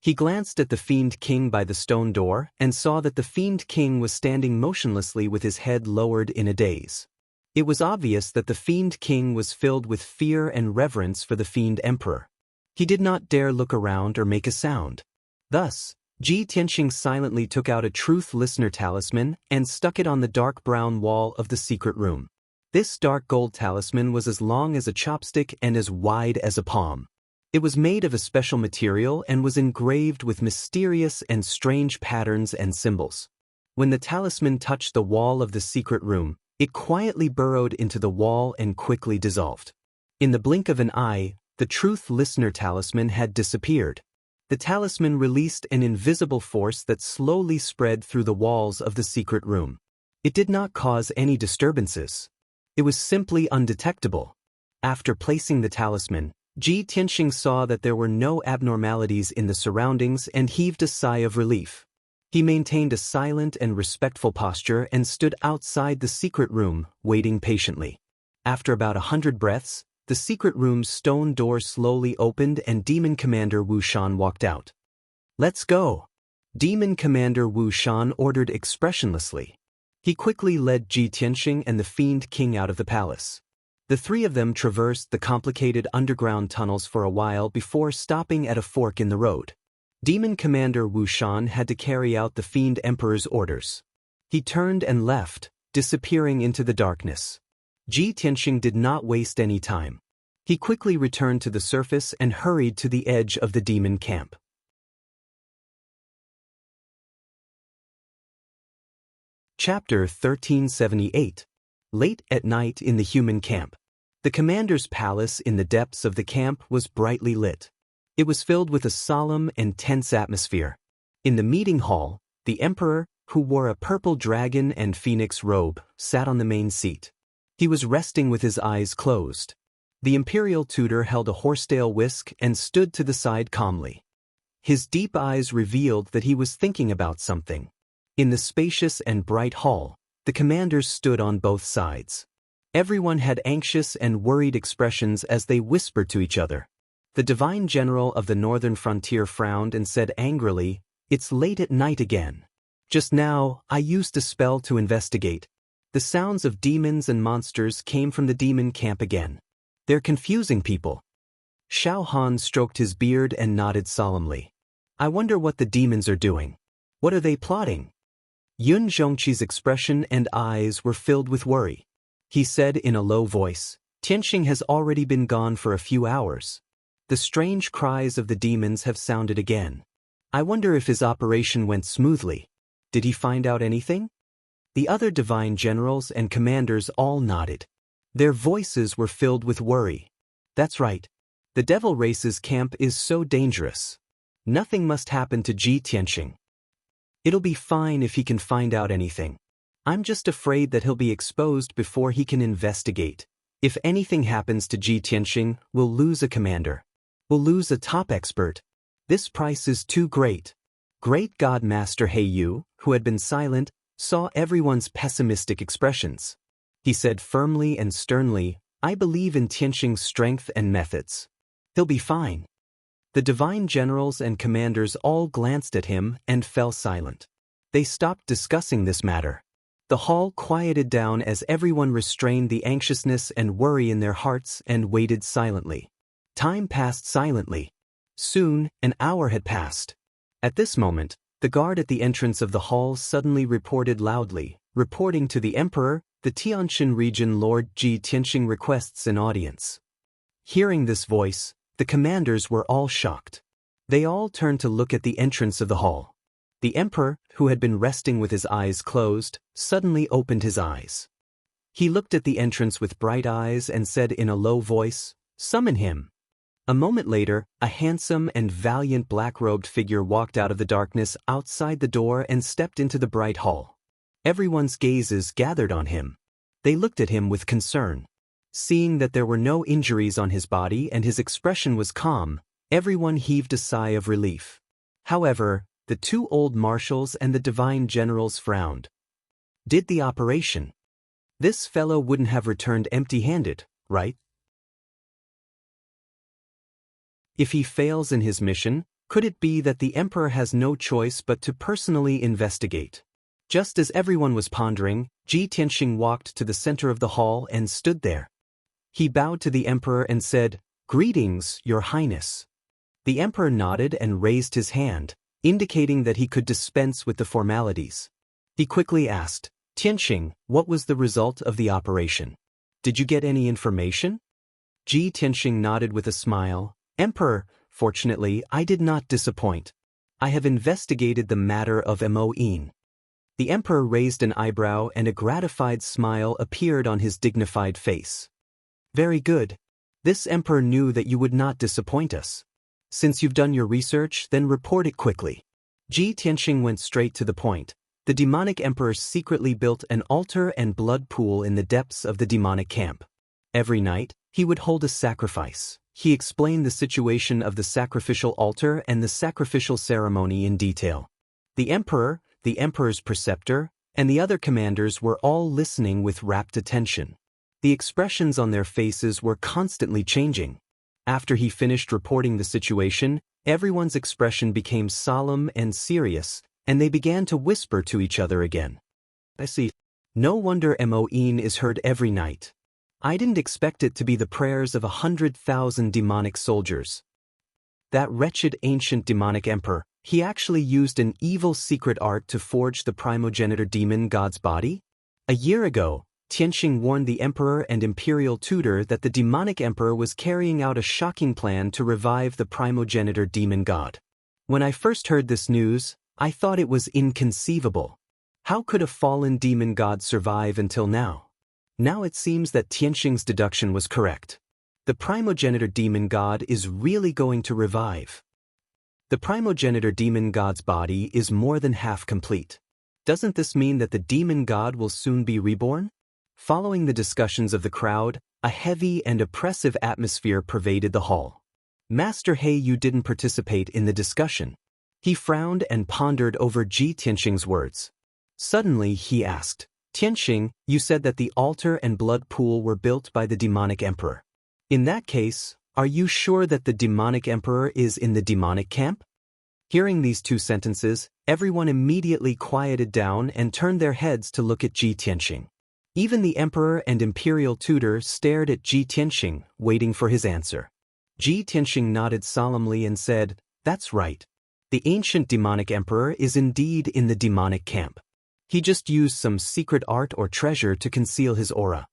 He glanced at the Fiend King by the stone door and saw that the Fiend King was standing motionlessly with his head lowered in a daze. It was obvious that the Fiend King was filled with fear and reverence for the Fiend Emperor. He did not dare look around or make a sound. Thus, Ji Tianxing silently took out a Truth Listener talisman and stuck it on the dark brown wall of the secret room. This dark gold talisman was as long as a chopstick and as wide as a palm. It was made of a special material and was engraved with mysterious and strange patterns and symbols. When the talisman touched the wall of the secret room, it quietly burrowed into the wall and quickly dissolved. In the blink of an eye, the Truth Listener talisman had disappeared. The talisman released an invisible force that slowly spread through the walls of the secret room. It did not cause any disturbances. It was simply undetectable. After placing the talisman, Ji Tianxing saw that there were no abnormalities in the surroundings and heaved a sigh of relief. He maintained a silent and respectful posture and stood outside the secret room, waiting patiently. After about 100 breaths, the secret room's stone door slowly opened and Demon Commander Wu Shan walked out. "Let's go," Demon Commander Wu Shan ordered expressionlessly. He quickly led Ji Tianxing and the Fiend King out of the palace. The three of them traversed the complicated underground tunnels for a while before stopping at a fork in the road. Demon Commander Wu Shan had to carry out the Fiend Emperor's orders. He turned and left, disappearing into the darkness. Ji Tianxing did not waste any time. He quickly returned to the surface and hurried to the edge of the demon camp. Chapter 1378. Late at night in the human camp. The commander's palace in the depths of the camp was brightly lit. It was filled with a solemn and tense atmosphere. In the meeting hall, the emperor, who wore a purple dragon and phoenix robe, sat on the main seat. He was resting with his eyes closed. The imperial tutor held a horsetail whisk and stood to the side calmly. His deep eyes revealed that he was thinking about something. In the spacious and bright hall, the commanders stood on both sides. Everyone had anxious and worried expressions as they whispered to each other. The divine general of the northern frontier frowned and said angrily, "It's late at night again. Just now, I used a spell to investigate. The sounds of demons and monsters came from the demon camp again. They're confusing people." Xiao Han stroked his beard and nodded solemnly. "I wonder what the demons are doing. What are they plotting?" Yun Zhongqi's expression and eyes were filled with worry. He said in a low voice, "Tianxing has already been gone for a few hours. The strange cries of the demons have sounded again. I wonder if his operation went smoothly. Did he find out anything?" The other divine generals and commanders all nodded. Their voices were filled with worry. "That's right. The Devil Race's camp is so dangerous. Nothing must happen to Ji Tianxing. It'll be fine if he can find out anything. I'm just afraid that he'll be exposed before he can investigate. If anything happens to Ji Tianxing, we'll lose a commander. We'll lose a top expert. This price is too great." Great God Master Heiyu, who had been silent, saw everyone's pessimistic expressions. He said firmly and sternly, "I believe in Tianxing's strength and methods. He'll be fine." The divine generals and commanders all glanced at him and fell silent. They stopped discussing this matter. The hall quieted down as everyone restrained the anxiousness and worry in their hearts and waited silently. Time passed silently. Soon, an hour had passed. At this moment, the guard at the entrance of the hall suddenly reported loudly, "Reporting to the Emperor, the Tianxin region Lord Ji Tianxing requests an audience." Hearing this voice, the commanders were all shocked. They all turned to look at the entrance of the hall. The emperor, who had been resting with his eyes closed, suddenly opened his eyes. He looked at the entrance with bright eyes and said in a low voice, "Summon him." A moment later, a handsome and valiant black-robed figure walked out of the darkness outside the door and stepped into the bright hall. Everyone's gazes gathered on him. They looked at him with concern. Seeing that there were no injuries on his body and his expression was calm, everyone heaved a sigh of relief. However, the two old marshals and the divine generals frowned. Did the operation? This fellow wouldn't have returned empty-handed, right? If he fails in his mission, could it be that the emperor has no choice but to personally investigate? Just as everyone was pondering, Ji Tianxing walked to the center of the hall and stood there. He bowed to the emperor and said, "Greetings, Your Highness." The emperor nodded and raised his hand, indicating that he could dispense with the formalities. He quickly asked, "Tianxing, what was the result of the operation? Did you get any information?" Ji Tianxing nodded with a smile. "Emperor, fortunately, I did not disappoint. I have investigated the matter of Moin." The emperor raised an eyebrow and a gratified smile appeared on his dignified face. "Very good. This emperor knew that you would not disappoint us. Since you've done your research, then report it quickly." Ji Tianxing went straight to the point. The demonic emperor secretly built an altar and blood pool in the depths of the demonic camp. Every night, he would hold a sacrifice. He explained the situation of the sacrificial altar and the sacrificial ceremony in detail. The emperor, the emperor's preceptor, and the other commanders were all listening with rapt attention. The expressions on their faces were constantly changing. After he finished reporting the situation, everyone's expression became solemn and serious, and they began to whisper to each other again. "I see. No wonder Moin is heard every night. I didn't expect it to be the prayers of 100,000 demonic soldiers. That wretched ancient demonic emperor, he actually used an evil secret art to forge the primogenitor demon god's body?" A year ago, Tianxing warned the emperor and imperial tutor that the demonic emperor was carrying out a shocking plan to revive the primogenitor demon god. When I first heard this news, I thought it was inconceivable. How could a fallen demon god survive until now? Now it seems that Tianxing's deduction was correct. The primogenitor demon god is really going to revive. The primogenitor demon god's body is more than half complete. Doesn't this mean that the demon god will soon be reborn? Following the discussions of the crowd, a heavy and oppressive atmosphere pervaded the hall. Master Heiyu didn't participate in the discussion. He frowned and pondered over Ji Tianxing's words. Suddenly he asked, "Tianxing, you said that the altar and blood pool were built by the demonic emperor. In that case, are you sure that the demonic emperor is in the demonic camp?" Hearing these two sentences, everyone immediately quieted down and turned their heads to look at Ji Tianxing. Even the emperor and imperial tutor stared at Ji Tianxing, waiting for his answer. Ji Tianxing nodded solemnly and said, "That's right. The ancient demonic emperor is indeed in the demonic camp. He just used some secret art or treasure to conceal his aura."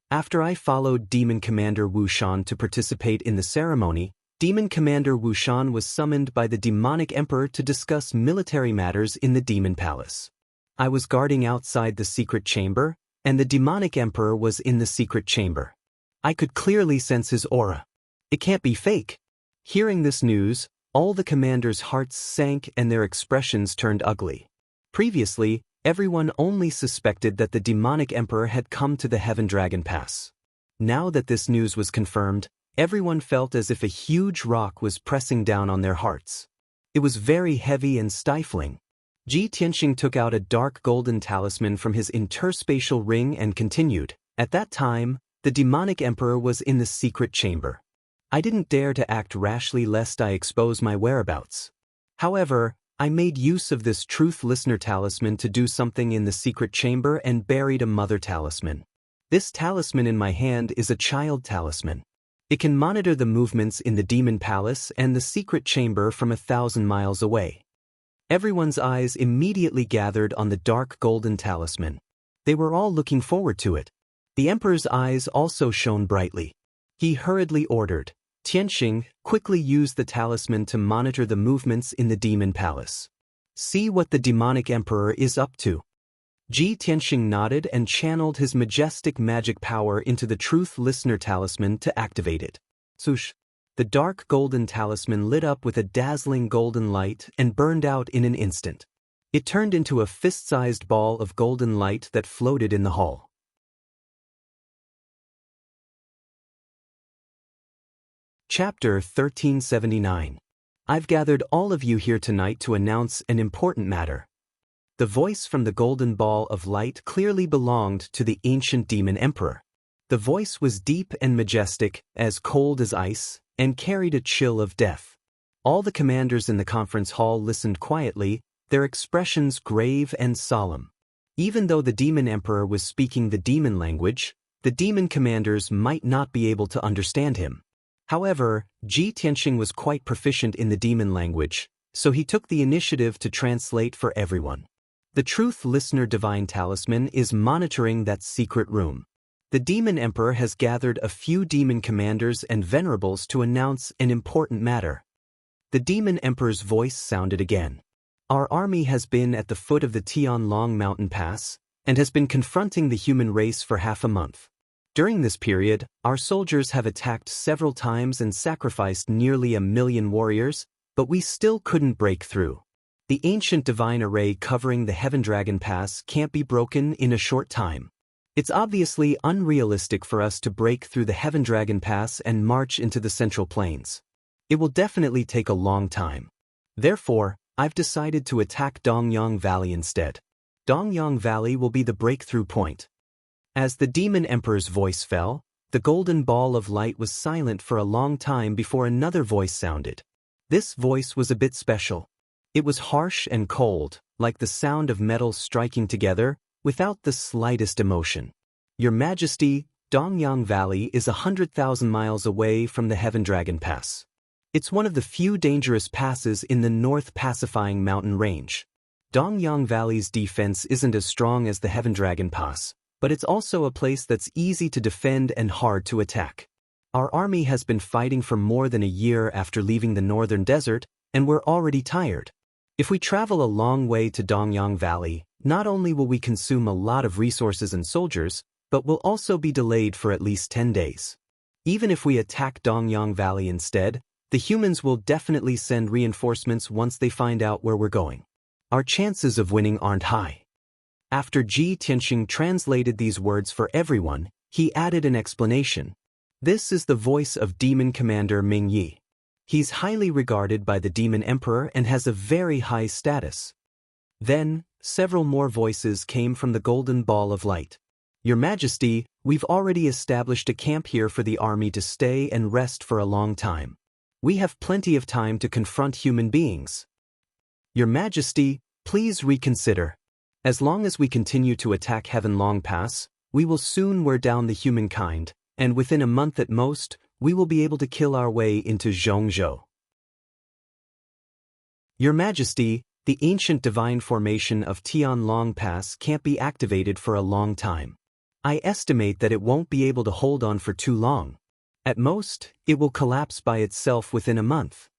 After I followed Demon Commander Wuxian to participate in the ceremony, Demon Commander Wuxian was summoned by the demonic emperor to discuss military matters in the Demon Palace. I was guarding outside the secret chamber, and the demonic emperor was in the secret chamber. I could clearly sense his aura. It can't be fake. Hearing this news, all the commanders' hearts sank and their expressions turned ugly. Previously, everyone only suspected that the demonic emperor had come to the Heaven Dragon Pass. Now that this news was confirmed, everyone felt as if a huge rock was pressing down on their hearts. It was very heavy and stifling. Ji Tianxing took out a dark golden talisman from his interspatial ring and continued. At that time, the demonic emperor was in the secret chamber. I didn't dare to act rashly lest I expose my whereabouts. However, I made use of this truth listener talisman to do something in the secret chamber and buried a mother talisman. This talisman in my hand is a child talisman. It can monitor the movements in the demon palace and the secret chamber from 1,000 miles away. Everyone's eyes immediately gathered on the dark golden talisman. They were all looking forward to it. The emperor's eyes also shone brightly. He hurriedly ordered, Tianxing, quickly use the talisman to monitor the movements in the demon palace. See what the demonic emperor is up to. Ji Tianxing nodded and channeled his majestic magic power into the truth listener talisman to activate it. Swoosh! The dark golden talisman lit up with a dazzling golden light and burned out in an instant. It turned into a fist-sized ball of golden light that floated in the hall. Chapter 1379. I've gathered all of you here tonight to announce an important matter. The voice from the golden ball of light clearly belonged to the ancient demon emperor. The voice was deep and majestic, as cold as ice, and carried a chill of death. All the commanders in the conference hall listened quietly, their expressions grave and solemn. Even though the demon emperor was speaking the demon language, the demon commanders might not be able to understand him. However, Ji Tianxing was quite proficient in the demon language, so he took the initiative to translate for everyone. The Truth Listener Divine Talisman is monitoring that secret room. The demon emperor has gathered a few demon commanders and venerables to announce an important matter. The demon emperor's voice sounded again. Our army has been at the foot of the Tianlong mountain pass, and has been confronting the human race for half a month. During this period, our soldiers have attacked several times and sacrificed nearly 1 million warriors, but we still couldn't break through. The ancient divine array covering the Heaven Dragon Pass can't be broken in a short time. It's obviously unrealistic for us to break through the Heaven Dragon Pass and march into the Central Plains. It will definitely take a long time. Therefore, I've decided to attack Dongyang Valley instead. Dongyang Valley will be the breakthrough point. As the demon emperor's voice fell, the golden ball of light was silent for a long time before another voice sounded. This voice was a bit special. It was harsh and cold, like the sound of metals striking together, without the slightest emotion. Your Majesty, Dongyang Valley is 100,000 miles away from the Heaven Dragon Pass. It's one of the few dangerous passes in the North Pacifying Mountain Range. Dongyang Valley's defense isn't as strong as the Heaven Dragon Pass, but it's also a place that's easy to defend and hard to attack. Our army has been fighting for more than a year after leaving the northern desert, and we're already tired. If we travel a long way to Dongyang Valley, not only will we consume a lot of resources and soldiers, but we'll also be delayed for at least 10 days. Even if we attack Dongyang Valley instead, the humans will definitely send reinforcements once they find out where we're going. Our chances of winning aren't high. After Ji Tianxing translated these words for everyone, he added an explanation. This is the voice of Demon Commander Ming Yi. He's highly regarded by the Demon Emperor and has a very high status. Then, several more voices came from the Golden Ball of Light. Your Majesty, we've already established a camp here for the army to stay and rest for a long time. We have plenty of time to confront human beings. Your Majesty, please reconsider. As long as we continue to attack Heaven Long Pass, we will soon wear down the humankind, and within a month at most, we will be able to kill our way into Zhongzhou. Your Majesty, the ancient divine formation of Tianlong Pass can't be activated for a long time. I estimate that it won't be able to hold on for too long. At most, it will collapse by itself within a month.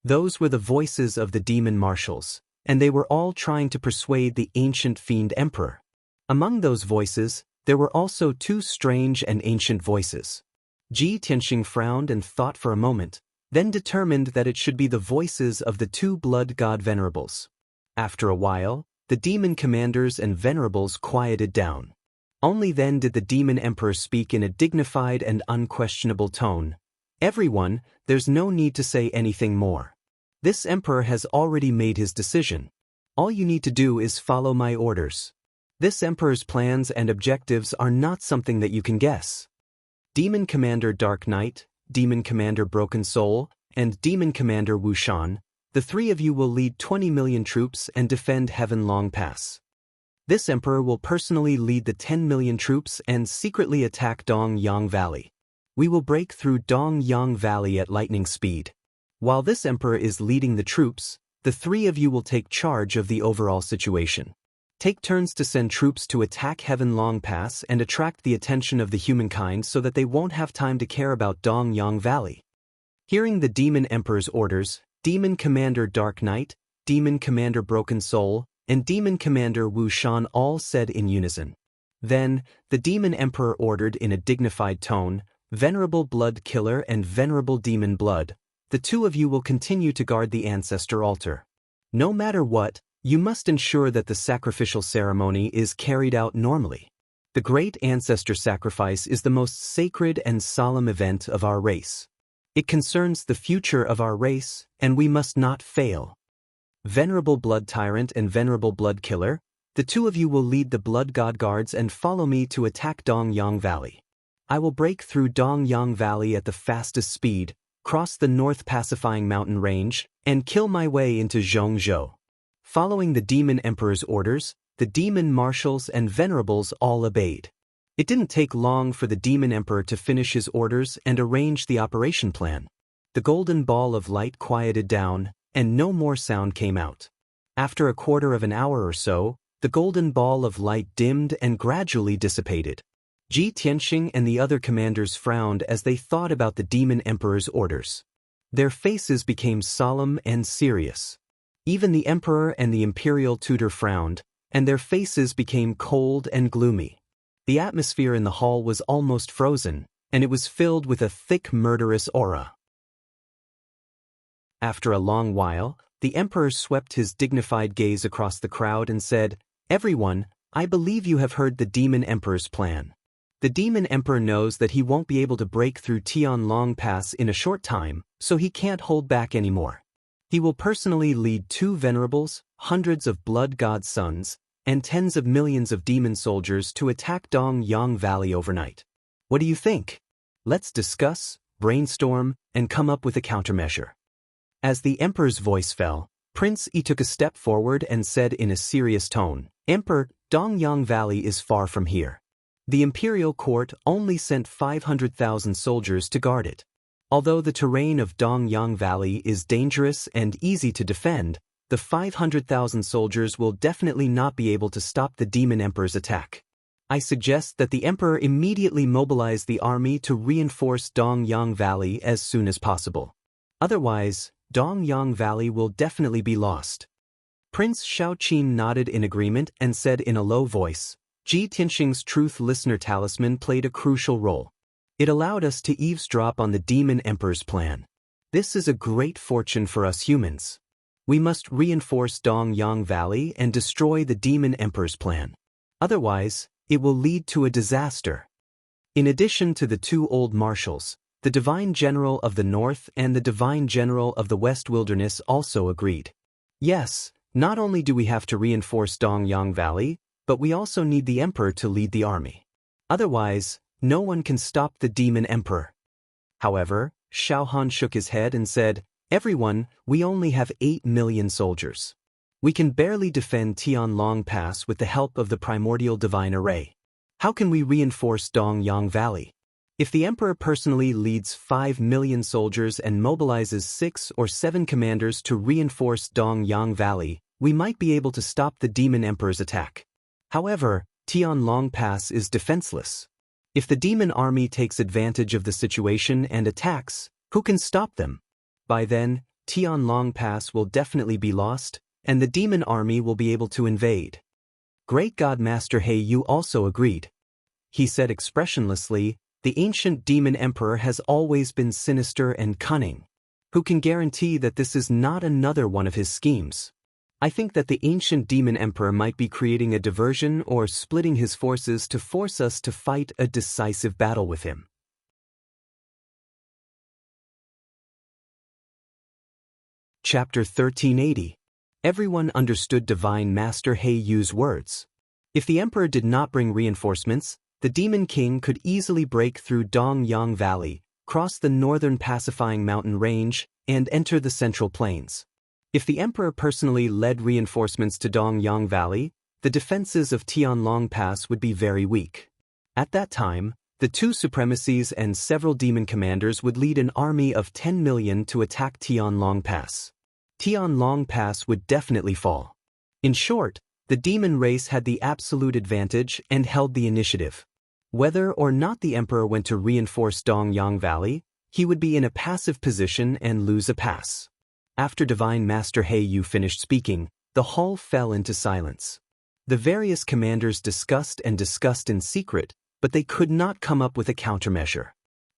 Those were the voices of the demon marshals, and they were all trying to persuade the ancient fiend emperor. Among those voices, there were also two strange and ancient voices. Ji Tianxing frowned and thought for a moment, then determined that it should be the voices of the two blood god venerables. After a while, the demon commanders and venerables quieted down. Only then did the demon emperor speak in a dignified and unquestionable tone. Everyone, there's no need to say anything more. This emperor has already made his decision. All you need to do is follow my orders. This emperor's plans and objectives are not something that you can guess. Demon Commander Dark Knight, Demon Commander Broken Soul, and Demon Commander Wuxian, the three of you will lead 20 million troops and defend Heaven Long Pass. This emperor will personally lead the 10 million troops and secretly attack Dong Yang Valley. We will break through Dong Yang Valley at lightning speed. While this emperor is leading the troops, the three of you will take charge of the overall situation. Take turns to send troops to attack Heaven Long Pass and attract the attention of the humankind so that they won't have time to care about Dong Yang Valley. Hearing the Demon Emperor's orders, Demon Commander Dark Knight, Demon Commander Broken Soul, and Demon Commander Wuxian all said in unison. Then, the Demon Emperor ordered in a dignified tone, "Venerable Blood Killer and Venerable Demon Blood, the two of you will continue to guard the ancestor altar. No matter what, you must ensure that the sacrificial ceremony is carried out normally. The great ancestor sacrifice is the most sacred and solemn event of our race. It concerns the future of our race, and we must not fail. Venerable Blood Tyrant and Venerable Blood Killer, the two of you will lead the Blood God Guards and follow me to attack Dong Yang Valley. I will break through Dong Yang Valley at the fastest speed, cross the North Pacifying Mountain Range, and kill my way into Zhongzhou." Following the Demon Emperor's orders, the Demon Marshals and Venerables all obeyed. It didn't take long for the Demon Emperor to finish his orders and arrange the operation plan. The golden ball of light quieted down, and no more sound came out. After a quarter of an hour or so, the golden ball of light dimmed and gradually dissipated. Ji Tianxing and the other commanders frowned as they thought about the Demon Emperor's orders. Their faces became solemn and serious. Even the Emperor and the Imperial Tutor frowned, and their faces became cold and gloomy. The atmosphere in the hall was almost frozen, and it was filled with a thick murderous aura. After a long while, the Emperor swept his dignified gaze across the crowd and said, "Everyone, I believe you have heard the Demon Emperor's plan. The Demon Emperor knows that he won't be able to break through Tian Long Pass in a short time, so he can't hold back anymore. He will personally lead 2 venerables, hundreds of blood god sons, and tens of millions of demon soldiers to attack Dong Yang Valley overnight. What do you think? Let's discuss, brainstorm, and come up with a countermeasure." As the Emperor's voice fell, Prince Yi took a step forward and said in a serious tone, "Emperor, Dong Yang Valley is far from here. The imperial court only sent 500,000 soldiers to guard it. Although the terrain of Dong Yang Valley is dangerous and easy to defend, the 500,000 soldiers will definitely not be able to stop the Demon Emperor's attack. I suggest that the Emperor immediately mobilize the army to reinforce Dong Yang Valley as soon as possible. Otherwise, Dong Yang Valley will definitely be lost." Prince Shaoqin nodded in agreement and said in a low voice, "Ji Tianxing's Truth Listener Talisman played a crucial role. It allowed us to eavesdrop on the Demon Emperor's plan. This is a great fortune for us humans. We must reinforce Dong Yang Valley and destroy the Demon Emperor's plan. Otherwise, it will lead to a disaster." In addition to the 2 old marshals, the Divine General of the North and the Divine General of the West Wilderness also agreed. "Yes, not only do we have to reinforce Dong Yang Valley, but we also need the Emperor to lead the army. Otherwise, no one can stop the Demon Emperor." However, Xiao Han shook his head and said, "Everyone, we only have 8 million soldiers. We can barely defend Tian Long Pass with the help of the primordial divine array. How can we reinforce Dong Yang Valley? If the Emperor personally leads 5 million soldiers and mobilizes 6 or 7 commanders to reinforce Dong Yang Valley, we might be able to stop the Demon Emperor's attack. However, Tian Long Pass is defenseless. If the demon army takes advantage of the situation and attacks, who can stop them? By then, Tian Long Pass will definitely be lost, and the demon army will be able to invade." Great God Master He Yu also agreed. He said expressionlessly, "The ancient Demon Emperor has always been sinister and cunning. Who can guarantee that this is not another one of his schemes? I think that the ancient Demon Emperor might be creating a diversion or splitting his forces to force us to fight a decisive battle with him." Chapter 1380. Everyone understood Divine Master He Yu's words. If the emperor did not bring reinforcements, the Demon King could easily break through Dongyang Valley, cross the northern pacifying mountain range, and enter the central plains. If the emperor personally led reinforcements to Dongyang Valley, the defenses of Tianlong Pass would be very weak. At that time, the two supremacies and several demon commanders would lead an army of 10 million to attack Tianlong Pass. Tianlong Pass would definitely fall. In short, the demon race had the absolute advantage and held the initiative. Whether or not the emperor went to reinforce Dongyang Valley, he would be in a passive position and lose a pass. After Divine Master He Yu finished speaking, the hall fell into silence. The various commanders discussed in secret, but they could not come up with a countermeasure.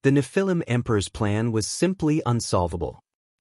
The Nephilim Emperor's plan was simply unsolvable.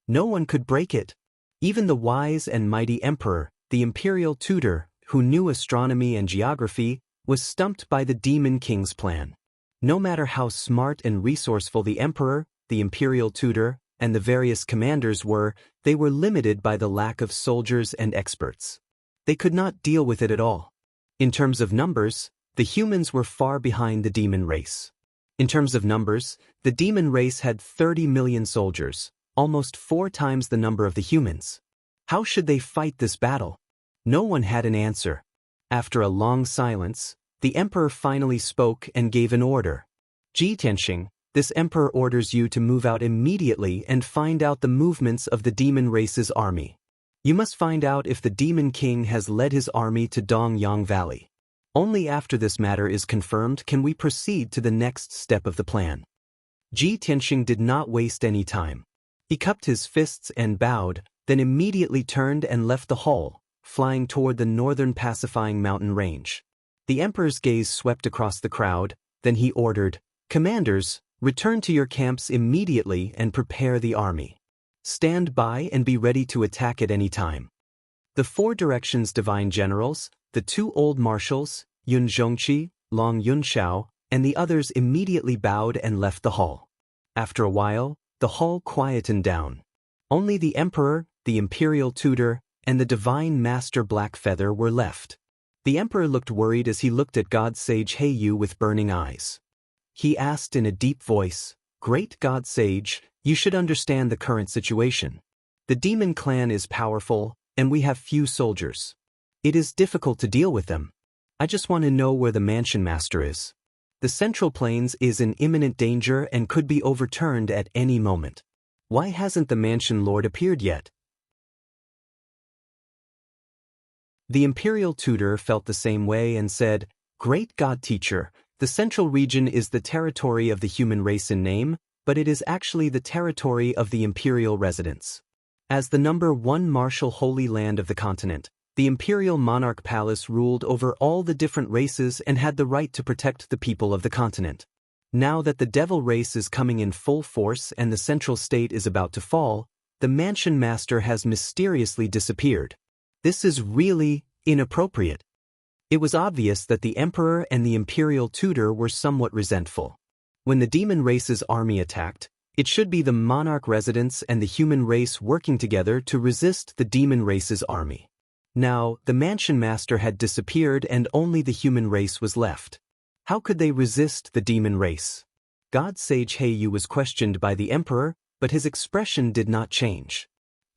No one could break it. Even the wise and mighty emperor, the imperial tutor, who knew astronomy and geography, was stumped by the Demon King's plan. No matter how smart and resourceful the emperor, the imperial tutor, and the various commanders were, they were limited by the lack of soldiers and experts. They could not deal with it at all. In terms of numbers, the humans were far behind the demon race. In terms of numbers, the demon race had 30 million soldiers, almost 4 times the number of the humans. How should they fight this battle? No one had an answer. After a long silence, the emperor finally spoke and gave an order. Ji Tianxing, this emperor orders you to move out immediately and find out the movements of the demon race's army. You must find out if the Demon King has led his army to Dongyang Valley. Only after this matter is confirmed can we proceed to the next step of the plan. Ji Tianxing did not waste any time. He cupped his fists and bowed, then immediately turned and left the hall, flying toward the northern pacifying mountain range. The emperor's gaze swept across the crowd, then he ordered, "Commanders, return to your camps immediately and prepare the army. Stand by and be ready to attack at any time." The 4 directions divine generals, the 2 old marshals, Yun Zhongqi, Long Yunshao, and the others immediately bowed and left the hall. After a while, the hall quietened down. Only the emperor, the imperial tutor, and the divine master Blackfeather were left. The emperor looked worried as he looked at God Sage He Yu with burning eyes. He asked in a deep voice, "Great God Sage, you should understand the current situation. The demon clan is powerful, and we have few soldiers. It is difficult to deal with them. I just want to know where the mansion master is. The Central Plains is in imminent danger and could be overturned at any moment. Why hasn't the mansion lord appeared yet?" The imperial tutor felt the same way and said, "Great God Teacher, the central region is the territory of the human race in name, but it is actually the territory of the imperial residents. As the number 1 martial holy land of the continent, the imperial monarch palace ruled over all the different races and had the right to protect the people of the continent. Now that the devil race is coming in full force and the central state is about to fall, the mansion master has mysteriously disappeared. This is really inappropriate." It was obvious that the emperor and the imperial tutor were somewhat resentful. When the demon race's army attacked, it should be the monarch residents and the human race working together to resist the demon race's army. Now, the mansion master had disappeared and only the human race was left. How could they resist the demon race? God Sage He Yu was questioned by the emperor, but his expression did not change.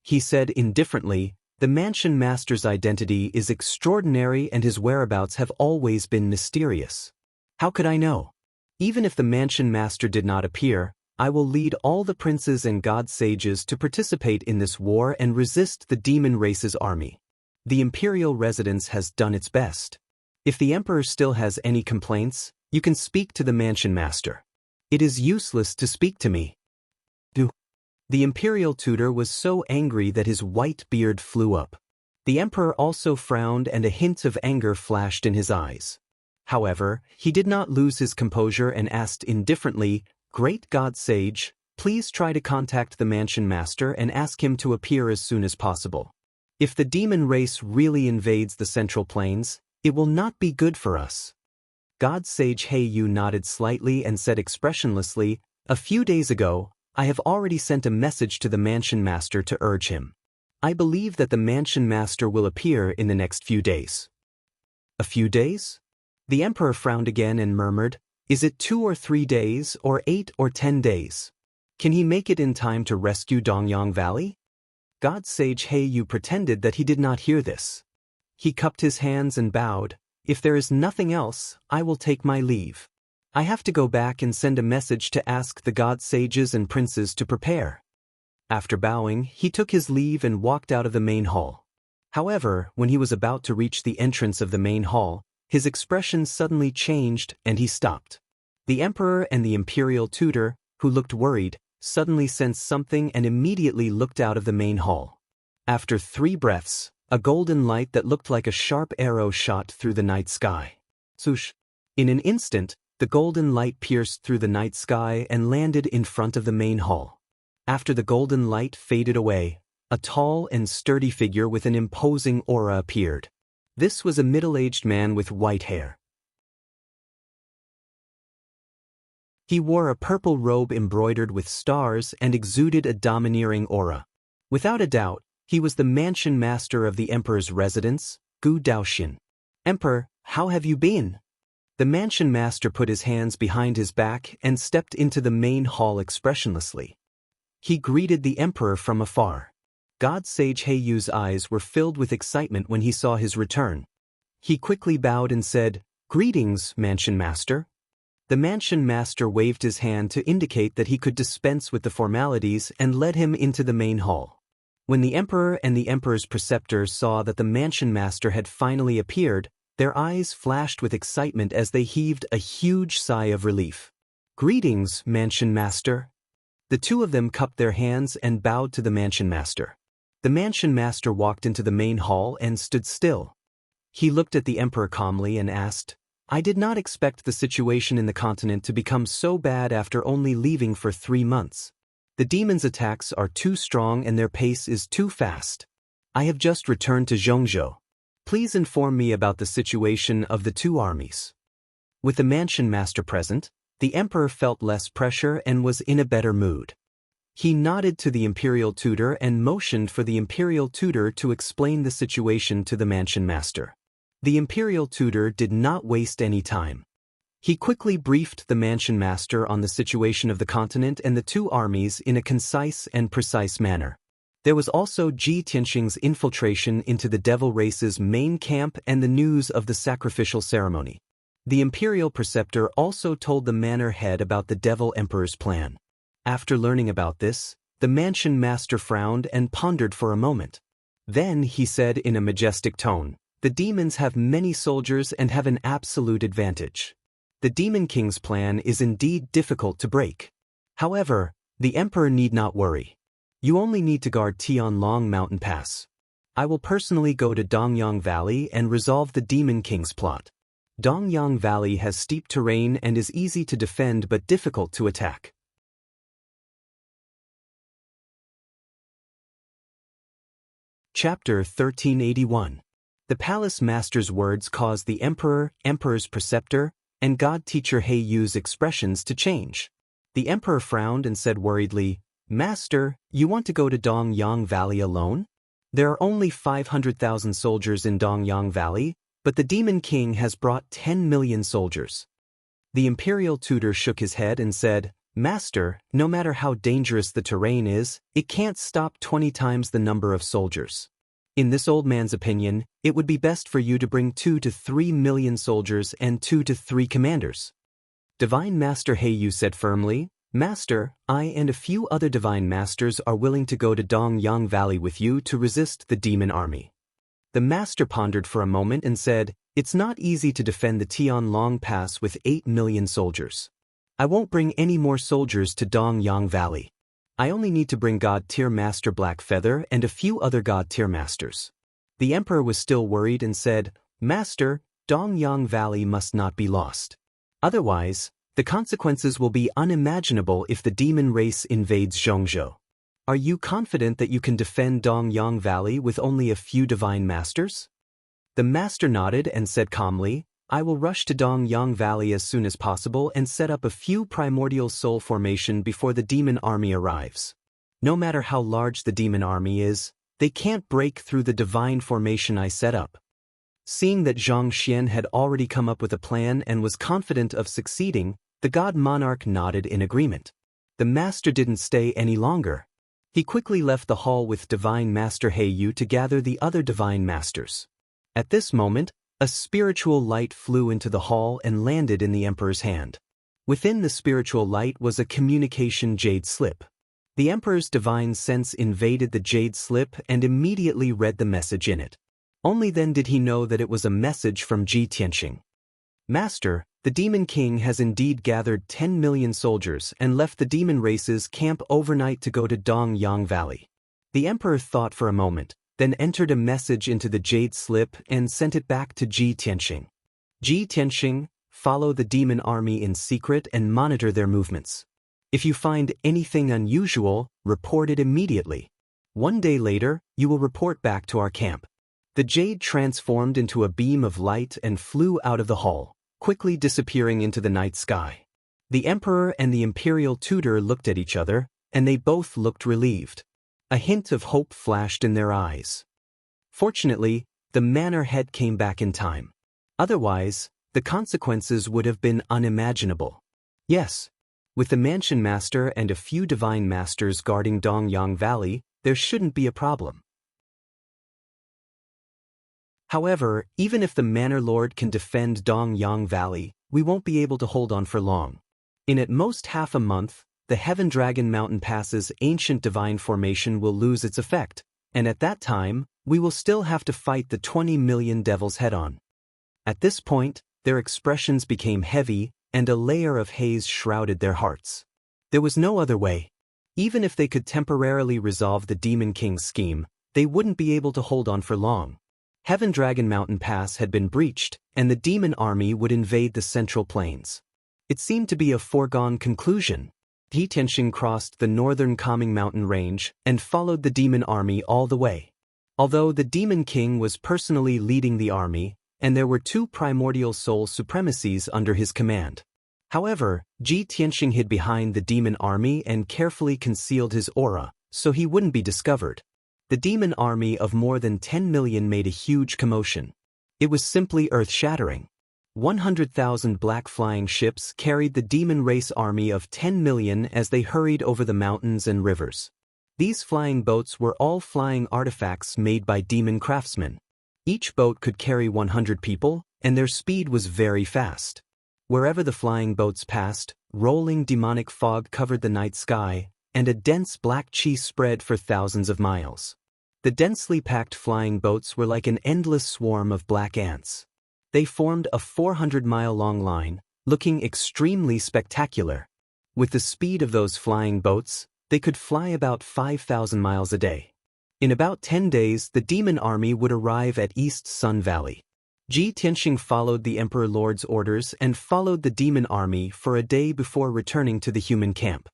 He said indifferently, "The mansion master's identity is extraordinary and his whereabouts have always been mysterious. How could I know? Even if the mansion master did not appear, I will lead all the princes and god sages to participate in this war and resist the demon race's army. The imperial residence has done its best. If the emperor still has any complaints, you can speak to the mansion master. It is useless to speak to me." The imperial tutor was so angry that his white beard flew up. The emperor also frowned and a hint of anger flashed in his eyes. However, he did not lose his composure and asked indifferently, "Great God Sage, please try to contact the mansion master and ask him to appear as soon as possible. If the demon race really invades the Central Plains, it will not be good for us." God Sage He Yu nodded slightly and said expressionlessly, "A few days ago, I have already sent a message to the mansion master to urge him. I believe that the mansion master will appear in the next few days. A few days? The emperor frowned again and murmured, is it 2 or 3 days, or 8 or 10 days? Can he make it in time to rescue Dongyang Valley? God sage He Yu pretended that he did not hear this. He cupped his hands and bowed, if there is nothing else, I will take my leave. I have to go back and send a message to ask the god sages and princes to prepare. After bowing, he took his leave and walked out of the main hall. However, when he was about to reach the entrance of the main hall, his expression suddenly changed and he stopped. The emperor and the imperial tutor, who looked worried, suddenly sensed something and immediately looked out of the main hall. After 3 breaths, a golden light that looked like a sharp arrow shot through the night sky. Swoosh! In an instant, the golden light pierced through the night sky and landed in front of the main hall. After the golden light faded away, a tall and sturdy figure with an imposing aura appeared. This was a middle-aged man with white hair. He wore a purple robe embroidered with stars and exuded a domineering aura. Without a doubt, he was the mansion master of the emperor's residence, Gu Daoxin. Emperor, how have you been? The mansion master put his hands behind his back and stepped into the main hall expressionlessly. He greeted the emperor from afar. God sage He Yu's eyes were filled with excitement when he saw his return. He quickly bowed and said, Greetings, mansion master. The mansion master waved his hand to indicate that he could dispense with the formalities and led him into the main hall. When the emperor and the emperor's preceptor saw that the mansion master had finally appeared, their eyes flashed with excitement as they heaved a huge sigh of relief. Greetings, mansion master. The two of them cupped their hands and bowed to the mansion master. The mansion master walked into the main hall and stood still. He looked at the emperor calmly and asked, I did not expect the situation in the continent to become so bad after only leaving for 3 months. The demons' attacks are too strong and their pace is too fast. I have just returned to Zhongzhou. Please inform me about the situation of the 2 armies. With the mansion master present, the emperor felt less pressure and was in a better mood. He nodded to the imperial tutor and motioned for the imperial tutor to explain the situation to the mansion master. The imperial tutor did not waste any time. He quickly briefed the mansion master on the situation of the continent and the 2 armies in a concise and precise manner. There was also Ji Tianxing's infiltration into the devil race's main camp and the news of the sacrificial ceremony. The imperial preceptor also told the manor head about the devil emperor's plan. After learning about this, the mansion master frowned and pondered for a moment. Then he said in a majestic tone, the demons have many soldiers and have an absolute advantage. The Demon King's plan is indeed difficult to break. However, the emperor need not worry. You only need to guard Tianlong Mountain Pass. I will personally go to Dongyang Valley and resolve the Demon King's plot. Dongyang Valley has steep terrain and is easy to defend but difficult to attack. Chapter 1381. The palace master's words caused the emperor, emperor's preceptor, and god teacher He Yu's expressions to change. The emperor frowned and said worriedly, Master, you want to go to Dongyang Valley alone? There are only 500,000 soldiers in Dongyang Valley, but the Demon King has brought 10 million soldiers. The imperial tutor shook his head and said, Master, no matter how dangerous the terrain is, it can't stop 20 times the number of soldiers. In this old man's opinion, it would be best for you to bring 2 to 3 million soldiers and 2 to 3 commanders. Divine Master He Yu said firmly, Master, I and a few other divine masters are willing to go to Dongyang Valley with you to resist the demon army. The master pondered for a moment and said, It's not easy to defend the Tianlong Pass with 8 million soldiers. I won't bring any more soldiers to Dongyang Valley. I only need to bring God-tier Master Blackfeather and a few other God-tier masters. The emperor was still worried and said, Master, Dongyang Valley must not be lost. Otherwise, the consequences will be unimaginable if the demon race invades Zhongzhou. Are you confident that you can defend Dongyang Valley with only a few divine masters? The master nodded and said calmly, I will rush to Dongyang Valley as soon as possible and set up a few primordial soul formation before the demon army arrives. No matter how large the demon army is, They can't break through the divine formation I set up. Seeing that Zhang Xian had already come up with a plan and was confident of succeeding, the god monarch nodded in agreement. The master didn't stay any longer. He quickly left the hall with Divine Master He Yu to gather the other divine masters. At this moment, a spiritual light flew into the hall and landed in the emperor's hand. Within the spiritual light was a communication jade slip. The emperor's divine sense invaded the jade slip and immediately read the message in it. Only then did he know that it was a message from Ji Tianxing. Master, the Demon King has indeed gathered 10 million soldiers and left the demon race's camp overnight to go to Dongyang Valley. The emperor thought for a moment, then entered a message into the jade slip and sent it back to Ji Tianxing. Ji Tianxing, follow the demon army in secret and monitor their movements. If you find anything unusual, report it immediately. 1 day later, you will report back to our camp. The jade transformed into a beam of light and flew out of the hall, quickly disappearing into the night sky. The emperor and the imperial tutor looked at each other, and they both looked relieved. A hint of hope flashed in their eyes. Fortunately, the manor head came back in time. Otherwise, the consequences would have been unimaginable. Yes, with the mansion master and a few divine masters guarding Dongyang Valley, there shouldn't be a problem. However, even if the Manor Lord can defend Dongyang Valley, we won't be able to hold on for long. In at most half a month, the Heaven Dragon Mountain Pass's ancient divine formation will lose its effect, and at that time, we will still have to fight the 20 million devils head-on. At this point, their expressions became heavy, and a layer of haze shrouded their hearts. There was no other way. Even if they could temporarily resolve the Demon King's scheme, they wouldn't be able to hold on for long. Heaven Dragon Mountain Pass had been breached, and the demon army would invade the Central Plains. It seemed to be a foregone conclusion. Ji Tianxing crossed the northern Calming Mountain range and followed the demon army all the way. Although the Demon King was personally leading the army, and there were 2 primordial soul supremacies under his command. However, Ji Tianxing hid behind the demon army and carefully concealed his aura, so he wouldn't be discovered. The demon army of more than 10 million made a huge commotion. It was simply earth-shattering. 100,000 black flying ships carried the demon race army of 10 million as they hurried over the mountains and rivers. These flying boats were all flying artifacts made by demon craftsmen. Each boat could carry 100 people, and their speed was very fast. Wherever the flying boats passed, rolling demonic fog covered the night sky, and a dense black chi spread for thousands of miles. The densely packed flying boats were like an endless swarm of black ants. They formed a 400-mile-long line, looking extremely spectacular. With the speed of those flying boats, they could fly about 5,000 miles a day. In about 10 days, the demon army would arrive at East Sun Valley. Ji Tianxing followed the Emperor Lord's orders and followed the demon army for a day before returning to the human camp.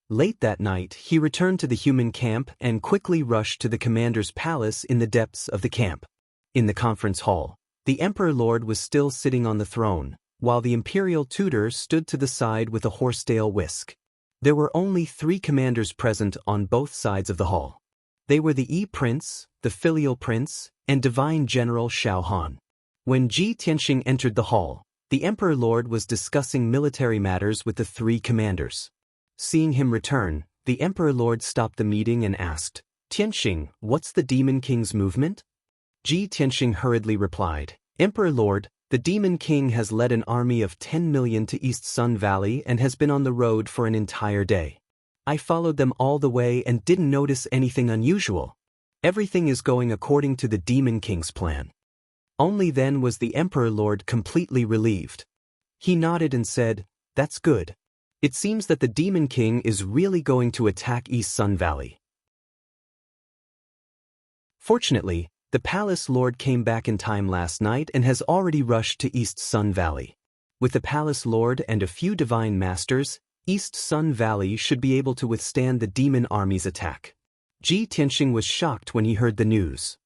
Late that night, he returned to the human camp and quickly rushed to the commander's palace in the depths of the camp. In the conference hall, the Emperor Lord was still sitting on the throne, while the imperial tutor stood to the side with a horsetail whisk. There were only 3 commanders present on both sides of the hall. They were the Prince, the Filial Prince, and Divine General Xiao Han. When Ji Tianxing entered the hall, the Emperor Lord was discussing military matters with the 3 commanders. Seeing him return, the Emperor Lord stopped the meeting and asked, "Tianxing, what's the Demon King's movement?" Ji Tianxing hurriedly replied, "Emperor Lord, the Demon King has led an army of 10 million to East Sun Valley and has been on the road for an entire day. I followed them all the way and didn't notice anything unusual. Everything is going according to the Demon King's plan." Only then was the Emperor Lord completely relieved. He nodded and said, "That's good. It seems that the Demon King is really going to attack East Sun Valley." Fortunately, the Palace Lord came back in time last night and has already rushed to East Sun Valley. With the Palace Lord and a few divine masters, East Sun Valley should be able to withstand the demon army's attack. Ji Tianxing was shocked when he heard the news.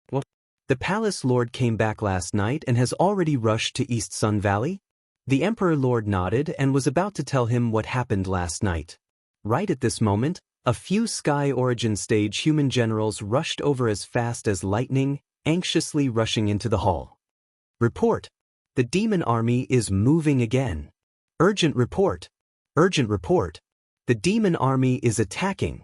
"What? The Palace Lord came back last night and has already rushed to East Sun Valley?" The Emperor Lord nodded and was about to tell him what happened last night. Right at this moment, A few Sky Origin stage human generals rushed over as fast as lightning, anxiously rushing into the hall. Report! The demon army is moving again. Urgent report! Urgent report! The demon army is attacking.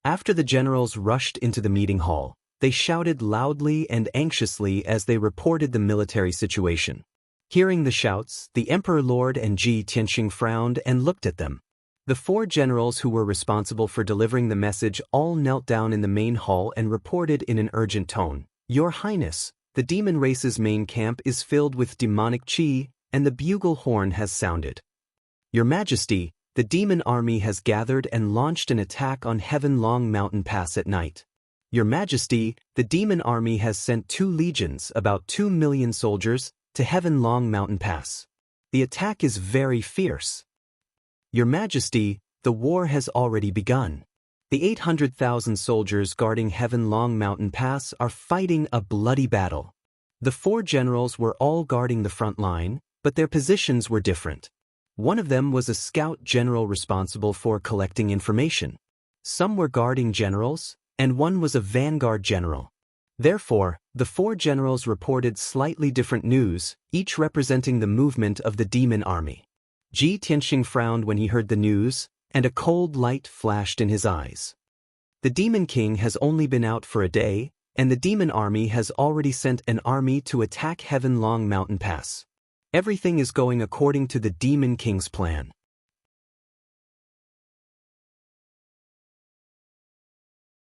After the generals rushed into the meeting hall, they shouted loudly and anxiously as they reported the military situation. Hearing the shouts, the Emperor Lord and Ji Tianxing frowned and looked at them. The 4 generals who were responsible for delivering the message all knelt down in the main hall and reported in an urgent tone, "Your Highness, the demon race's main camp is filled with demonic qi, and the bugle horn has sounded. Your Majesty, the demon army has gathered and launched an attack on Heaven Long Mountain Pass at night. Your Majesty, the demon army has sent 2 legions, about 2 million soldiers, to Heaven Long Mountain Pass. The attack is very fierce. Your Majesty, the war has already begun. The 800,000 soldiers guarding Heaven Long Mountain Pass are fighting a bloody battle." The 4 generals were all guarding the front line, but their positions were different. One of them was a scout general responsible for collecting information. Some were guarding generals, and one was a vanguard general. Therefore, the 4 generals reported slightly different news, each representing the movement of the demon army. Ji Tianxing frowned when he heard the news, and a cold light flashed in his eyes. The Demon King has only been out for a day, and the demon army has already sent an army to attack Heaven Long Mountain Pass. Everything is going according to the Demon King's plan.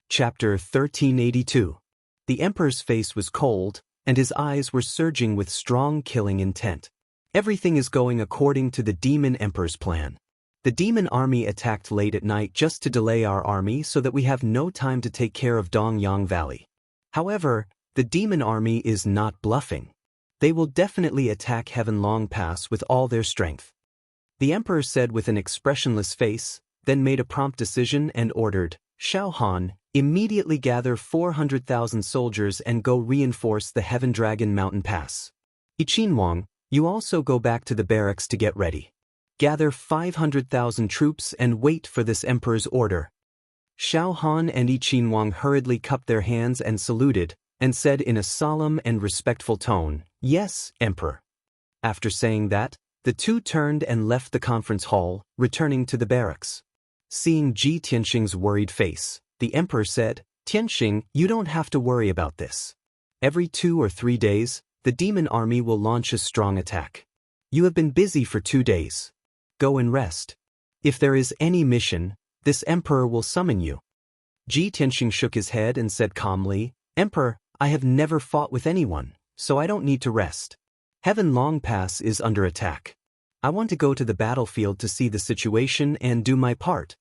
Chapter 1382. The Emperor's face was cold, and his eyes were surging with strong killing intent. Everything is going according to the Demon Emperor's plan. The demon army attacked late at night just to delay our army so that we have no time to take care of Dongyang Valley. However, the demon army is not bluffing. They will definitely attack Heaven Long Pass with all their strength. The Emperor said with an expressionless face, then made a prompt decision and ordered, "Xiao Han, immediately gather 400,000 soldiers and go reinforce the Heaven Dragon Mountain Pass. Iqinwang, you also go back to the barracks to get ready. Gather 500,000 troops and wait for this Emperor's order." Xiao Han and Iqinwang hurriedly cupped their hands and saluted, and said in a solemn and respectful tone, "Yes, Emperor." After saying that, the 2 turned and left the conference hall, returning to the barracks. Seeing Ji Tianxing's worried face, the Emperor said, "Tianxing, you don't have to worry about this. Every 2 or 3 days, the demon army will launch a strong attack. You have been busy for 2 days. Go and rest. If there is any mission, this Emperor will summon you." Ji Tianxing shook his head and said calmly, "Emperor, I have never fought with anyone, so I don't need to rest. Heaven Long Pass is under attack. I want to go to the battlefield to see the situation and do my part."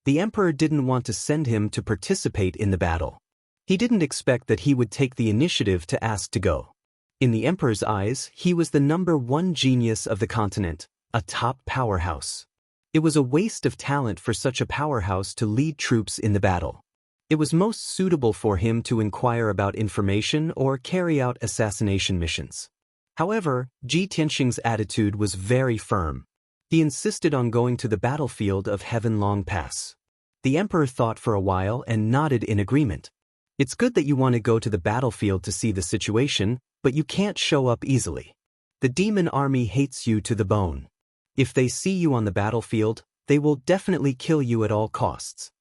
The Emperor didn't want to send him to participate in the battle. He didn't expect that he would take the initiative to ask to go. In the Emperor's eyes, he was the #1 genius of the continent, a top powerhouse. It was a waste of talent for such a powerhouse to lead troops in the battle. It was most suitable for him to inquire about information or carry out assassination missions. However, Ji Tianxing's attitude was very firm. He insisted on going to the battlefield of Heaven Long Pass. The Emperor thought for a while and nodded in agreement. "It's good that you want to go to the battlefield to see the situation, but you can't show up easily. The demon army hates you to the bone. If they see you on the battlefield, they will definitely kill you at all costs."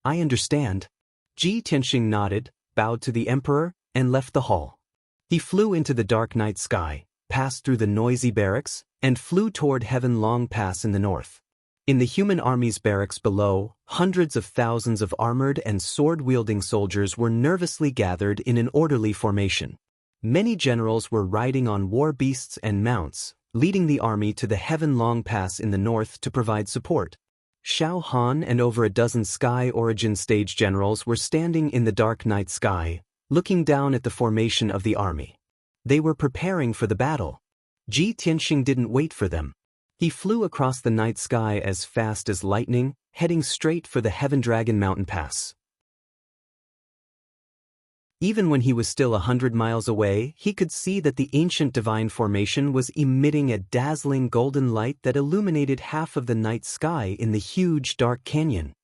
"I understand." Ji Tianxing nodded, bowed to the Emperor, and left the hall. He flew into the dark night sky, passed through the noisy barracks, and flew toward Heaven Long Pass in the north. In the human army's barracks below, hundreds of thousands of armored and sword-wielding soldiers were nervously gathered in an orderly formation. Many generals were riding on war beasts and mounts, leading the army to the Heaven Long Pass in the north to provide support. Xiao Han and over a dozen Sky Origin stage generals were standing in the dark night sky, looking down at the formation of the army. They were preparing for the battle. Ji Tianxing didn't wait for them. He flew across the night sky as fast as lightning, heading straight for the Heaven Dragon Mountain Pass. Even when he was still 100 miles away, he could see that the ancient divine formation was emitting a dazzling golden light that illuminated half of the night sky in the huge dark canyon.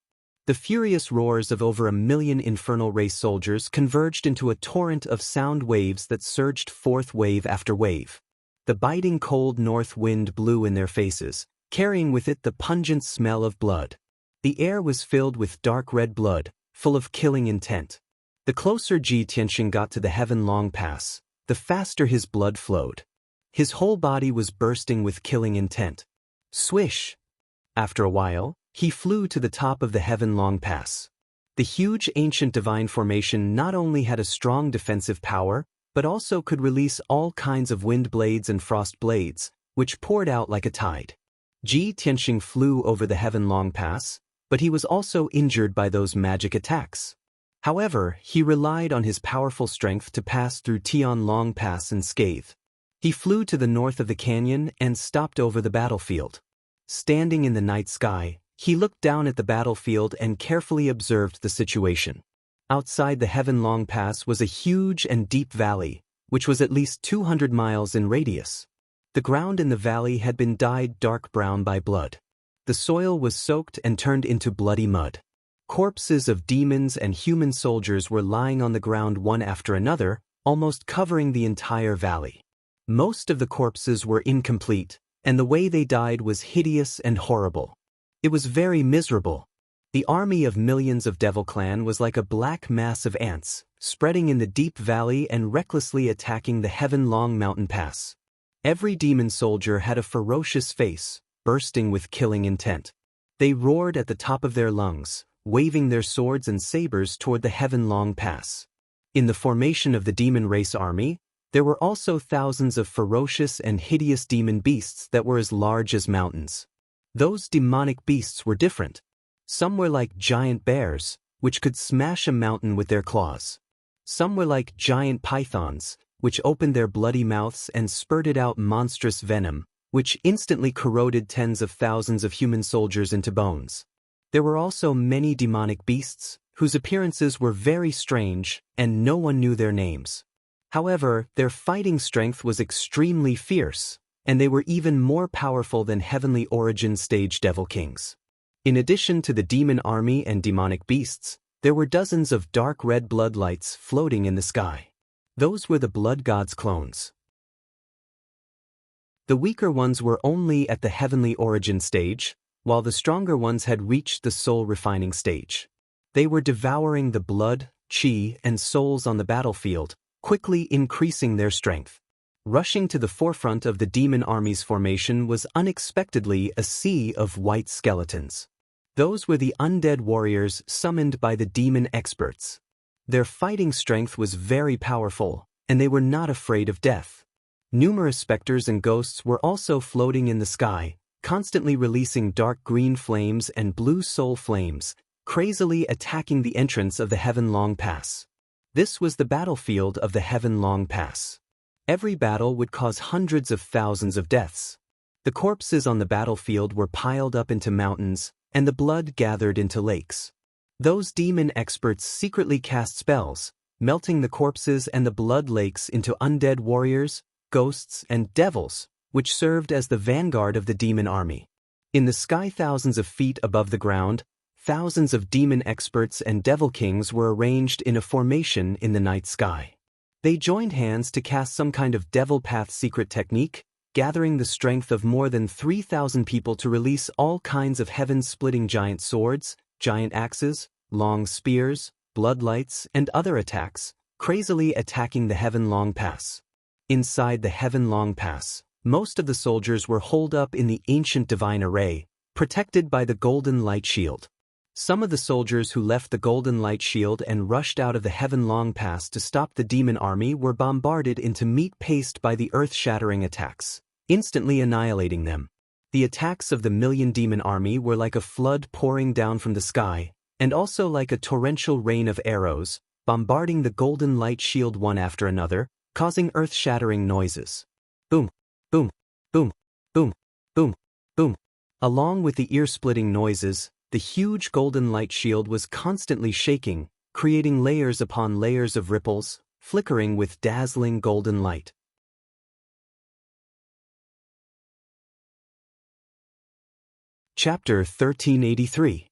The furious roars of over 1 million infernal race soldiers converged into a torrent of sound waves that surged forth wave after wave. The biting cold north wind blew in their faces, carrying with it the pungent smell of blood. The air was filled with dark red blood, full of killing intent. The closer Ji Tianxing got to the Heaven Long Pass, the faster his blood flowed. His whole body was bursting with killing intent. Swish! After a while, he flew to the top of the Heaven Long Pass. The huge ancient divine formation not only had a strong defensive power, but also could release all kinds of wind blades and frost blades, which poured out like a tide. Ji Tianxing flew over the Heaven Long Pass, but he was also injured by those magic attacks. However, he relied on his powerful strength to pass through Tian Long Pass unscathed. He flew to the north of the canyon and stopped over the battlefield. Standing in the night sky, he looked down at the battlefield and carefully observed the situation. Outside the Heaven Long Pass was a huge and deep valley, which was at least 200 miles in radius. The ground in the valley had been dyed dark brown by blood. The soil was soaked and turned into bloody mud. Corpses of demons and human soldiers were lying on the ground one after another, almost covering the entire valley. Most of the corpses were incomplete, and the way they died was hideous and horrible. It was very miserable. The army of millions of Devil Clan was like a black mass of ants, spreading in the deep valley and recklessly attacking the Heaven Long Mountain Pass. Every demon soldier had a ferocious face, bursting with killing intent. They roared at the top of their lungs, waving their swords and sabers toward the Heaven Long Pass. In the formation of the demon race army, there were also thousands of ferocious and hideous demon beasts that were as large as mountains. Those demonic beasts were different. Some were like giant bears, which could smash a mountain with their claws. Some were like giant pythons, which opened their bloody mouths and spurted out monstrous venom, which instantly corroded tens of thousands of human soldiers into bones. There were also many demonic beasts, whose appearances were very strange, and no one knew their names. However, their fighting strength was extremely fierce, and they were even more powerful than heavenly origin stage devil kings. In addition to the demon army and demonic beasts, there were dozens of dark red blood lights floating in the sky. Those were the blood gods' clones. The weaker ones were only at the heavenly origin stage, while the stronger ones had reached the soul refining stage. They were devouring the blood, chi, and souls on the battlefield, quickly increasing their strength. Rushing to the forefront of the demon army's formation was unexpectedly a sea of white skeletons. Those were the undead warriors summoned by the demon experts. Their fighting strength was very powerful, and they were not afraid of death. Numerous specters and ghosts were also floating in the sky, constantly releasing dark green flames and blue soul flames, crazily attacking the entrance of the Heaven Long Pass. This was the battlefield of the Heaven Long Pass. Every battle would cause hundreds of thousands of deaths. The corpses on the battlefield were piled up into mountains, and the blood gathered into lakes. Those demon experts secretly cast spells, melting the corpses and the blood lakes into undead warriors, ghosts, and devils, which served as the vanguard of the demon army. In the sky thousands of feet above the ground, thousands of demon experts and devil kings were arranged in a formation in the night sky. They joined hands to cast some kind of devil path secret technique, gathering the strength of more than 3,000 people to release all kinds of heaven-splitting giant swords, giant axes, long spears, bloodlights, and other attacks, crazily attacking the Heaven Long Pass. Inside the Heaven Long Pass, most of the soldiers were holed up in the ancient divine array, protected by the Golden Light Shield. Some of the soldiers who left the Golden Light Shield and rushed out of the Heaven Long Pass to stop the demon army were bombarded into meat paste by the earth-shattering attacks, instantly annihilating them. The attacks of the million demon army were like a flood pouring down from the sky, and also like a torrential rain of arrows, bombarding the Golden Light Shield one after another, causing earth-shattering noises. Boom, boom, boom, boom, boom, boom. Along with the ear-splitting noises, the huge Golden Light Shield was constantly shaking, creating layers upon layers of ripples, flickering with dazzling golden light. Chapter 1383.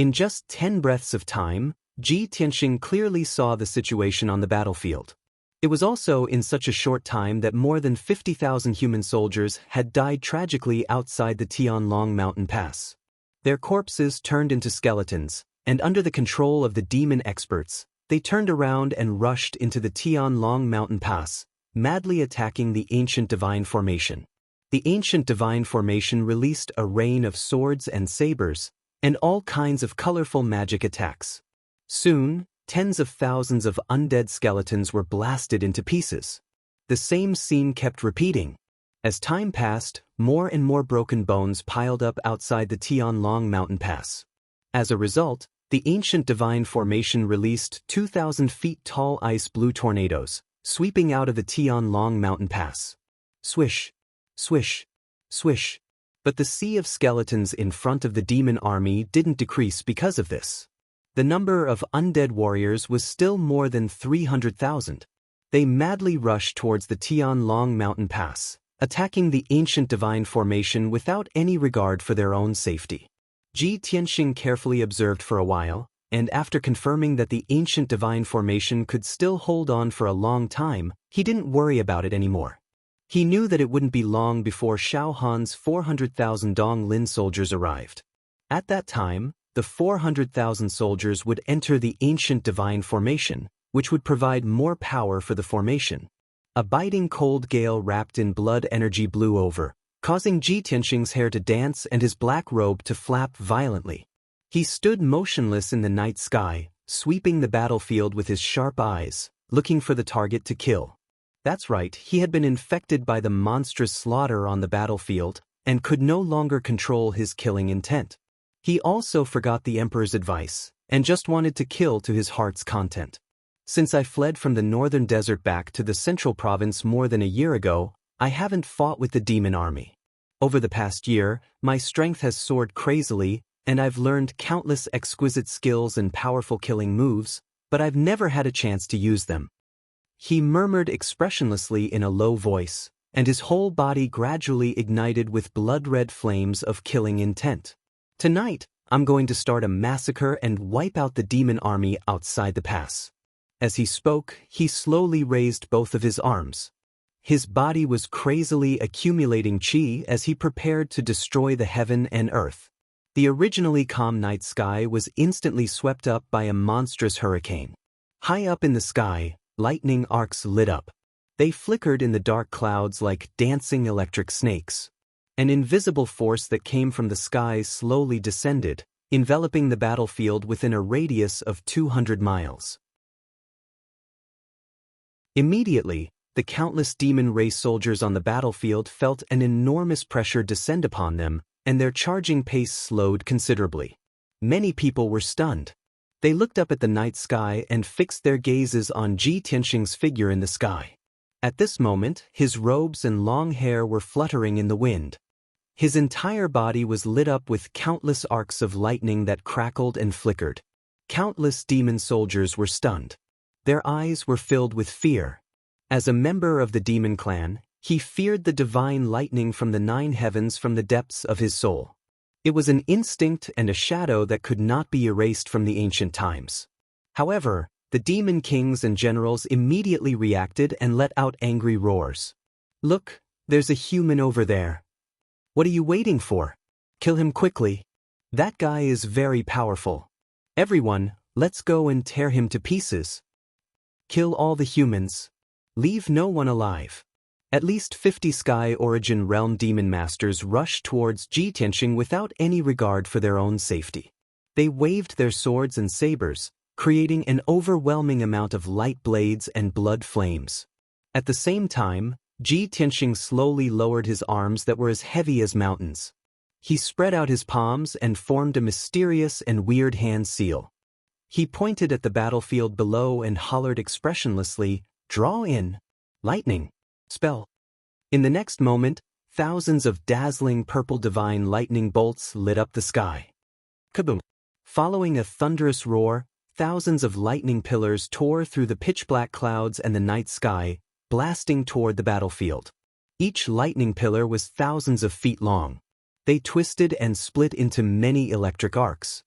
In just 10 breaths of time, Ji Tianxing clearly saw the situation on the battlefield. It was also in such a short time that more than 50,000 human soldiers had died tragically outside the Tianlong mountain pass. Their corpses turned into skeletons, and under the control of the demon experts, they turned around and rushed into the Tianlong mountain pass, madly attacking the ancient divine formation. The ancient divine formation released a rain of swords and sabers, and all kinds of colorful magic attacks. Soon, tens of thousands of undead skeletons were blasted into pieces. The same scene kept repeating. As time passed, more and more broken bones piled up outside the Tianlong mountain pass. As a result, the ancient divine formation released 2,000 feet tall ice blue tornadoes, sweeping out of the Tianlong mountain pass. Swish, swish, swish. But the sea of skeletons in front of the demon army didn't decrease because of this. The number of undead warriors was still more than 300,000. They madly rushed towards the Tianlong mountain pass, attacking the ancient divine formation without any regard for their own safety. Ji Tianxing carefully observed for a while, and after confirming that the ancient divine formation could still hold on for a long time, he didn't worry about it anymore. He knew that it wouldn't be long before Xiao Han's 400,000 Wang Lin soldiers arrived. At that time, the 400,000 soldiers would enter the ancient divine formation, which would provide more power for the formation. A biting cold gale wrapped in blood energy blew over, causing Ji Tianxing's hair to dance and his black robe to flap violently. He stood motionless in the night sky, sweeping the battlefield with his sharp eyes, looking for the target to kill. That's right, he had been infected by the monstrous slaughter on the battlefield, and could no longer control his killing intent. He also forgot the emperor's advice, and just wanted to kill to his heart's content. Since I fled from the northern desert back to the central province more than a year ago, I haven't fought with the demon army. Over the past year, my strength has soared crazily, and I've learned countless exquisite skills and powerful killing moves, but I've never had a chance to use them. He murmured expressionlessly in a low voice, and his whole body gradually ignited with blood-red flames of killing intent. Tonight, I'm going to start a massacre and wipe out the demon army outside the pass. As he spoke, he slowly raised both of his arms. His body was crazily accumulating qi as he prepared to destroy the heaven and earth. The originally calm night sky was instantly swept up by a monstrous hurricane. High up in the sky, lightning arcs lit up. They flickered in the dark clouds like dancing electric snakes. An invisible force that came from the skies slowly descended, enveloping the battlefield within a radius of 200 miles. Immediately, the countless demon race soldiers on the battlefield felt an enormous pressure descend upon them, and their charging pace slowed considerably. Many people were stunned. They looked up at the night sky and fixed their gazes on Ji Tianxing's figure in the sky. At this moment, his robes and long hair were fluttering in the wind. His entire body was lit up with countless arcs of lightning that crackled and flickered. Countless demon soldiers were stunned. Their eyes were filled with fear. As a member of the demon clan, he feared the divine lightning from the 9 heavens from the depths of his soul. It was an instinct and a shadow that could not be erased from the ancient times. However, the demon kings and generals immediately reacted and let out angry roars. "Look, there's a human over there. What are you waiting for? Kill him quickly. That guy is very powerful. Everyone, let's go and tear him to pieces. Kill all the humans. Leave no one alive." At least 50 Sky Origin Realm demon masters rushed towards Ji Tianxing without any regard for their own safety. They waved their swords and sabers, creating an overwhelming amount of light blades and blood flames. At the same time, Ji Tianxing slowly lowered his arms that were as heavy as mountains. He spread out his palms and formed a mysterious and weird hand seal. He pointed at the battlefield below and hollered expressionlessly, "Draw in. Lightning. Spell." In the next moment, thousands of dazzling purple divine lightning bolts lit up the sky. Kaboom! Following a thunderous roar, thousands of lightning pillars tore through the pitch-black clouds and the night sky, blasting toward the battlefield. Each lightning pillar was thousands of feet long. They twisted and split into many electric arcs.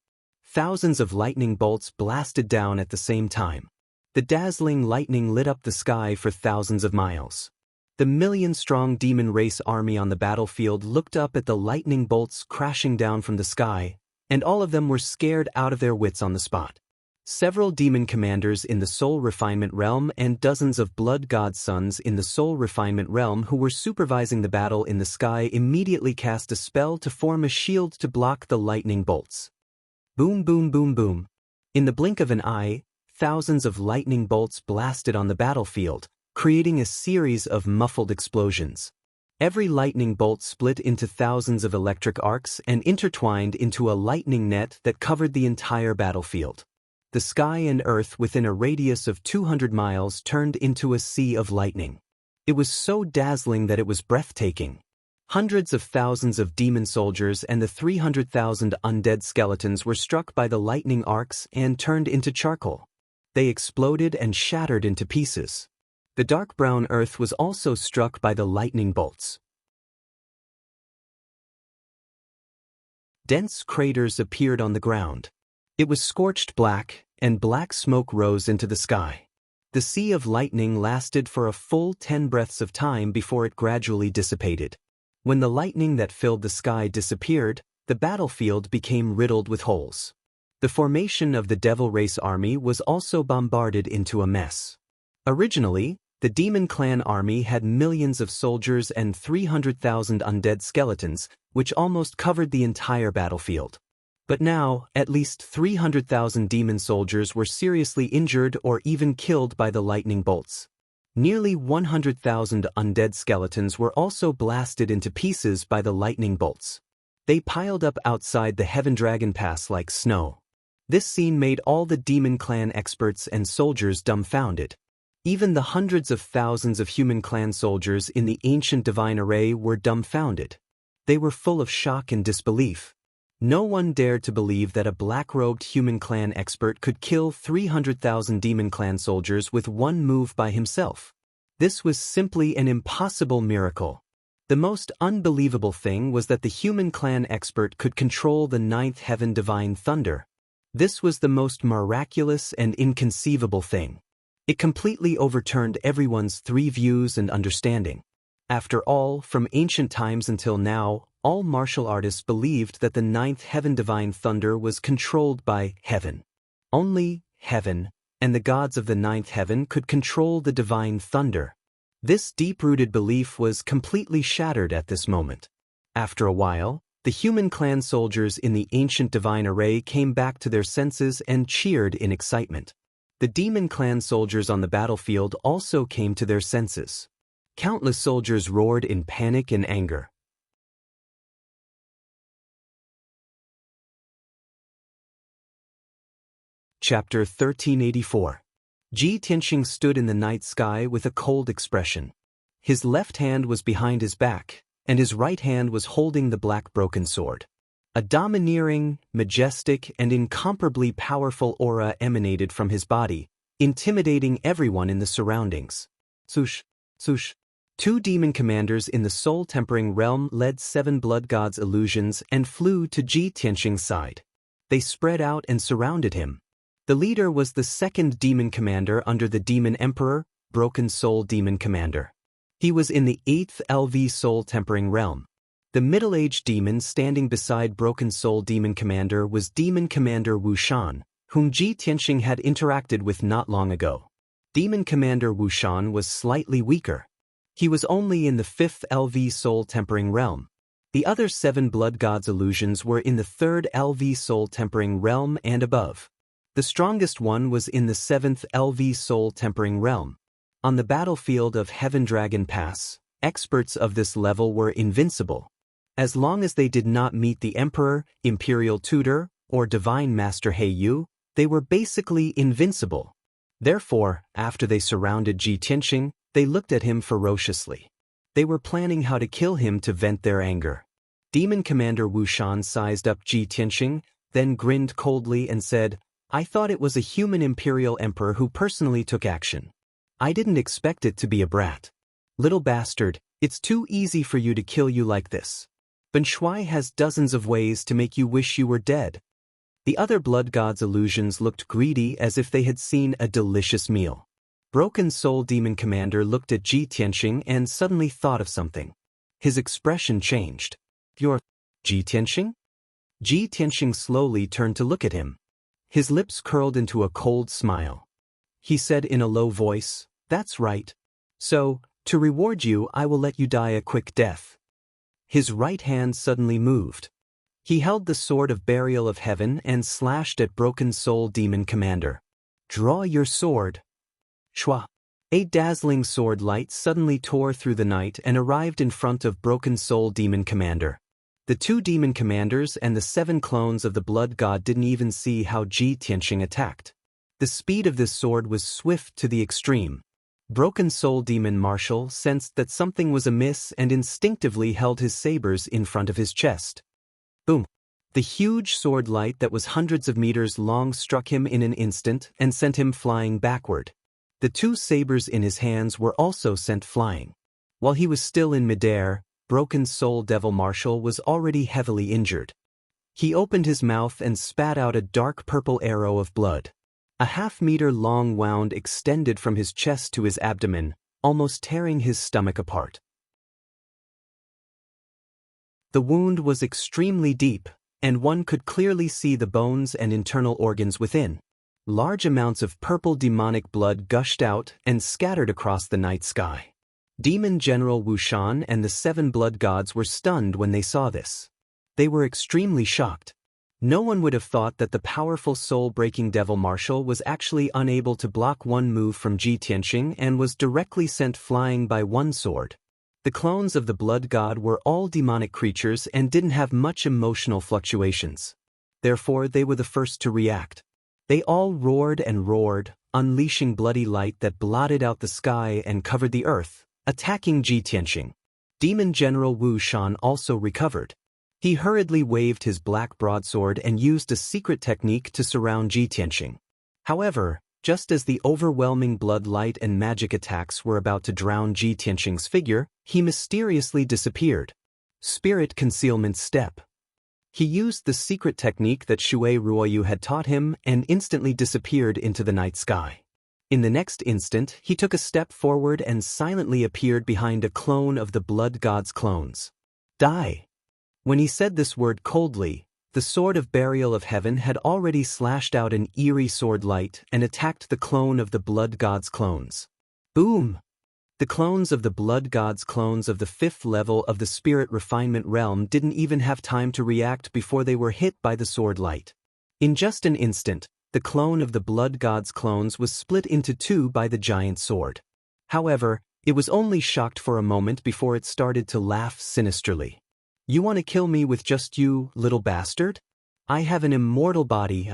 Thousands of lightning bolts blasted down at the same time. The dazzling lightning lit up the sky for thousands of miles. The million-strong demon race army on the battlefield looked up at the lightning bolts crashing down from the sky, and all of them were scared out of their wits on the spot. Several demon commanders in the soul refinement realm and dozens of blood god sons in the soul refinement realm who were supervising the battle in the sky immediately cast a spell to form a shield to block the lightning bolts. Boom, boom, boom, boom. In the blink of an eye, thousands of lightning bolts blasted on the battlefield, creating a series of muffled explosions. Every lightning bolt split into thousands of electric arcs and intertwined into a lightning net that covered the entire battlefield. The sky and earth within a radius of 200 miles turned into a sea of lightning. It was so dazzling that it was breathtaking. Hundreds of thousands of demon soldiers and the 300,000 undead skeletons were struck by the lightning arcs and turned into charcoal. They exploded and shattered into pieces. The dark brown earth was also struck by the lightning bolts. Dense craters appeared on the ground. It was scorched black, and black smoke rose into the sky. The sea of lightning lasted for a full 10 breaths of time before it gradually dissipated. When the lightning that filled the sky disappeared, the battlefield became riddled with holes. The formation of the Devil Race army was also bombarded into a mess. Originally, the Demon Clan army had millions of soldiers and 300,000 undead skeletons, which almost covered the entire battlefield. But now, at least 300,000 demon soldiers were seriously injured or even killed by the lightning bolts. Nearly 100,000 undead skeletons were also blasted into pieces by the lightning bolts. They piled up outside the Heaven Dragon Pass like snow. This scene made all the Demon Clan experts and soldiers dumbfounded. Even the hundreds of thousands of human clan soldiers in the ancient divine array were dumbfounded. They were full of shock and disbelief. No one dared to believe that a black-robed human clan expert could kill 300,000 demon clan soldiers with one move by himself. This was simply an impossible miracle. The most unbelievable thing was that the human clan expert could control the ninth heaven divine thunder. This was the most miraculous and inconceivable thing. It completely overturned everyone's three views and understanding. After all, from ancient times until now, all martial artists believed that the ninth heaven divine thunder was controlled by heaven. Only heaven, and the gods of the ninth heaven could control the divine thunder. This deep-rooted belief was completely shattered at this moment. After a while, the human clan soldiers in the ancient divine array came back to their senses and cheered in excitement. The demon clan soldiers on the battlefield also came to their senses. Countless soldiers roared in panic and anger. Chapter 1384. Ji Tianxing stood in the night sky with a cold expression. His left hand was behind his back, and his right hand was holding the black broken sword. A domineering, majestic, and incomparably powerful aura emanated from his body, intimidating everyone in the surroundings. Swoosh, swoosh. Two demon commanders in the soul-tempering realm led 7 blood gods' illusions and flew to Ji Tianxing's side. They spread out and surrounded him. The leader was the second demon commander under the Demon Emperor, Broken Soul Demon Commander. He was in the 8th LV soul-tempering realm. The middle-aged demon standing beside Broken Soul Demon Commander was Demon Commander Wuxia, whom Ji Tianxing had interacted with not long ago. Demon Commander Wuxia was slightly weaker. He was only in the 5th LV soul-tempering realm. The other 7 blood gods' illusions were in the 3rd LV soul-tempering realm and above. The strongest one was in the 7th LV soul-tempering realm. On the battlefield of Heaven Dragon Pass, experts of this level were invincible. As long as they did not meet the Emperor, Imperial Tutor, or Divine Master Heiyu, they were basically invincible. Therefore, after they surrounded Ji Tianxing, they looked at him ferociously. They were planning how to kill him to vent their anger. Demon Commander Wuxia sized up Ji Tianxing, then grinned coldly and said, "I thought it was a human Imperial Emperor who personally took action. I didn't expect it to be a brat. Little bastard, it's too easy for you to kill you like this. Ben Shui has dozens of ways to make you wish you were dead." The other blood gods' illusions looked greedy as if they had seen a delicious meal. Broken Soul Demon Commander looked at Ji Tianxing and suddenly thought of something. His expression changed. "You're Ji Tianxing?" Ji Tianxing slowly turned to look at him. His lips curled into a cold smile. He said in a low voice, "That's right. So, to reward you, I will let you die a quick death." His right hand suddenly moved. He held the Sword of Burial of Heaven and slashed at Broken Soul Demon Commander. "Draw your sword." Shwa. A dazzling sword light suddenly tore through the night and arrived in front of Broken Soul Demon Commander. The two demon commanders and the 7 clones of the blood god didn't even see how Ji Tianxing attacked. The speed of this sword was swift to the extreme. Broken Soul Demon Marshal sensed that something was amiss and instinctively held his sabers in front of his chest. Boom! The huge sword light that was hundreds of meters long struck him in an instant and sent him flying backward. The 2 sabers in his hands were also sent flying. While he was still in midair, Broken Soul Devil Marshal was already heavily injured. He opened his mouth and spat out a dark purple arrow of blood. A half-meter long wound extended from his chest to his abdomen, almost tearing his stomach apart. The wound was extremely deep, and one could clearly see the bones and internal organs within. Large amounts of purple demonic blood gushed out and scattered across the night sky. Demon General Wuxian and the 7 blood gods were stunned when they saw this. They were extremely shocked. No one would have thought that the powerful soul-breaking Devil Marshal was actually unable to block one move from Ji Tianxing and was directly sent flying by one sword. The clones of the blood god were all demonic creatures and didn't have much emotional fluctuations. Therefore, they were the first to react. They all roared and roared, unleashing bloody light that blotted out the sky and covered the earth, attacking Ji Tianxing. Demon General Wuxian also recovered. He hurriedly waved his black broadsword and used a secret technique to surround Ji Tianxing. However, just as the overwhelming blood light and magic attacks were about to drown Ji Tianxing's figure, he mysteriously disappeared. Spirit Concealment Step. He used the secret technique that Shui Ruoyu had taught him and instantly disappeared into the night sky. In the next instant, he took a step forward and silently appeared behind a clone of the blood god's clones. Die! When he said this word coldly, the Sword of Burial of Heaven had already slashed out an eerie sword light and attacked the clone of the blood god's clones. Boom! The clones of the blood god's clones of the 5th level of the spirit refinement realm didn't even have time to react before they were hit by the sword light. In just an instant, the clone of the blood god's clones was split into 2 by the giant sword. However, it was only shocked for a moment before it started to laugh sinisterly. "You want to kill me with just you, little bastard? I have an immortal body."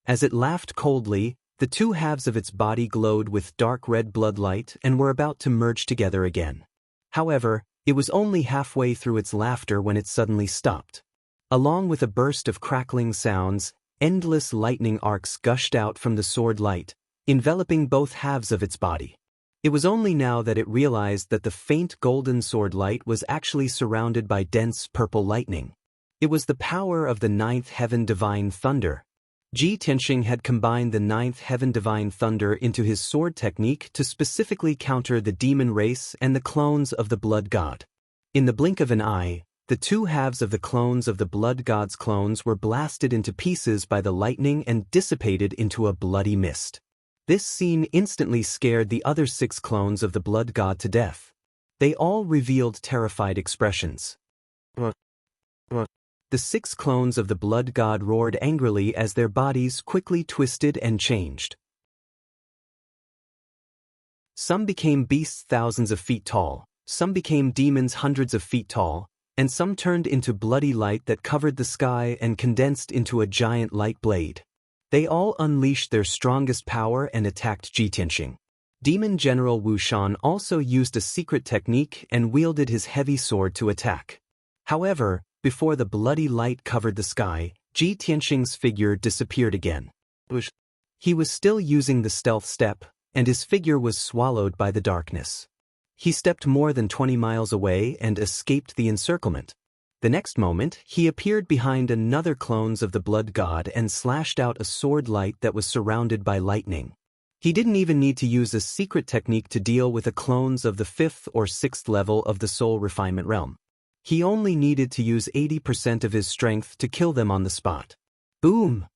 As it laughed coldly, the 2 halves of its body glowed with dark red blood light and were about to merge together again. However, it was only halfway through its laughter when it suddenly stopped. Along with a burst of crackling sounds, endless lightning arcs gushed out from the sword light, enveloping both halves of its body. It was only now that it realized that the faint golden sword light was actually surrounded by dense purple lightning. It was the power of the 9th Heaven Divine Thunder. Ji Tianxing had combined the 9th Heaven Divine Thunder into his sword technique to specifically counter the demon race and the clones of the blood god. In the blink of an eye, the 2 halves of the clones of the blood god's clones were blasted into pieces by the lightning and dissipated into a bloody mist. This scene instantly scared the other 6 clones of the blood god to death. They all revealed terrified expressions. The 6 clones of the blood god roared angrily as their bodies quickly twisted and changed. Some became beasts thousands of feet tall, some became demons hundreds of feet tall, and some turned into bloody light that covered the sky and condensed into a giant light blade. They all unleashed their strongest power and attacked Ji Tianxing. Demon General Wuxian also used a secret technique and wielded his heavy sword to attack. However, before the bloody light covered the sky, Ji Tianxing's figure disappeared again. He was still using the stealth step, and his figure was swallowed by the darkness. He stepped more than 20 miles away and escaped the encirclement. The next moment, he appeared behind another clones of the blood god and slashed out a sword light that was surrounded by lightning. He didn't even need to use a secret technique to deal with the clones of the 5th or 6th level of the soul refinement realm. He only needed to use 80% of his strength to kill them on the spot. Boom!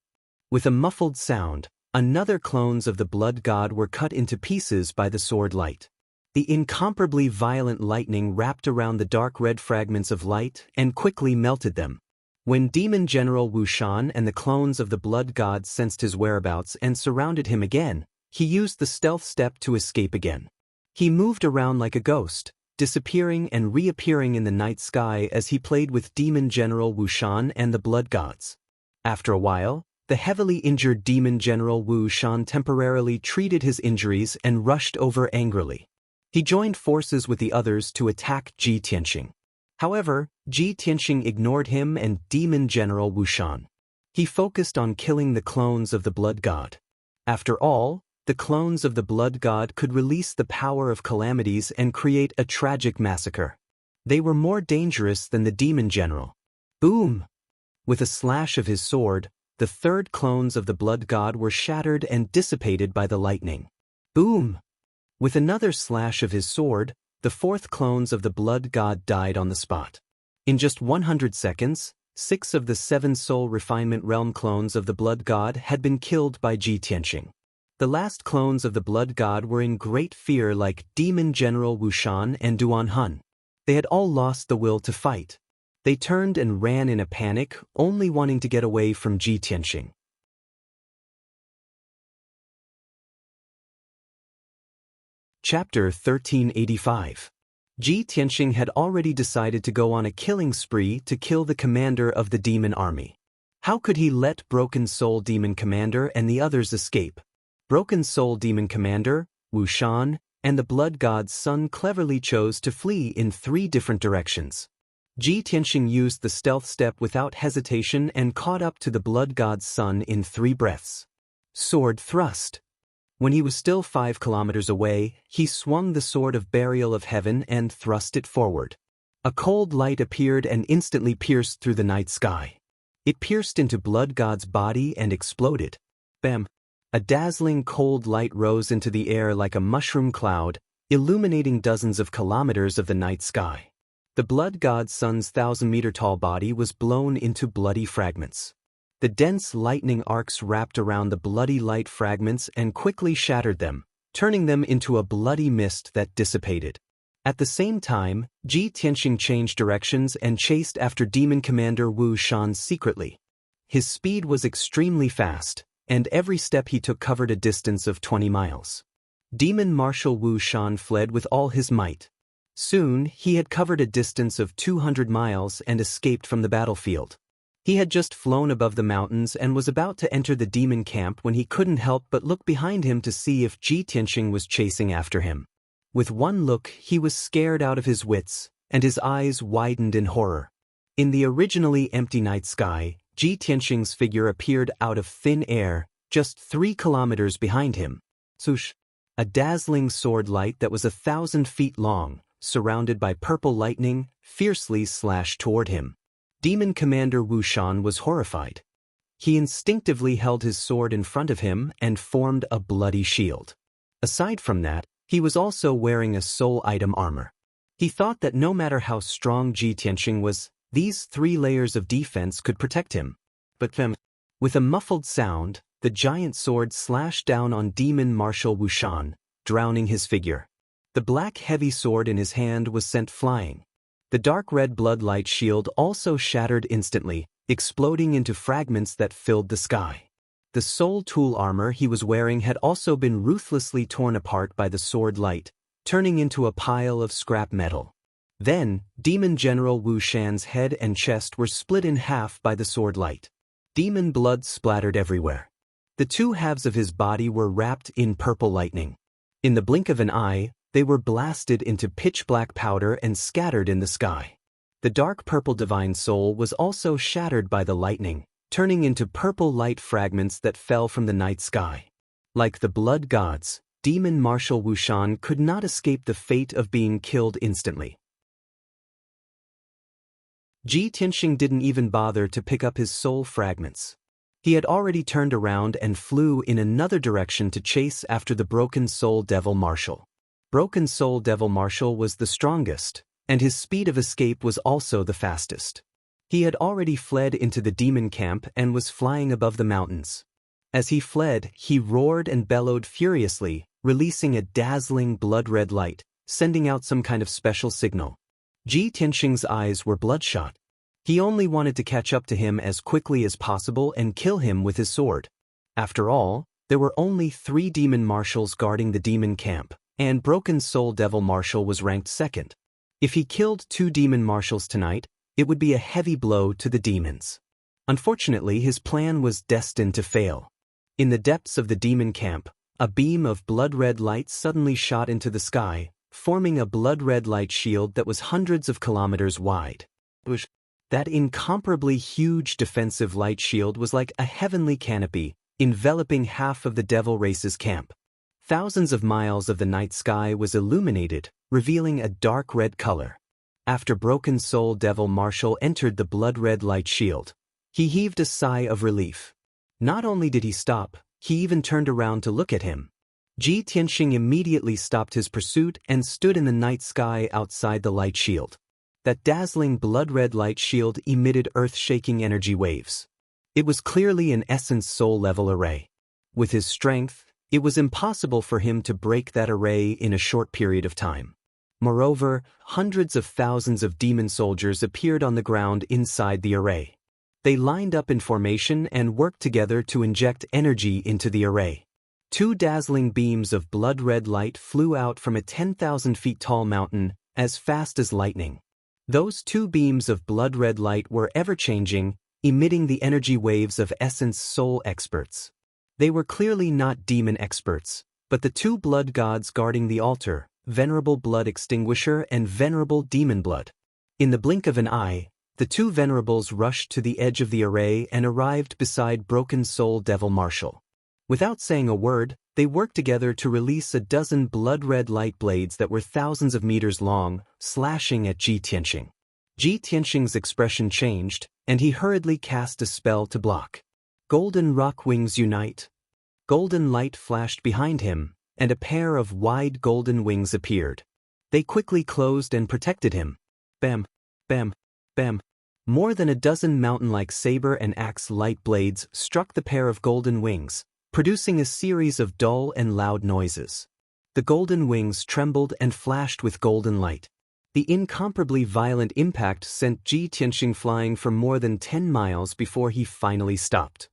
With a muffled sound, another clones of the blood god were cut into pieces by the sword light. The incomparably violent lightning wrapped around the dark red fragments of light and quickly melted them. When Demon General Wuxian and the clones of the blood god sensed his whereabouts and surrounded him again, he used the stealth step to escape again. He moved around like a ghost, disappearing and reappearing in the night sky as he played with Demon General Wuxian and the blood gods. After a while, the heavily injured Demon General Wuxian temporarily treated his injuries and rushed over angrily. He joined forces with the others to attack Ji Tianxing. However, Ji Tianxing ignored him and Demon General Wuxian. He focused on killing the clones of the blood god. After all, the clones of the blood god could release the power of calamities and create a tragic massacre. They were more dangerous than the demon general. Boom! With a slash of his sword, the 3rd clones of the blood god were shattered and dissipated by the lightning. Boom! With another slash of his sword, the 4th clones of the blood god died on the spot. In just 100 seconds, 6 of the 7 soul refinement realm clones of the blood god had been killed by Ji Tianxing. The last clones of the blood god were in great fear like Demon General Wuxian and Duan Han. They had all lost the will to fight. They turned and ran in a panic, only wanting to get away from Ji Tianxing. Chapter 1385. Ji Tianxing had already decided to go on a killing spree to kill the commander of the demon army. How could he let Broken Soul Demon Commander and the others escape? Broken Soul Demon Commander, Wuxian, and the Blood God's son cleverly chose to flee in 3 different directions. Ji Tianxing used the stealth step without hesitation and caught up to the Blood God's son in 3 breaths. Sword thrust. When he was still 5 kilometers away, he swung the sword of burial of heaven and thrust it forward. A cold light appeared and instantly pierced through the night sky. It pierced into Blood God's body and exploded. Bam! A dazzling cold light rose into the air like a mushroom cloud, illuminating dozens of kilometers of the night sky. The Blood God's son's 1,000-meter-tall body was blown into bloody fragments. The dense lightning arcs wrapped around the bloody light fragments and quickly shattered them, turning them into a bloody mist that dissipated. At the same time, Ji Tianxing changed directions and chased after Demon Commander Wuxian secretly. His speed was extremely fast, and every step he took covered a distance of 20 miles. Demon Marshal Wuxian fled with all his might. Soon, he had covered a distance of 200 miles and escaped from the battlefield. He had just flown above the mountains and was about to enter the demon camp when he couldn't help but look behind him to see if Ji Tianxing was chasing after him. With one look, he was scared out of his wits, and his eyes widened in horror. In the originally empty night sky, Ji Tianxing's figure appeared out of thin air, just 3 kilometers behind him. Swoosh! A dazzling sword light that was 1,000 feet long, surrounded by purple lightning, fiercely slashed toward him. Demon Commander Wuxian was horrified. He instinctively held his sword in front of him and formed a bloody shield. Aside from that, he was also wearing a soul item armor. He thought that no matter how strong Ji Tianxing was, these 3 layers of defense could protect him. But with a muffled sound, the giant sword slashed down on Demon Marshal Wuxian, drowning his figure. The black heavy sword in his hand was sent flying. The dark red blood light shield also shattered instantly, exploding into fragments that filled the sky. The soul tool armor he was wearing had also been ruthlessly torn apart by the sword light, turning into a pile of scrap metal. Then, Demon General Wuxian's head and chest were split in half by the sword light. Demon blood splattered everywhere. The 2 halves of his body were wrapped in purple lightning. In the blink of an eye, they were blasted into pitch-black powder and scattered in the sky. The dark purple divine soul was also shattered by the lightning, turning into purple light fragments that fell from the night sky. Like the blood gods, Demon Marshal Wuxian could not escape the fate of being killed instantly. Ji Tianxing didn't even bother to pick up his soul fragments. He had already turned around and flew in another direction to chase after the Broken Soul Devil Marshal. Broken Soul Devil Marshal was the strongest, and his speed of escape was also the fastest. He had already fled into the demon camp and was flying above the mountains. As he fled, he roared and bellowed furiously, releasing a dazzling blood-red light, sending out some kind of special signal. Ji Tianxing's eyes were bloodshot. He only wanted to catch up to him as quickly as possible and kill him with his sword. After all, there were only 3 demon marshals guarding the demon camp, and Broken Soul Devil Marshal was ranked second. If he killed 2 demon marshals tonight, it would be a heavy blow to the demons. Unfortunately, his plan was destined to fail. In the depths of the demon camp, a beam of blood-red light suddenly shot into the sky, forming a blood-red light shield that was hundreds of kilometers wide. That incomparably huge defensive light shield was like a heavenly canopy, enveloping half of the devil race's camp. Thousands of miles of the night sky was illuminated, revealing a dark red color. After Broken Soul Devil Marshal entered the blood-red light shield, he heaved a sigh of relief. Not only did he stop, he even turned around to look at him. Ji Tianxing immediately stopped his pursuit and stood in the night sky outside the light shield. That dazzling blood-red light shield emitted earth-shaking energy waves. It was clearly an essence soul-level array. With his strength, it was impossible for him to break that array in a short period of time. Moreover, hundreds of thousands of demon soldiers appeared on the ground inside the array. They lined up in formation and worked together to inject energy into the array. 2 dazzling beams of blood-red light flew out from a 10,000 feet tall mountain as fast as lightning. Those 2 beams of blood-red light were ever-changing, emitting the energy waves of essence soul experts. They were clearly not demon experts, but the 2 blood gods guarding the altar, Venerable Blood Extinguisher and Venerable Demon Blood. In the blink of an eye, the 2 venerables rushed to the edge of the array and arrived beside Broken Soul Devil Marshal. Without saying a word, they worked together to release a dozen blood-red light blades that were thousands of meters long, slashing at Ji Tianxing. Ji Tianxing's expression changed, and he hurriedly cast a spell to block. Golden rock wings unite. Golden light flashed behind him, and a pair of wide golden wings appeared. They quickly closed and protected him. Bam, bam, bam. More than a dozen mountain-like saber and axe light blades struck the pair of golden wings, producing a series of dull and loud noises. The golden wings trembled and flashed with golden light. The incomparably violent impact sent Ji Tianxing flying for more than 10 miles before he finally stopped.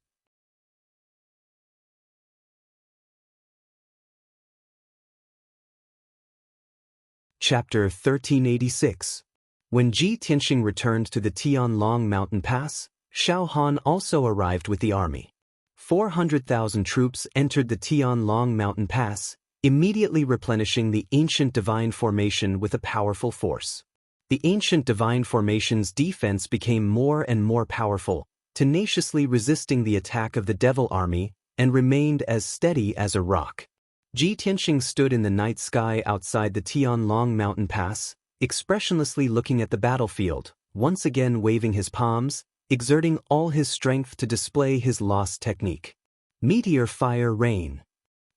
Chapter 1386. When Ji Tianxing returned to the Tianlong Mountain Pass, Xiao Han also arrived with the army. 400,000 troops entered the Tianlong Mountain Pass, immediately replenishing the ancient divine formation with a powerful force. The ancient divine formation's defense became more and more powerful, tenaciously resisting the attack of the devil army, and remained as steady as a rock. Ji Tianxing stood in the night sky outside the Tianlong Mountain Pass, expressionlessly looking at the battlefield, once again waving his palms, exerting all his strength to display his lost technique. Meteor fire rain.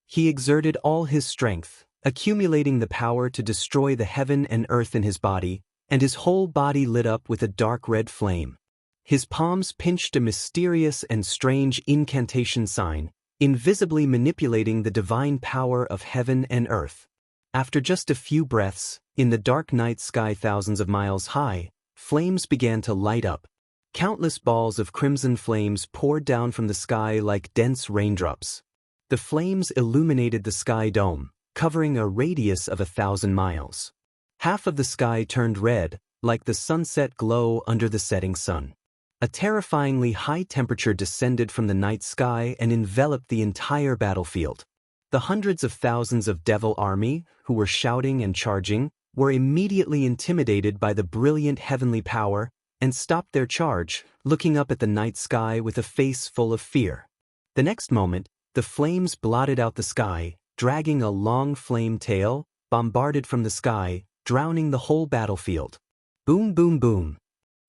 He exerted all his strength, accumulating the power to destroy the heaven and earth in his body, and his whole body lit up with a dark red flame. His palms pinched a mysterious and strange incantation sign, invisibly manipulating the divine power of heaven and earth. After just a few breaths, in the dark night sky thousands of miles high, flames began to light up. Countless balls of crimson flames poured down from the sky like dense raindrops. The flames illuminated the sky dome, covering a radius of 1,000 miles. Half of the sky turned red, like the sunset glow under the setting sun. A terrifyingly high temperature descended from the night sky and enveloped the entire battlefield. The hundreds of thousands of devil army, who were shouting and charging, were immediately intimidated by the brilliant heavenly power and stopped their charge, looking up at the night sky with a face full of fear. The next moment, the flames blotted out the sky, dragging a long flame tail, bombarded from the sky, drowning the whole battlefield. Boom, boom, boom.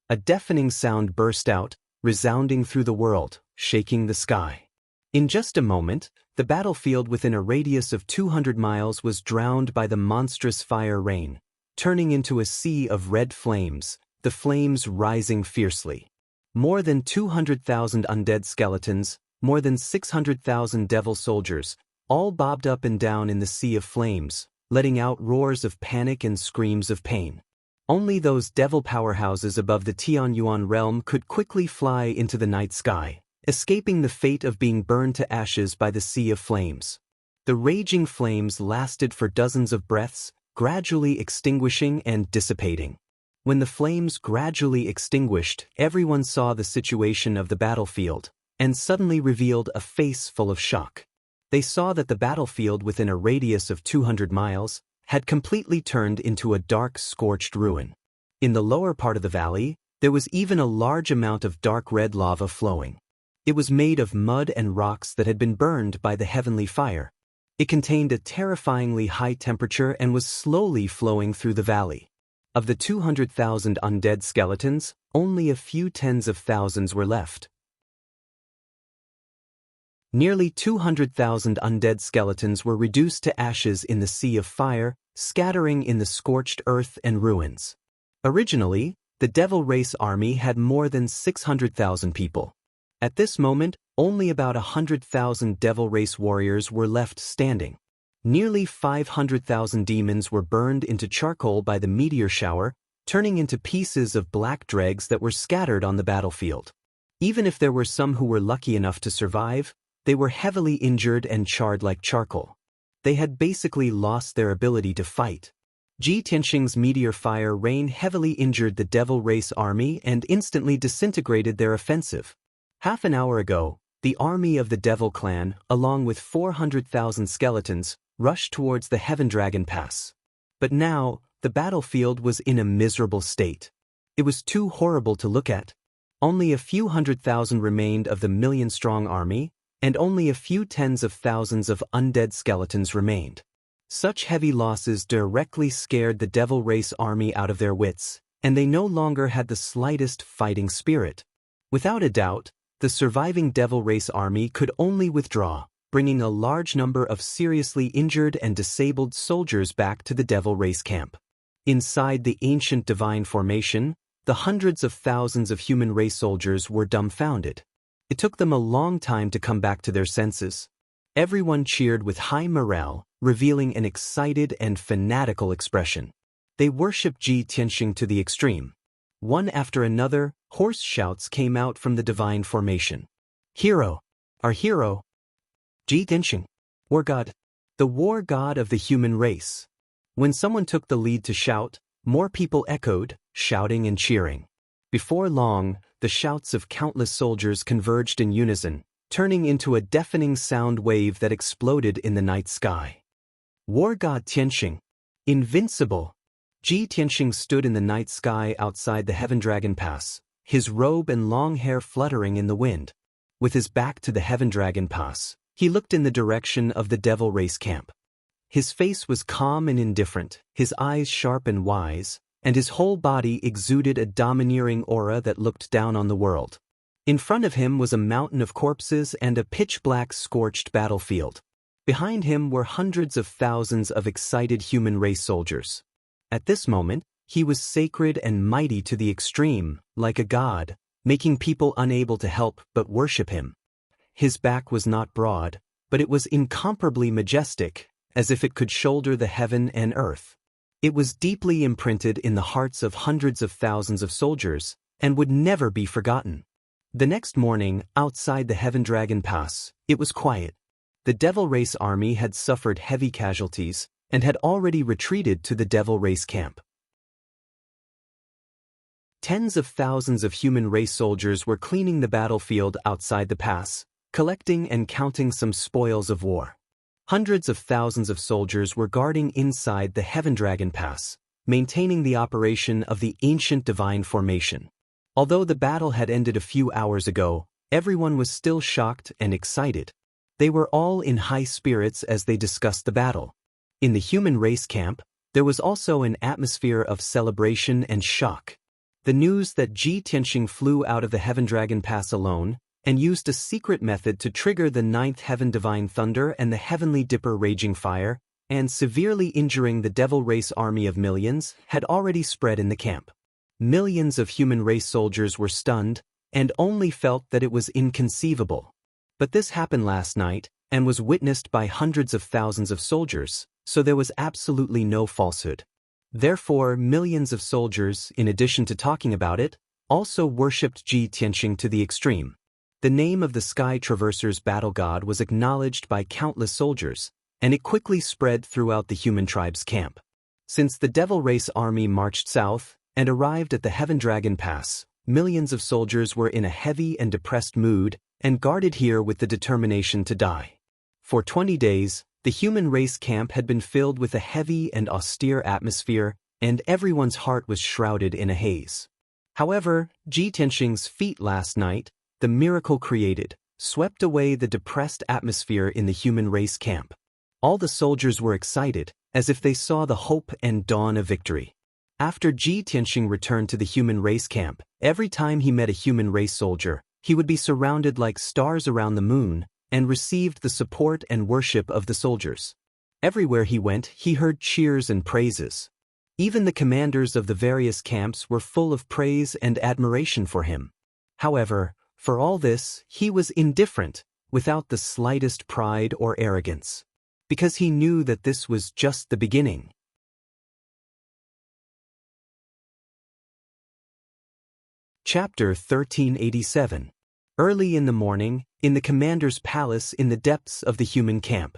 A deafening sound burst out, resounding through the world, shaking the sky. In just a moment, the battlefield within a radius of 200 miles was drowned by the monstrous fire rain, turning into a sea of red flames, the flames rising fiercely. More than 200,000 undead skeletons, more than 600,000 devil soldiers, all bobbed up and down in the sea of flames, letting out roars of panic and screams of pain. Only those devil powerhouses above the Tianyuan realm could quickly fly into the night sky, escaping the fate of being burned to ashes by the sea of flames. The raging flames lasted for dozens of breaths, gradually extinguishing and dissipating. When the flames gradually extinguished, everyone saw the situation of the battlefield, and suddenly revealed a face full of shock. They saw that the battlefield within a radius of 200 miles had completely turned into a dark, scorched ruin. In the lower part of the valley, there was even a large amount of dark red lava flowing. It was made of mud and rocks that had been burned by the heavenly fire. It contained a terrifyingly high temperature and was slowly flowing through the valley. Of the 200,000 undead skeletons, only a few tens of thousands were left. Nearly 200,000 undead skeletons were reduced to ashes in the sea of fire, scattering in the scorched earth and ruins. Originally, the Devil Race army had more than 600,000 people. At this moment, only about 100,000 Devil Race warriors were left standing. Nearly 500,000 demons were burned into charcoal by the meteor shower, turning into pieces of black dregs that were scattered on the battlefield. Even if there were some who were lucky enough to survive, they were heavily injured and charred like charcoal. They had basically lost their ability to fight. Ji Tianxing's meteor fire rain heavily injured the Devil Race army and instantly disintegrated their offensive. Half an hour ago, the army of the Devil clan, along with 400,000 skeletons, rushed towards the Heaven Dragon Pass. But now, the battlefield was in a miserable state. It was too horrible to look at. Only a few 100,000 remained of the million-strong army, and only a few tens of thousands of undead skeletons remained. Such heavy losses directly scared the Devil Race army out of their wits, and they no longer had the slightest fighting spirit. Without a doubt, the surviving Devil Race army could only withdraw, bringing a large number of seriously injured and disabled soldiers back to the Devil Race camp. Inside the ancient divine formation, the hundreds of thousands of human race soldiers were dumbfounded. It took them a long time to come back to their senses. Everyone cheered with high morale, revealing an excited and fanatical expression. They worshipped Ji Tianxing to the extreme. One after another, hoarse shouts came out from the divine formation. "Hero! Our hero! Ji Tianxing! War God! The war god of the human race!" When someone took the lead to shout, more people echoed, shouting and cheering. Before long, the shouts of countless soldiers converged in unison, turning into a deafening sound wave that exploded in the night sky. War God Tianxing! Invincible! Ji Tianxing stood in the night sky outside the Heaven Dragon Pass, his robe and long hair fluttering in the wind. With his back to the Heaven Dragon Pass, he looked in the direction of the Devil Race camp. His face was calm and indifferent, his eyes sharp and wise, and his whole body exuded a domineering aura that looked down on the world. In front of him was a mountain of corpses and a pitch-black scorched battlefield. Behind him were hundreds of thousands of excited human race soldiers. At this moment, he was sacred and mighty to the extreme, like a god, making people unable to help but worship him. His back was not broad, but it was incomparably majestic, as if it could shoulder the heaven and earth. It was deeply imprinted in the hearts of hundreds of thousands of soldiers, and would never be forgotten. The next morning, outside the Heaven Dragon Pass, it was quiet. The Devil Race army had suffered heavy casualties, and had already retreated to the Devil Race camp. Tens of thousands of human race soldiers were cleaning the battlefield outside the pass, collecting and counting some spoils of war. Hundreds of thousands of soldiers were guarding inside the Heaven Dragon Pass, maintaining the operation of the ancient divine formation. Although the battle had ended a few hours ago, everyone was still shocked and excited. They were all in high spirits as they discussed the battle. In the human race camp, there was also an atmosphere of celebration and shock. The news that Ji Tianxing flew out of the Heaven Dragon Pass alone and used a secret method to trigger the ninth heaven divine thunder and the heavenly dipper raging fire, and severely injuring the devil race army of millions, had already spread in the camp. Millions of human race soldiers were stunned and only felt that it was inconceivable. But this happened last night and was witnessed by hundreds of thousands of soldiers, so there was absolutely no falsehood. Therefore, millions of soldiers, in addition to talking about it, also worshipped Ji Tianxing to the extreme. The name of the Sky Traverser's battle god was acknowledged by countless soldiers, and it quickly spread throughout the human tribe's camp. Since the Devil Race army marched south and arrived at the Heaven Dragon Pass, millions of soldiers were in a heavy and depressed mood and guarded here with the determination to die. For 20 days, the human race camp had been filled with a heavy and austere atmosphere, and everyone's heart was shrouded in a haze. However, Ji Tianxing's feat last night, the miracle created, swept away the depressed atmosphere in the human race camp. All the soldiers were excited, as if they saw the hope and dawn of victory. After Ji Tianxing returned to the human race camp, every time he met a human race soldier, he would be surrounded like stars around the moon, and received the support and worship of the soldiers. Everywhere he went, he heard cheers and praises. Even the commanders of the various camps were full of praise and admiration for him. However, for all this, he was indifferent, without the slightest pride or arrogance. Because he knew that this was just the beginning. Chapter 1387. Early in the morning, in the commander's palace in the depths of the human camp.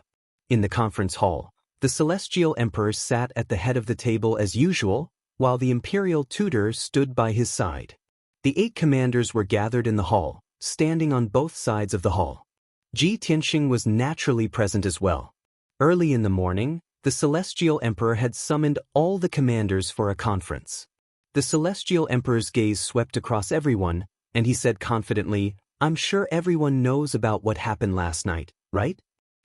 In the conference hall, the celestial emperor sat at the head of the table as usual, while the imperial tutor stood by his side. The 8 commanders were gathered in the hall, standing on both sides of the hall. Ji Tianxing was naturally present as well. Early in the morning, the celestial emperor had summoned all the commanders for a conference. The celestial emperor's gaze swept across everyone, and he said confidently, "I'm sure everyone knows about what happened last night, right?"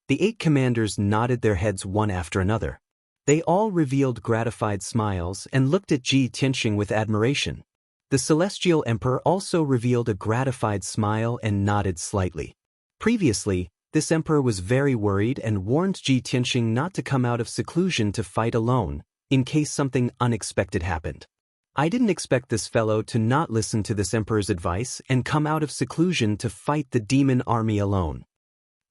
The 8 commanders nodded their heads one after another. They all revealed gratified smiles and looked at Ji Tianxing with admiration. The celestial emperor also revealed a gratified smile and nodded slightly. Previously, this emperor was very worried and warned Ji Tianxing not to come out of seclusion to fight alone, in case something unexpected happened. I didn't expect this fellow to not listen to this emperor's advice and come out of seclusion to fight the demon army alone.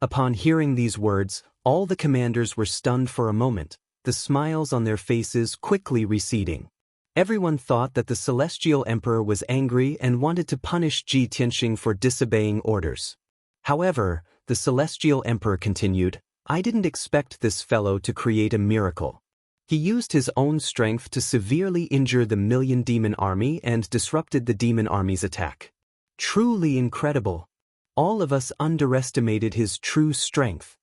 Upon hearing these words, all the commanders were stunned for a moment, the smiles on their faces quickly receding. Everyone thought that the celestial emperor was angry and wanted to punish Ji Tianxing for disobeying orders. However, the celestial emperor continued, "I didn't expect this fellow to create a miracle. He used his own strength to severely injure the million demon army and disrupted the demon army's attack. Truly incredible. All of us underestimated his true strength."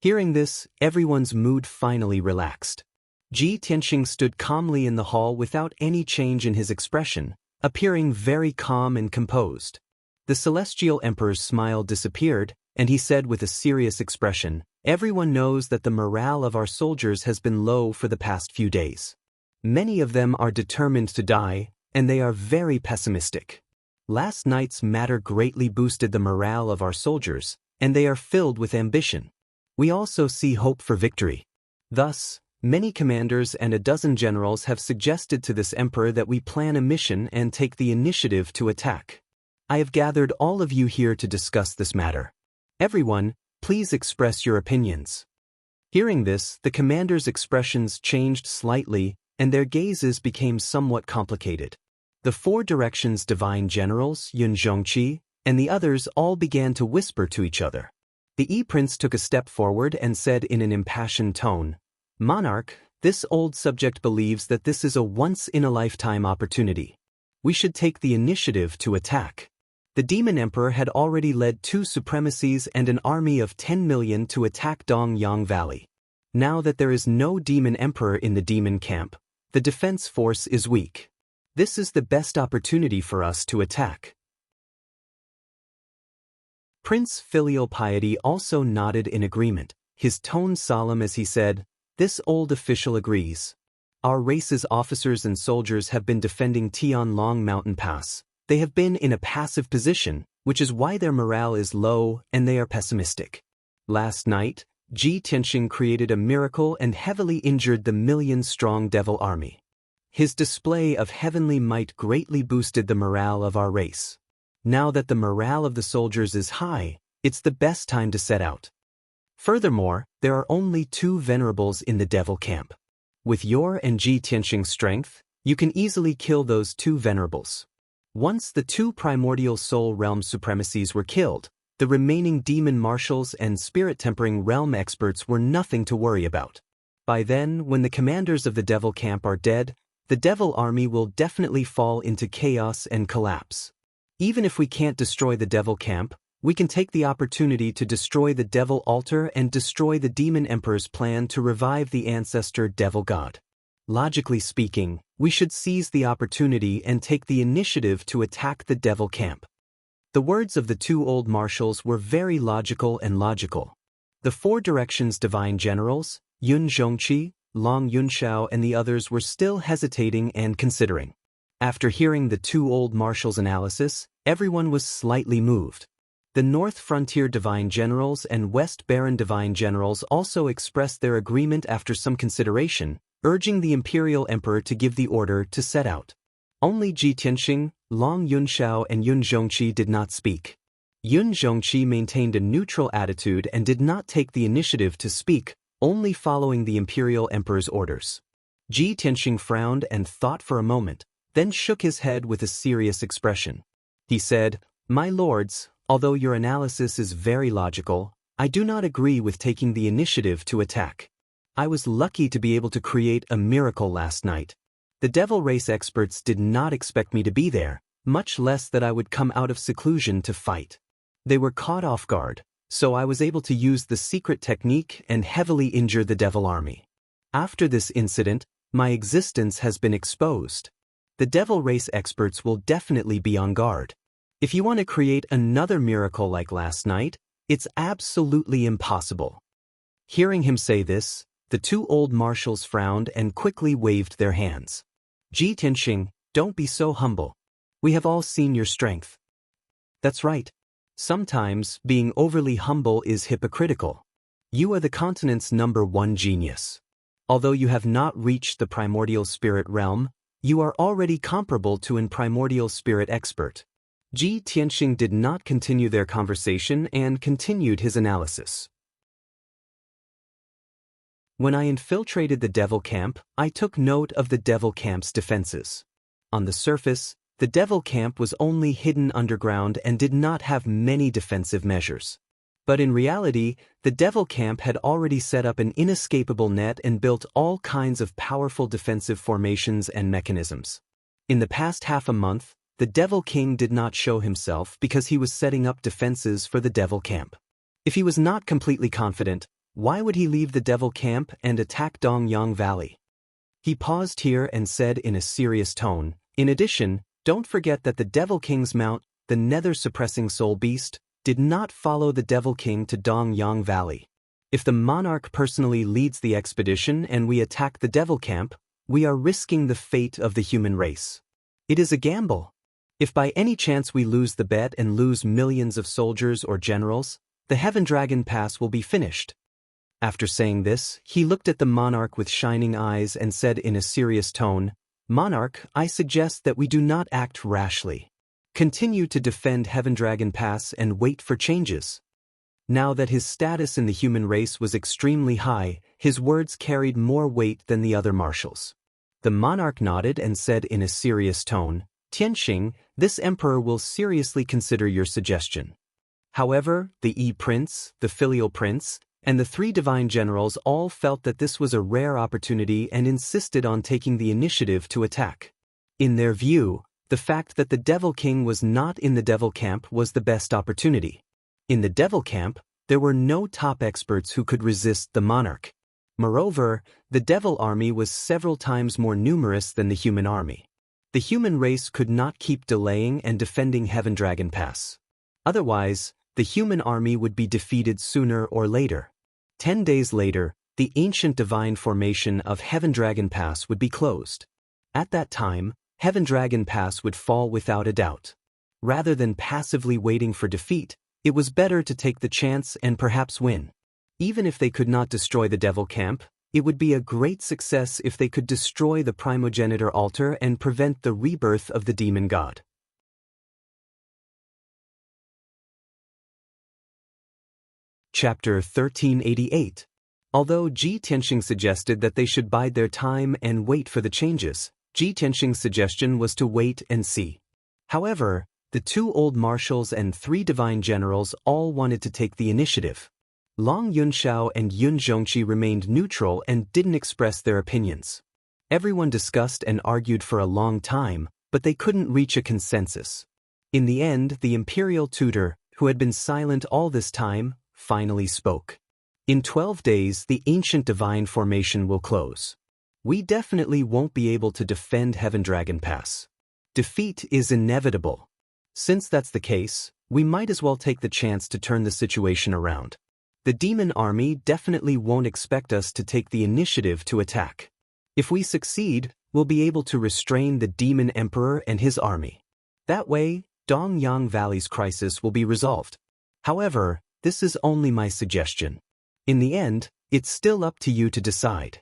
Hearing this, everyone's mood finally relaxed. Ji Tianxing stood calmly in the hall without any change in his expression, appearing very calm and composed. The celestial emperor's smile disappeared, and he said with a serious expression, "Everyone knows that the morale of our soldiers has been low for the past few days. Many of them are determined to die, and they are very pessimistic. Last night's matter greatly boosted the morale of our soldiers, and they are filled with ambition. We also see hope for victory. Thus, many commanders and a dozen generals have suggested to this emperor that we plan a mission and take the initiative to attack. I have gathered all of you here to discuss this matter. Everyone, please express your opinions." Hearing this, the commanders' expressions changed slightly, and their gazes became somewhat complicated. The 4 directions divine generals, Yun Zhongqi, and the others all began to whisper to each other. The E-Prince took a step forward and said in an impassioned tone, "Monarch, this old subject believes that this is a once-in-a-lifetime opportunity. We should take the initiative to attack." The Demon Emperor had already led 2 supremacies and an army of 10 million to attack Dongyang Valley. Now that there is no Demon Emperor in the demon camp, the defense force is weak. This is the best opportunity for us to attack. Prince Filial Piety also nodded in agreement, his tone solemn as he said, "This old official agrees. Our race's officers and soldiers have been defending Tianlong Mountain Pass. They have been in a passive position, which is why their morale is low and they are pessimistic. Last night, Ji Tianxing created a miracle and heavily injured the million-strong devil army. His display of heavenly might greatly boosted the morale of our race. Now that the morale of the soldiers is high, it's the best time to set out. Furthermore, there are only 2 venerables in the devil camp. With your and Ji Tianxing's strength, you can easily kill those 2 venerables. Once the 2 primordial soul realm supremacies were killed, the remaining demon marshals and spirit-tempering realm experts were nothing to worry about. By then, when the commanders of the devil camp are dead, the devil army will definitely fall into chaos and collapse. Even if we can't destroy the devil camp, we can take the opportunity to destroy the devil altar and destroy the demon emperor's plan to revive the ancestor devil god. Logically speaking, we should seize the opportunity and take the initiative to attack the devil camp. The words of the 2 old marshals were very logical and logical. The 4 directions divine generals, Yun Zhongqi, Long Yunxiao and the others were still hesitating and considering. After hearing the 2 old marshals' analysis, everyone was slightly moved. The North Frontier Divine Generals and West Baron Divine Generals also expressed their agreement after some consideration, urging the Imperial Emperor to give the order to set out. Only Ji Tianxing, Long Yunxiao and Yun Zhongqi did not speak. Yun Zhongqi maintained a neutral attitude and did not take the initiative to speak, only following the Imperial Emperor's orders. Ji Tianxing frowned and thought for a moment, then shook his head with a serious expression. He said, "My lords, although your analysis is very logical, I do not agree with taking the initiative to attack. I was lucky to be able to create a miracle last night. The devil race experts did not expect me to be there, much less that I would come out of seclusion to fight. They were caught off guard, so I was able to use the secret technique and heavily injure the devil army. After this incident, my existence has been exposed. The devil race experts will definitely be on guard. If you want to create another miracle like last night, it's absolutely impossible." Hearing him say this, the 2 old marshals frowned and quickly waved their hands. "Ji Tianxing, don't be so humble. We have all seen your strength." "That's right. Sometimes, being overly humble is hypocritical. You are the continent's #1 genius. Although you have not reached the primordial spirit realm, you are already comparable to an primordial spirit expert." Ji Tianxing did not continue their conversation and continued his analysis. "When I infiltrated the devil camp, I took note of the devil camp's defenses. On the surface, the devil camp was only hidden underground and did not have many defensive measures. But in reality, the devil camp had already set up an inescapable net and built all kinds of powerful defensive formations and mechanisms. In the past half a month, the devil king did not show himself because he was setting up defenses for the devil camp. If he was not completely confident, why would he leave the devil camp and attack Dongyang Valley?" He paused here and said in a serious tone, "In addition, don't forget that the devil king's mount, the nether-suppressing soul beast, did not follow the devil king to Dongyang Valley. If the monarch personally leads the expedition and we attack the devil camp, we are risking the fate of the human race. It is a gamble. If by any chance we lose the bet and lose millions of soldiers or generals, the Heaven Dragon Pass will be finished." After saying this, he looked at the monarch with shining eyes and said in a serious tone, "Monarch, I suggest that we do not act rashly. Continue to defend Heaven Dragon Pass and wait for changes." Now that his status in the human race was extremely high, his words carried more weight than the other marshals. The monarch nodded and said in a serious tone, "Tianxing, this emperor will seriously consider your suggestion." However, the prince, the filial prince, and the 3 divine generals all felt that this was a rare opportunity and insisted on taking the initiative to attack. In their view, the fact that the devil king was not in the devil camp was the best opportunity. In the devil camp, there were no top experts who could resist the monarch. Moreover, the devil army was several times more numerous than the human army. The human race could not keep delaying and defending Heaven Dragon Pass. Otherwise, the human army would be defeated sooner or later. 10 days later, the ancient divine formation of Heaven Dragon Pass would be closed. At that time, Heaven Dragon Pass would fall without a doubt. Rather than passively waiting for defeat, it was better to take the chance and perhaps win. Even if they could not destroy the Devil Camp, it would be a great success if they could destroy the primogenitor altar and prevent the rebirth of the demon god. Chapter 1388. Although Ji Tianxing suggested that they should bide their time and wait for the changes, Ji Tianxing's suggestion was to wait and see. However, the 2 old marshals and 3 divine generals all wanted to take the initiative. Long Yunxiao and Yun Zhongqi remained neutral and didn't express their opinions. Everyone discussed and argued for a long time, but they couldn't reach a consensus. In the end, the imperial tutor, who had been silent all this time, finally spoke. In 12 days, the ancient divine formation will close. We definitely won't be able to defend Heaven Dragon Pass. Defeat is inevitable. Since that's the case, we might as well take the chance to turn the situation around. The demon army definitely won't expect us to take the initiative to attack. If we succeed, we'll be able to restrain the demon emperor and his army. That way, Dongyang Valley's crisis will be resolved. However, this is only my suggestion. In the end, it's still up to you to decide.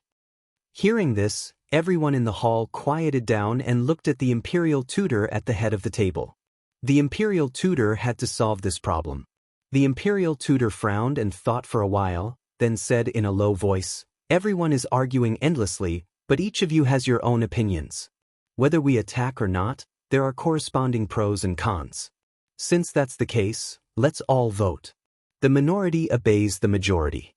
Hearing this, everyone in the hall quieted down and looked at the imperial tutor at the head of the table. The imperial tutor had to solve this problem. The imperial tutor frowned and thought for a while, then said in a low voice, "Everyone is arguing endlessly, but each of you has your own opinions. Whether we attack or not, there are corresponding pros and cons. Since that's the case, let's all vote." The minority obeys the majority.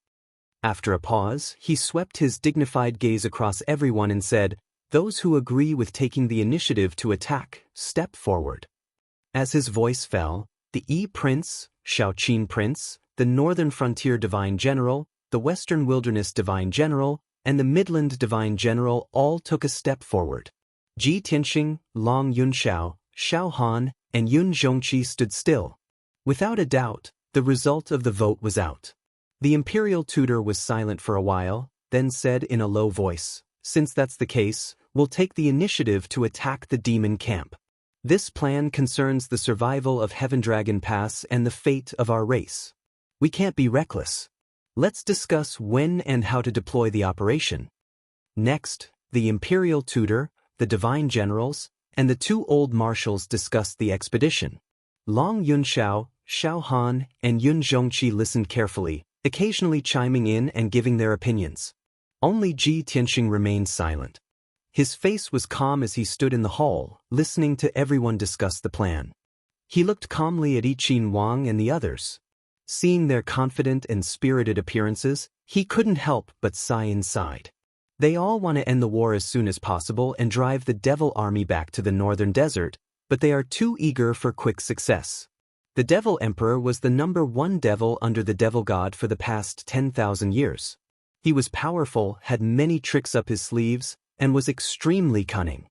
After a pause, he swept his dignified gaze across everyone and said, "Those who agree with taking the initiative to attack, step forward." As his voice fell, the Yi Prince, Shaoqin Prince, the Northern Frontier Divine General, the Western Wilderness Divine General, and the Midland Divine General all took a step forward. Ji Tianxing, Long Yunxiao, Xiao Han, and Yun Zhongqi stood still. Without a doubt, the result of the vote was out. The imperial tutor was silent for a while, then said in a low voice, "Since that's the case, we'll take the initiative to attack the demon camp. This plan concerns the survival of Heaven Dragon Pass and the fate of our race. We can't be reckless. Let's discuss when and how to deploy the operation." Next, the imperial tutor, the divine generals, and the 2 old marshals discussed the expedition. Long Yunxiao, Xiao Han, and Yun Zhongqi listened carefully, occasionally chiming in and giving their opinions. Only Ji Tianxing remained silent. His face was calm as he stood in the hall, listening to everyone discuss the plan. He looked calmly at Yiqin Wang and the others. Seeing their confident and spirited appearances, he couldn't help but sigh inside. They all want to end the war as soon as possible and drive the Devil Army back to the northern desert, but they are too eager for quick success. The Devil Emperor was the #1 devil under the Devil God for the past 10,000 years. He was powerful, had many tricks up his sleeves, and was extremely cunning.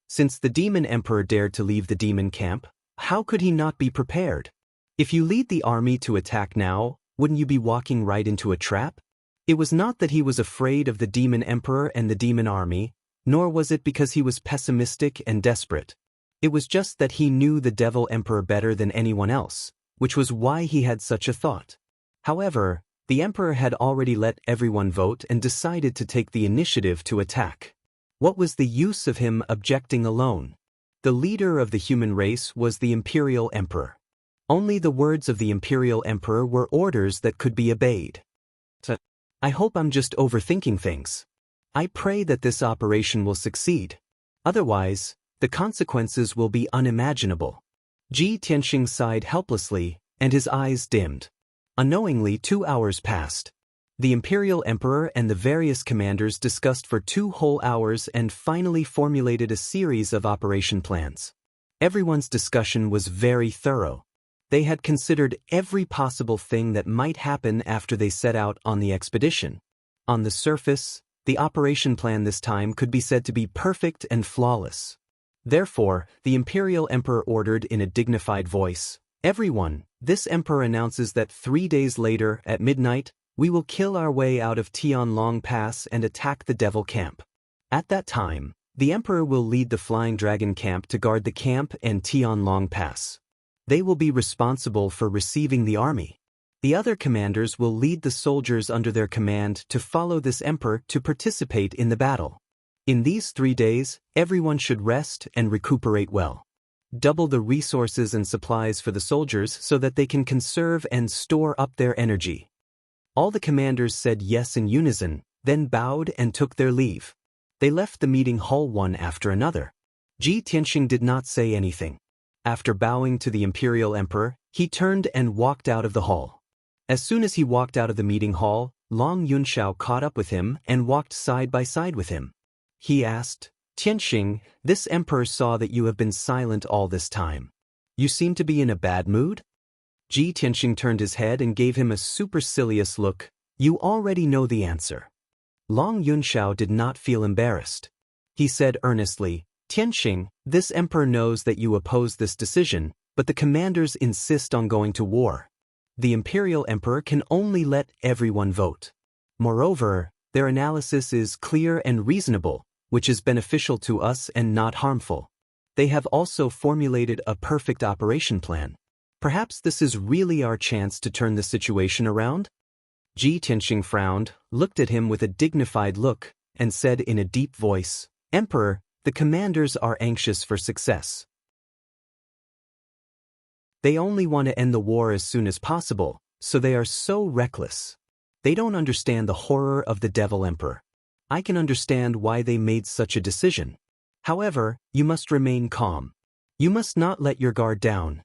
Since the demon emperor dared to leave the demon camp, how could he not be prepared? If you lead the army to attack now, wouldn't you be walking right into a trap? It was not that he was afraid of the demon emperor and the demon army, nor was it because he was pessimistic and desperate. It was just that he knew the devil emperor better than anyone else, which was why he had such a thought. However, the emperor had already let everyone vote and decided to take the initiative to attack. What was the use of him objecting alone? The leader of the human race was the imperial emperor. Only the words of the imperial emperor were orders that could be obeyed. I hope I'm just overthinking things. I pray that this operation will succeed. Otherwise, the consequences will be unimaginable. Ji Tianxing sighed helplessly, and his eyes dimmed. Unknowingly, 2 hours passed. The imperial emperor and the various commanders discussed for 2 whole hours and finally formulated a series of operation plans. Everyone's discussion was very thorough. They had considered every possible thing that might happen after they set out on the expedition. On the surface, the operation plan this time could be said to be perfect and flawless. Therefore, the imperial emperor ordered in a dignified voice, "Everyone, this emperor announces that 3 days later, at midnight, We will kill our way out of Tianlong Pass and attack the devil camp. At that time, the emperor will lead the Flying Dragon camp to guard the camp and Tianlong Pass. They will be responsible for receiving the army. The other commanders will lead the soldiers under their command to follow this emperor to participate in the battle. In these 3 days, everyone should rest and recuperate well. Double the resources and supplies for the soldiers so that they can conserve and store up their energy. All the commanders said yes in unison, then bowed and took their leave. They left the meeting hall one after another. Ji Tianxing did not say anything. After bowing to the imperial emperor, he turned and walked out of the hall. As soon as he walked out of the meeting hall, Long Yunxiao caught up with him and walked side by side with him. He asked, "Tianxing, this emperor saw that you have been silent all this time. You seem to be in a bad mood?" Ji Tianxing turned his head and gave him a supercilious look. "You already know the answer." Long Yunxiao did not feel embarrassed. He said earnestly, "Tianxing, this emperor knows that you oppose this decision, but the commanders insist on going to war. The imperial emperor can only let everyone vote. Moreover, their analysis is clear and reasonable, which is beneficial to us and not harmful. They have also formulated a perfect operation plan. Perhaps this is really our chance to turn the situation around?" Ji Tianxing frowned, looked at him with a dignified look, and said in a deep voice, "Emperor, the commanders are anxious for success. They only want to end the war as soon as possible, so they are so reckless. They don't understand the horror of the devil emperor. I can understand why they made such a decision. However, you must remain calm. You must not let your guard down.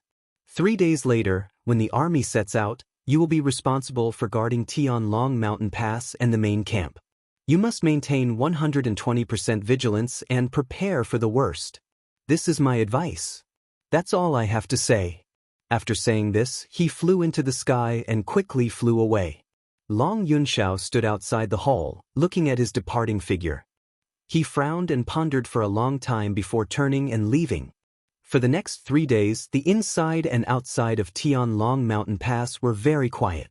3 days later, when the army sets out, you will be responsible for guarding Tianlong Mountain Pass and the main camp. You must maintain 120% vigilance and prepare for the worst. This is my advice. That's all I have to say." After saying this, he flew into the sky and quickly flew away. Long Yunxiao stood outside the hall, looking at his departing figure. He frowned and pondered for a long time before turning and leaving. For the next 3 days, the inside and outside of Tianlong Mountain Pass were very quiet.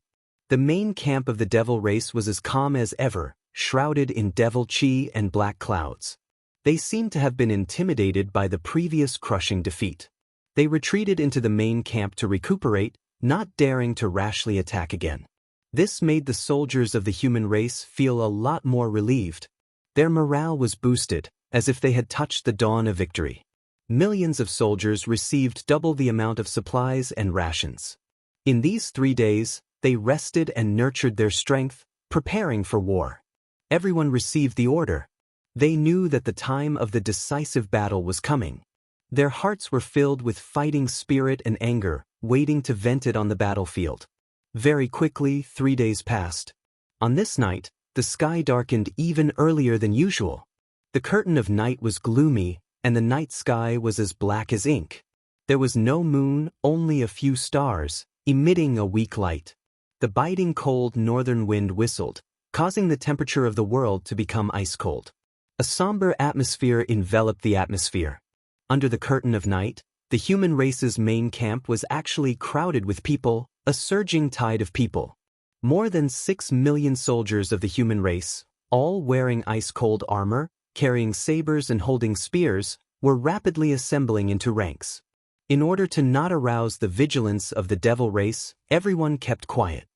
The main camp of the devil race was as calm as ever, shrouded in devil chi and black clouds. They seemed to have been intimidated by the previous crushing defeat. They retreated into the main camp to recuperate, not daring to rashly attack again. This made the soldiers of the human race feel a lot more relieved. Their morale was boosted, as if they had touched the dawn of victory. Millions of soldiers received double the amount of supplies and rations. In these 3 days, they rested and nurtured their strength, preparing for war. Everyone received the order. They knew that the time of the decisive battle was coming. Their hearts were filled with fighting spirit and anger, waiting to vent it on the battlefield. Very quickly, 3 days passed. On this night, the sky darkened even earlier than usual. The curtain of night was gloomy, and the night sky was as black as ink. There was no moon, only a few stars, emitting a weak light. The biting cold northern wind whistled, causing the temperature of the world to become ice cold. A somber atmosphere enveloped the atmosphere. Under the curtain of night, the human race's main camp was actually crowded with people, a surging tide of people. More than 6 million soldiers of the human race, all wearing ice-cold armor, carrying sabers and holding spears, were rapidly assembling into ranks. In order to not arouse the vigilance of the devil race, everyone kept quiet.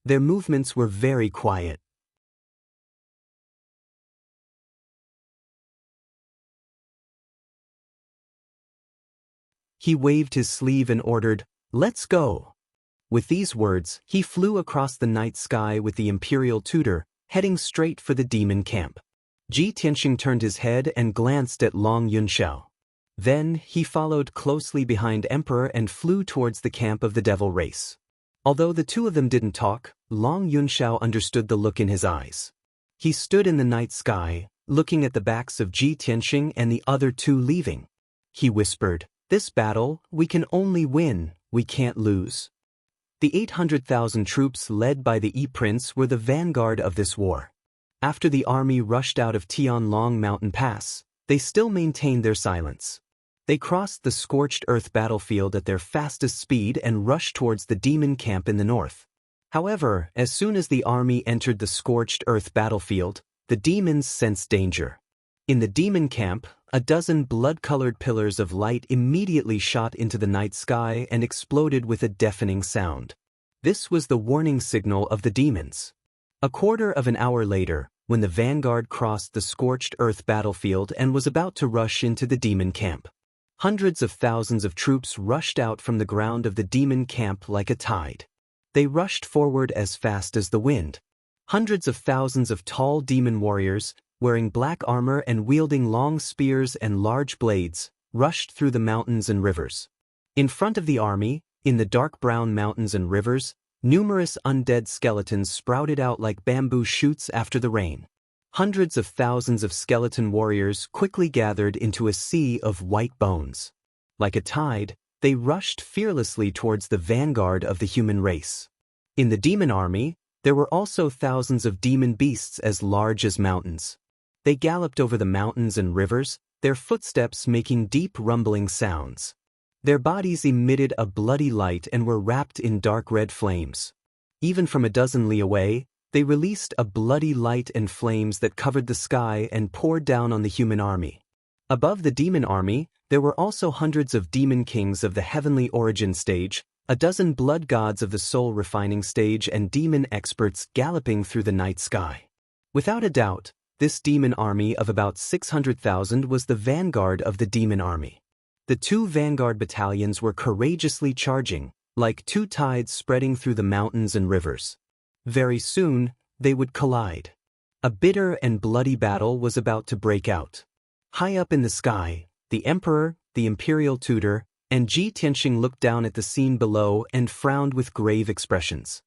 Their movements were very quiet. He waved his sleeve and ordered, "Let's go." With these words, he flew across the night sky with the imperial tutor, heading straight for the demon camp. Ji Tianxing turned his head and glanced at Long Yunxiao. Then, he followed closely behind Emperor and flew towards the camp of the devil race. Although the two of them didn't talk, Long Yunxiao understood the look in his eyes. He stood in the night sky, looking at the backs of Ji Tianxing and the other two leaving. He whispered, "This battle, we can only win, we can't lose." The 800,000 troops led by the E-Prince were the vanguard of this war. After the army rushed out of Tianlong Mountain Pass, they still maintained their silence. They crossed the scorched earth battlefield at their fastest speed and rushed towards the demon camp in the north. However, as soon as the army entered the scorched earth battlefield, the demons sensed danger. In the demon camp, a dozen blood-colored pillars of light immediately shot into the night sky and exploded with a deafening sound. This was the warning signal of the demons. A quarter of an hour later, when the vanguard crossed the scorched earth battlefield and was about to rush into the demon camp, hundreds of thousands of troops rushed out from the ground of the demon camp like a tide. They rushed forward as fast as the wind. Hundreds of thousands of tall demon warriors, wearing black armor and wielding long spears and large blades, rushed through the mountains and rivers. In front of the army, in the dark brown mountains and rivers, numerous undead skeletons sprouted out like bamboo shoots after the rain. Hundreds of thousands of skeleton warriors quickly gathered into a sea of white bones. Like a tide, they rushed fearlessly towards the vanguard of the human race. In the demon army, there were also thousands of demon beasts as large as mountains. They galloped over the mountains and rivers, their footsteps making deep rumbling sounds. Their bodies emitted a bloody light and were wrapped in dark red flames. Even from a dozen li away, they released a bloody light and flames that covered the sky and poured down on the human army. Above the demon army, there were also hundreds of demon kings of the heavenly origin stage, a dozen blood gods of the soul refining stage, and demon experts galloping through the night sky. Without a doubt, this demon army of about 600,000 was the vanguard of the demon army. The two vanguard battalions were courageously charging, like two tides spreading through the mountains and rivers. Very soon, they would collide. A bitter and bloody battle was about to break out. High up in the sky, the emperor, the imperial tutor, and Ji Tianxing looked down at the scene below and frowned with grave expressions.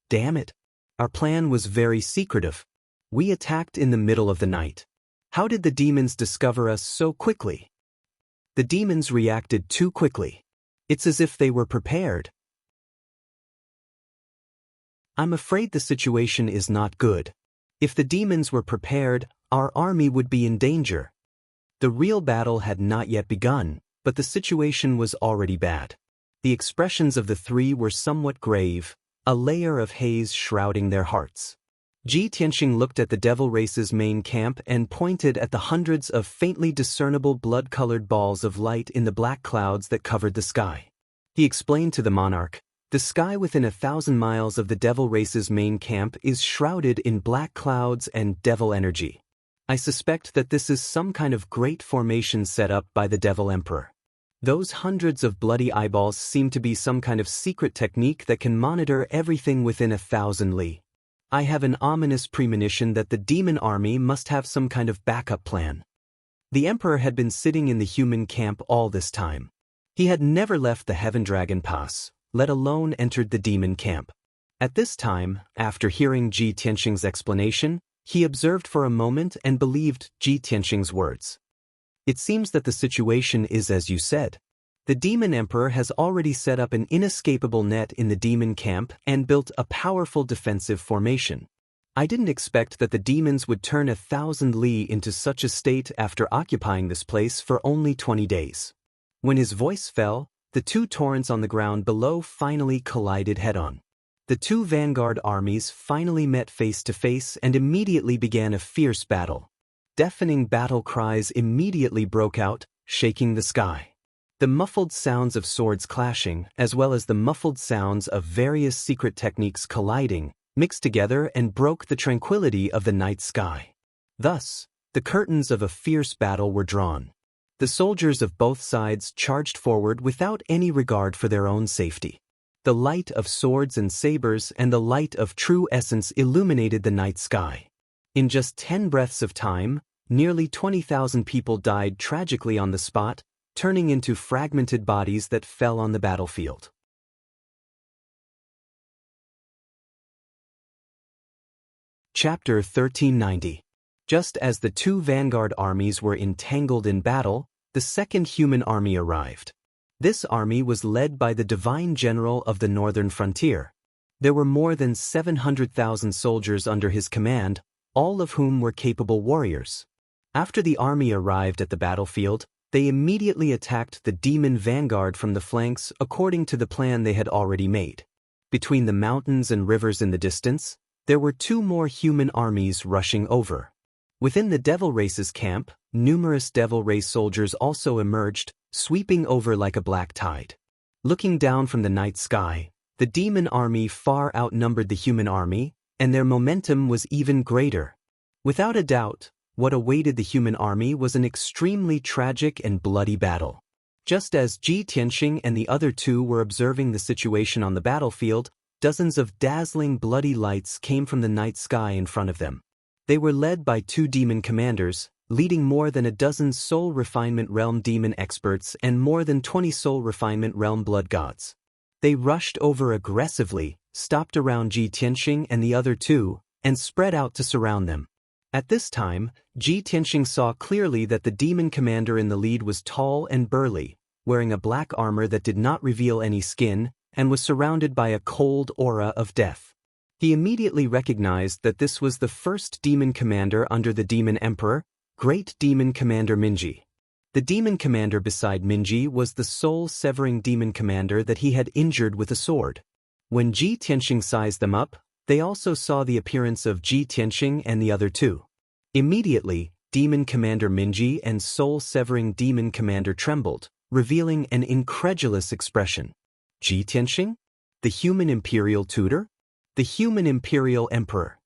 Damn it! Our plan was very secretive. We attacked in the middle of the night. How did the demons discover us so quickly? The demons reacted too quickly. It's as if they were prepared. I'm afraid the situation is not good. If the demons were prepared, our army would be in danger. The real battle had not yet begun, but the situation was already bad. The expressions of the three were somewhat grave, a layer of haze shrouding their hearts. Ji Tianxing looked at the devil race's main camp and pointed at the hundreds of faintly discernible blood-colored balls of light in the black clouds that covered the sky. He explained to the monarch, the sky within 1,000 miles of the devil race's main camp is shrouded in black clouds and devil energy. I suspect that this is some kind of great formation set up by the devil emperor. Those hundreds of bloody eyeballs seem to be some kind of secret technique that can monitor everything within 1,000 li. I have an ominous premonition that the demon army must have some kind of backup plan. The emperor had been sitting in the human camp all this time. He had never left the Heaven Dragon Pass, let alone entered the demon camp. At this time, after hearing Ji Tianxing's explanation, he observed for a moment and believed Ji Tianxing's words. It seems that the situation is as you said. The demon emperor has already set up an inescapable net in the demon camp and built a powerful defensive formation. I didn't expect that the demons would turn 1,000 li into such a state after occupying this place for only 20 days. When his voice fell, the two torrents on the ground below finally collided head-on. The two vanguard armies finally met face to face and immediately began a fierce battle. Deafening battle cries immediately broke out, shaking the sky. The muffled sounds of swords clashing, as well as the muffled sounds of various secret techniques colliding, mixed together and broke the tranquility of the night sky. Thus, the curtains of a fierce battle were drawn. The soldiers of both sides charged forward without any regard for their own safety. The light of swords and sabers and the light of true essence illuminated the night sky. In just 10 breaths of time, nearly 20,000 people died tragically on the spot, turning into fragmented bodies that fell on the battlefield. Chapter 1390. Just as the two vanguard armies were entangled in battle, the second human army arrived. This army was led by the divine general of the northern frontier. There were more than 700,000 soldiers under his command, all of whom were capable warriors. After the army arrived at the battlefield, they immediately attacked the demon vanguard from the flanks according to the plan they had already made. Between the mountains and rivers in the distance, there were two more human armies rushing over. Within the Devil Race's camp, numerous Devil Race soldiers also emerged, sweeping over like a black tide. Looking down from the night sky, the demon army far outnumbered the human army, and their momentum was even greater. Without a doubt, what awaited the human army was an extremely tragic and bloody battle. Just as Ji Tianxing and the other two were observing the situation on the battlefield, dozens of dazzling bloody lights came from the night sky in front of them. They were led by two demon commanders, leading more than a dozen Soul Refinement Realm demon experts and more than 20 Soul Refinement Realm blood gods. They rushed over aggressively, stopped around Ji Tianxing and the other two, and spread out to surround them. At this time, Ji Tianxing saw clearly that the demon commander in the lead was tall and burly, wearing a black armor that did not reveal any skin, and was surrounded by a cold aura of death. He immediately recognized that this was the first demon commander under the demon emperor, Great Demon Commander Minji. The demon commander beside Minji was the soul-severing demon commander that he had injured with a sword. When Ji Tianxing sized them up, they also saw the appearance of Ji Tianxing and the other two. Immediately, Demon Commander Minji and Soul-Severing Demon Commander trembled, revealing an incredulous expression. Ji Tianxing? The human imperial tutor? The human imperial emperor.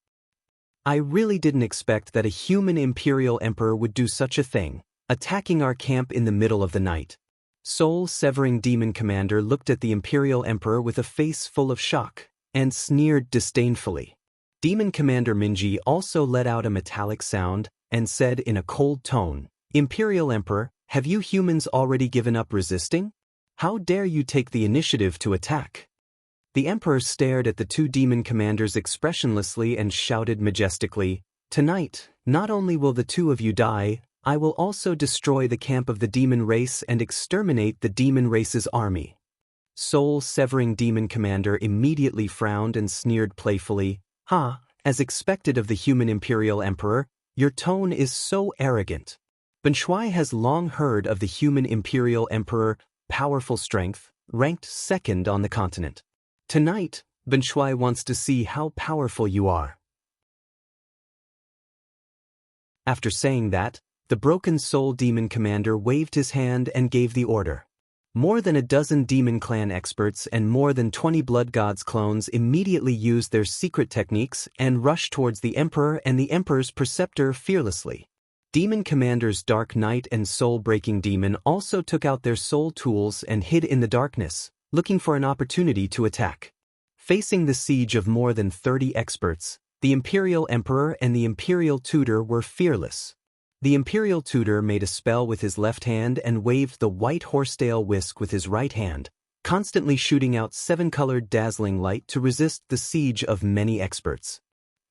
I really didn't expect that a human imperial emperor would do such a thing, attacking our camp in the middle of the night. Soul-Severing Demon Commander looked at the imperial emperor with a face full of shock, and sneered disdainfully. Demon Commander Minji also let out a metallic sound, and said in a cold tone, "Imperial Emperor, have you humans already given up resisting? How dare you take the initiative to attack?" The Emperor stared at the two demon commanders expressionlessly and shouted majestically, "Tonight, not only will the two of you die, I will also destroy the camp of the demon race and exterminate the demon race's army." Soul-Severing Demon Commander immediately frowned and sneered playfully, "Ha, as expected of the human Imperial Emperor, your tone is so arrogant. Ben Shuai has long heard of the human Imperial Emperor, powerful strength, ranked second on the continent. Tonight, Ben Shuai wants to see how powerful you are." After saying that, the Broken Soul Demon Commander waved his hand and gave the order. More than a dozen Demon Clan experts and more than 20 Blood Gods clones immediately used their secret techniques and rushed towards the Emperor and the Emperor's preceptor fearlessly. Demon Commanders Dark Knight and Soul-Breaking Demon also took out their soul tools and hid in the darkness, looking for an opportunity to attack. Facing the siege of more than 30 experts, the Imperial Emperor and the Imperial Tutor were fearless. The Imperial Tutor made a spell with his left hand and waved the white horsetail whisk with his right hand, constantly shooting out 7-colored dazzling light to resist the siege of many experts.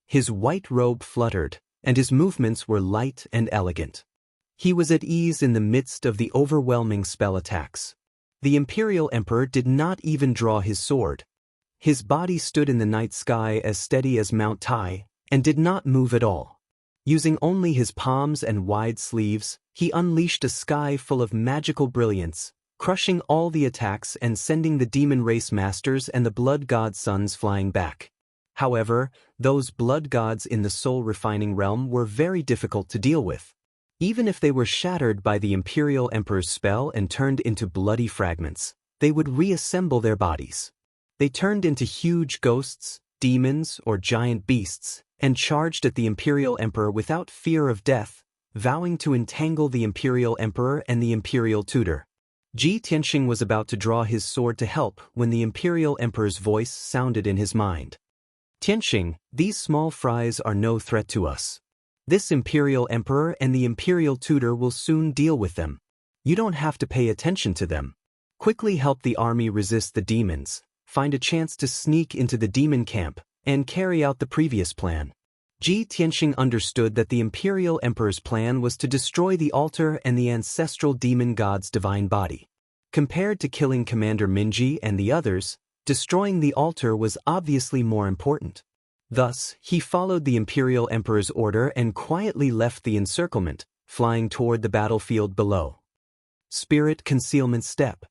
His white robe fluttered, and his movements were light and elegant. He was at ease in the midst of the overwhelming spell attacks. The Imperial Emperor did not even draw his sword. His body stood in the night sky as steady as Mount Tai, and did not move at all. Using only his palms and wide sleeves, he unleashed a sky full of magical brilliance, crushing all the attacks and sending the demon race masters and the blood god sons flying back. However, those blood gods in the soul refining realm were very difficult to deal with. Even if they were shattered by the Imperial Emperor's spell and turned into bloody fragments, they would reassemble their bodies. They turned into huge ghosts, demons, or giant beasts, and charged at the Imperial Emperor without fear of death, vowing to entangle the Imperial Emperor and the Imperial Tutor. Ji Tianxing was about to draw his sword to help when the Imperial Emperor's voice sounded in his mind. "Tianxing, these small fries are no threat to us. This Imperial Emperor and the Imperial Tutor will soon deal with them. You don't have to pay attention to them. Quickly help the army resist the demons, find a chance to sneak into the demon camp, and carry out the previous plan." Ji Tianxing understood that the Imperial Emperor's plan was to destroy the altar and the ancestral demon god's divine body. Compared to killing Commander Minji and the others, destroying the altar was obviously more important. Thus, he followed the Imperial Emperor's order and quietly left the encirclement, flying toward the battlefield below. Spirit Concealment Step.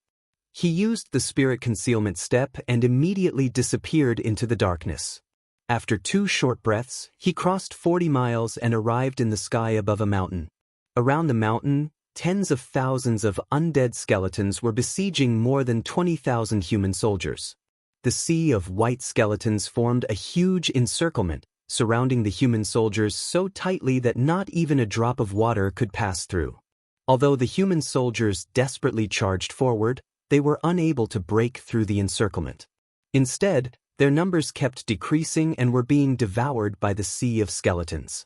He used the spirit concealment step and immediately disappeared into the darkness. After 2 short breaths, he crossed 40 miles and arrived in the sky above a mountain. Around the mountain, tens of thousands of undead skeletons were besieging more than 20,000 human soldiers. The sea of white skeletons formed a huge encirclement, surrounding the human soldiers so tightly that not even a drop of water could pass through. Although the human soldiers desperately charged forward, they were unable to break through the encirclement. Instead, their numbers kept decreasing and were being devoured by the sea of skeletons.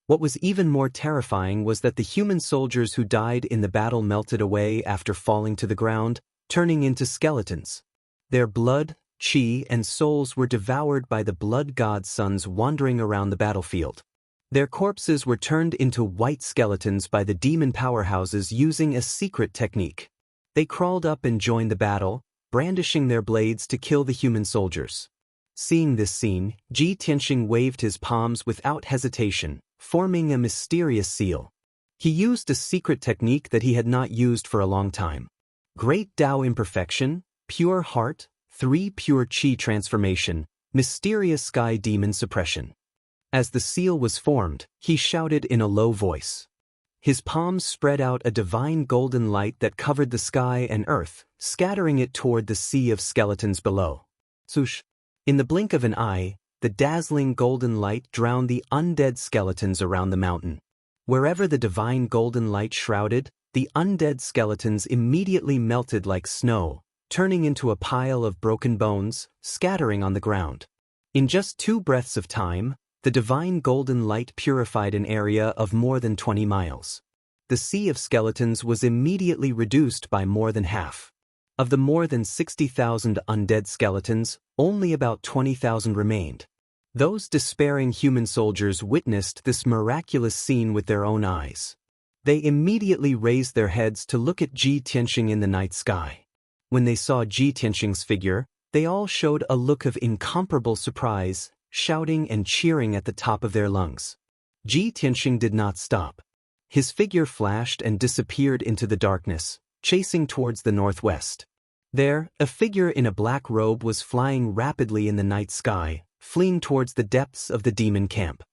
What was even more terrifying was that the human soldiers who died in the battle melted away after falling to the ground, turning into skeletons. Their blood, chi, and souls were devoured by the blood god suns wandering around the battlefield. Their corpses were turned into white skeletons by the demon powerhouses using a secret technique. They crawled up and joined the battle, brandishing their blades to kill the human soldiers. Seeing this scene, Ji Tianxing waved his palms without hesitation, forming a mysterious seal. He used a secret technique that he had not used for a long time. Great Tao Imperfection, Pure Heart, 3 Pure Chi Transformation, Mysterious Sky Demon Suppression. As the seal was formed, he shouted in a low voice. His palms spread out a divine golden light that covered the sky and earth, scattering it toward the sea of skeletons below. Swoosh! In the blink of an eye, the dazzling golden light drowned the undead skeletons around the mountain. Wherever the divine golden light shrouded, the undead skeletons immediately melted like snow, turning into a pile of broken bones, scattering on the ground. In just 2 breaths of time, the divine golden light purified an area of more than 20 miles. The sea of skeletons was immediately reduced by more than half. Of the more than 60,000 undead skeletons, only about 20,000 remained. Those despairing human soldiers witnessed this miraculous scene with their own eyes. They immediately raised their heads to look at Ji Tianxing in the night sky. When they saw Ji Tianxing's figure, they all showed a look of incomparable surprise, shouting and cheering at the top of their lungs. Ji Tianxing did not stop. His figure flashed and disappeared into the darkness, chasing towards the northwest. There, a figure in a black robe was flying rapidly in the night sky, fleeing towards the depths of the demon camp.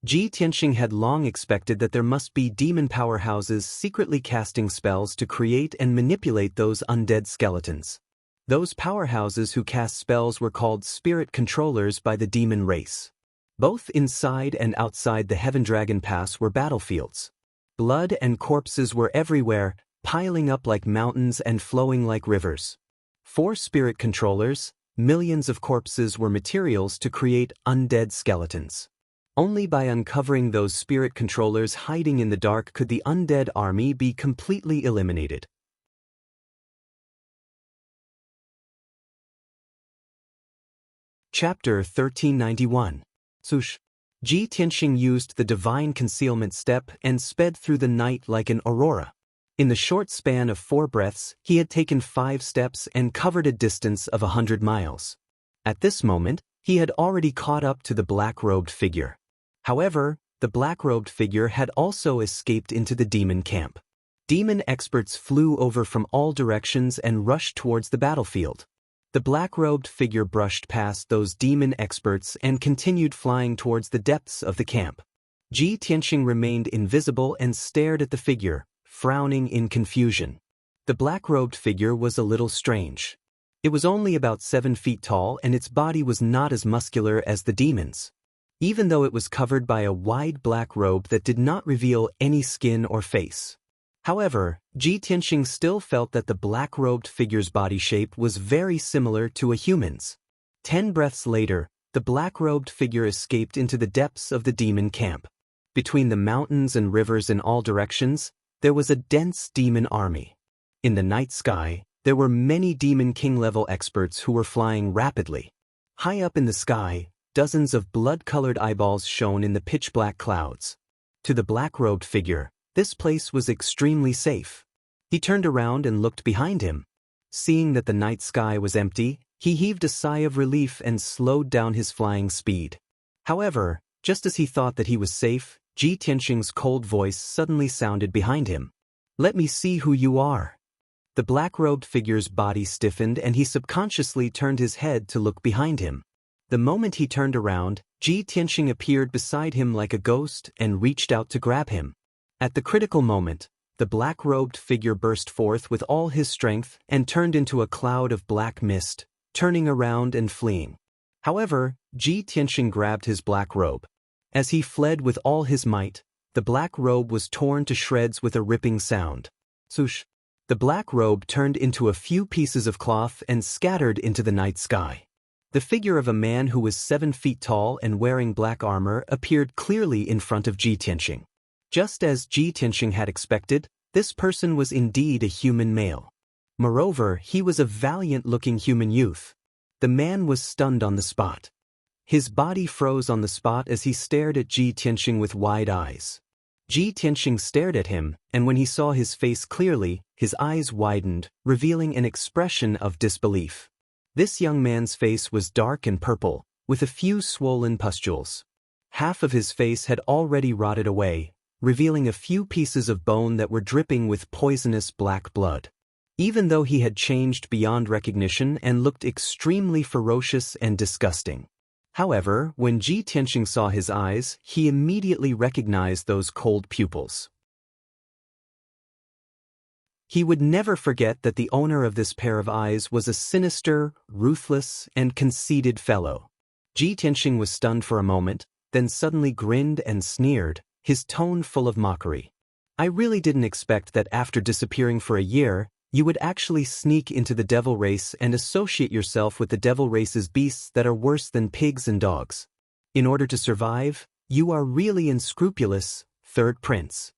Ji Tianxing had long expected that there must be demon powerhouses secretly casting spells to create and manipulate those undead skeletons. Those powerhouses who cast spells were called spirit controllers by the demon race. Both inside and outside the Heaven Dragon Pass were battlefields. Blood and corpses were everywhere, piling up like mountains and flowing like rivers. For spirit controllers, millions of corpses were materials to create undead skeletons. Only by uncovering those spirit controllers hiding in the dark could the undead army be completely eliminated. Chapter 1391. Swoosh. Ji Tianxing used the divine concealment step and sped through the night like an aurora. In the short span of 4 breaths, he had taken 5 steps and covered a distance of 100 miles. At this moment, he had already caught up to the black-robed figure. However, the black-robed figure had also escaped into the demon camp. Demon experts flew over from all directions and rushed towards the battlefield. The black-robed figure brushed past those demon experts and continued flying towards the depths of the camp. Ji Tianxing remained invisible and stared at the figure, frowning in confusion. The black-robed figure was a little strange. It was only about 7 feet tall and its body was not as muscular as the demon's. Even though it was covered by a wide black robe that did not reveal any skin or face. However, Ji Tianxing still felt that the black-robed figure's body shape was very similar to a human's. 10 breaths later, the black-robed figure escaped into the depths of the demon camp. Between the mountains and rivers in all directions, there was a dense demon army. In the night sky, there were many demon king-level experts who were flying rapidly. High up in the sky, dozens of blood-colored eyeballs shone in the pitch-black clouds. To the black-robed figure, this place was extremely safe. He turned around and looked behind him. Seeing that the night sky was empty, he heaved a sigh of relief and slowed down his flying speed. However, just as he thought that he was safe, Ji Tianxing's cold voice suddenly sounded behind him. "Let me see who you are." The black-robed figure's body stiffened and he subconsciously turned his head to look behind him. The moment he turned around, Ji Tianxing appeared beside him like a ghost and reached out to grab him. At the critical moment, the black-robed figure burst forth with all his strength and turned into a cloud of black mist, turning around and fleeing. However, Ji Tianxing grabbed his black robe. As he fled with all his might, the black robe was torn to shreds with a ripping sound. Swoosh! The black robe turned into a few pieces of cloth and scattered into the night sky. The figure of a man who was 7 feet tall and wearing black armor appeared clearly in front of Ji Tianxing. Just as Ji Tianxing had expected, this person was indeed a human male. Moreover, he was a valiant-looking human youth. The man was stunned on the spot. His body froze on the spot as he stared at Ji Tianxing with wide eyes. Ji Tianxing stared at him, and when he saw his face clearly, his eyes widened, revealing an expression of disbelief. This young man's face was dark and purple, with a few swollen pustules. Half of his face had already rotted away, revealing a few pieces of bone that were dripping with poisonous black blood. Even though he had changed beyond recognition and looked extremely ferocious and disgusting. However, when Ji Tianxing saw his eyes, he immediately recognized those cold pupils. He would never forget that the owner of this pair of eyes was a sinister, ruthless, and conceited fellow. Ji Tianxing was stunned for a moment, then suddenly grinned and sneered, his tone full of mockery. I really didn't expect that after disappearing for a year, you would actually sneak into the devil race and associate yourself with the devil race's beasts that are worse than pigs and dogs. In order to survive, you are really unscrupulous, third prince.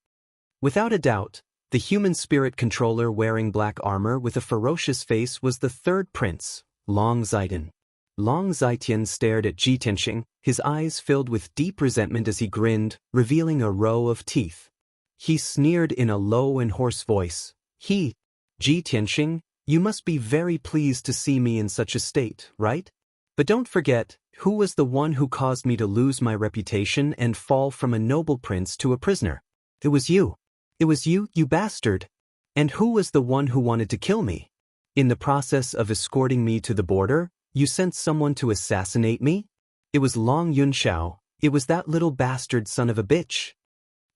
Without a doubt, the human spirit controller wearing black armor with a ferocious face was the third prince, Long Zaidan. Long Zaidan stared at Ji Tianxing, his eyes filled with deep resentment as he grinned, revealing a row of teeth. He sneered in a low and hoarse voice. Ji Tianxing, you must be very pleased to see me in such a state, right? But don't forget, who was the one who caused me to lose my reputation and fall from a noble prince to a prisoner? It was you. It was you, you bastard. And who was the one who wanted to kill me? In the process of escorting me to the border, you sent someone to assassinate me? It was Long Yunxiao. It was that little bastard son of a bitch.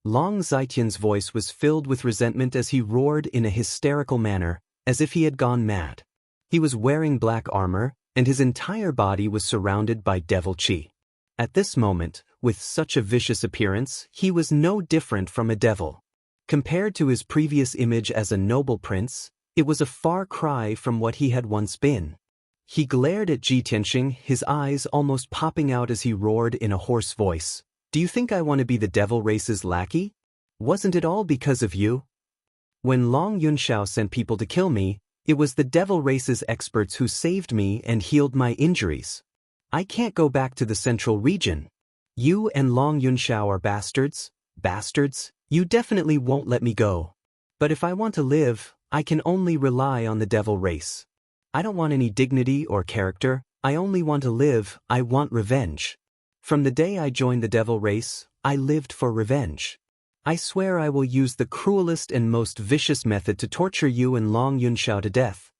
Long Zaitian's voice was filled with resentment as he roared in a hysterical manner, as if he had gone mad. He was wearing black armor, and his entire body was surrounded by devil qi. At this moment, with such a vicious appearance, he was no different from a devil. Compared to his previous image as a noble prince, it was a far cry from what he had once been. He glared at Ji Tianxing, his eyes almost popping out as he roared in a hoarse voice. Do you think I want to be the devil race's lackey? Wasn't it all because of you? When Long Yunxiao sent people to kill me, it was the devil race's experts who saved me and healed my injuries. I can't go back to the central region. You and Long Yunxiao are bastards. Bastards, you definitely won't let me go. But if I want to live, I can only rely on the devil race. I don't want any dignity or character, I only want to live, I want revenge. From the day I joined the devil race, I lived for revenge. I swear I will use the cruelest and most vicious method to torture you and Long Yunxiao to death.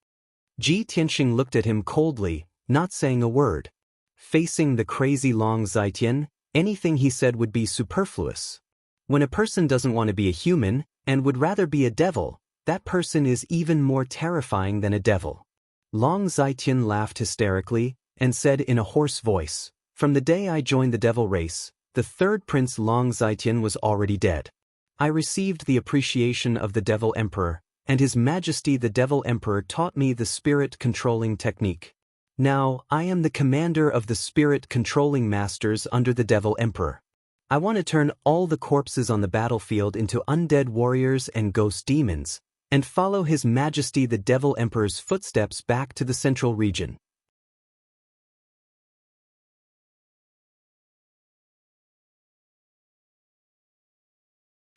Ji Tianxing looked at him coldly, not saying a word. Facing the crazy Long Zaitian, anything he said would be superfluous. When a person doesn't want to be a human, and would rather be a devil, that person is even more terrifying than a devil. Long Zaitian laughed hysterically, and said in a hoarse voice, From the day I joined the devil race, the third prince Long Zaitian was already dead. I received the appreciation of the devil emperor, and his majesty the devil emperor taught me the spirit controlling technique. Now, I am the commander of the spirit controlling masters under the devil emperor. I want to turn all the corpses on the battlefield into undead warriors and ghost demons, and follow His Majesty the Devil Emperor's footsteps back to the central region.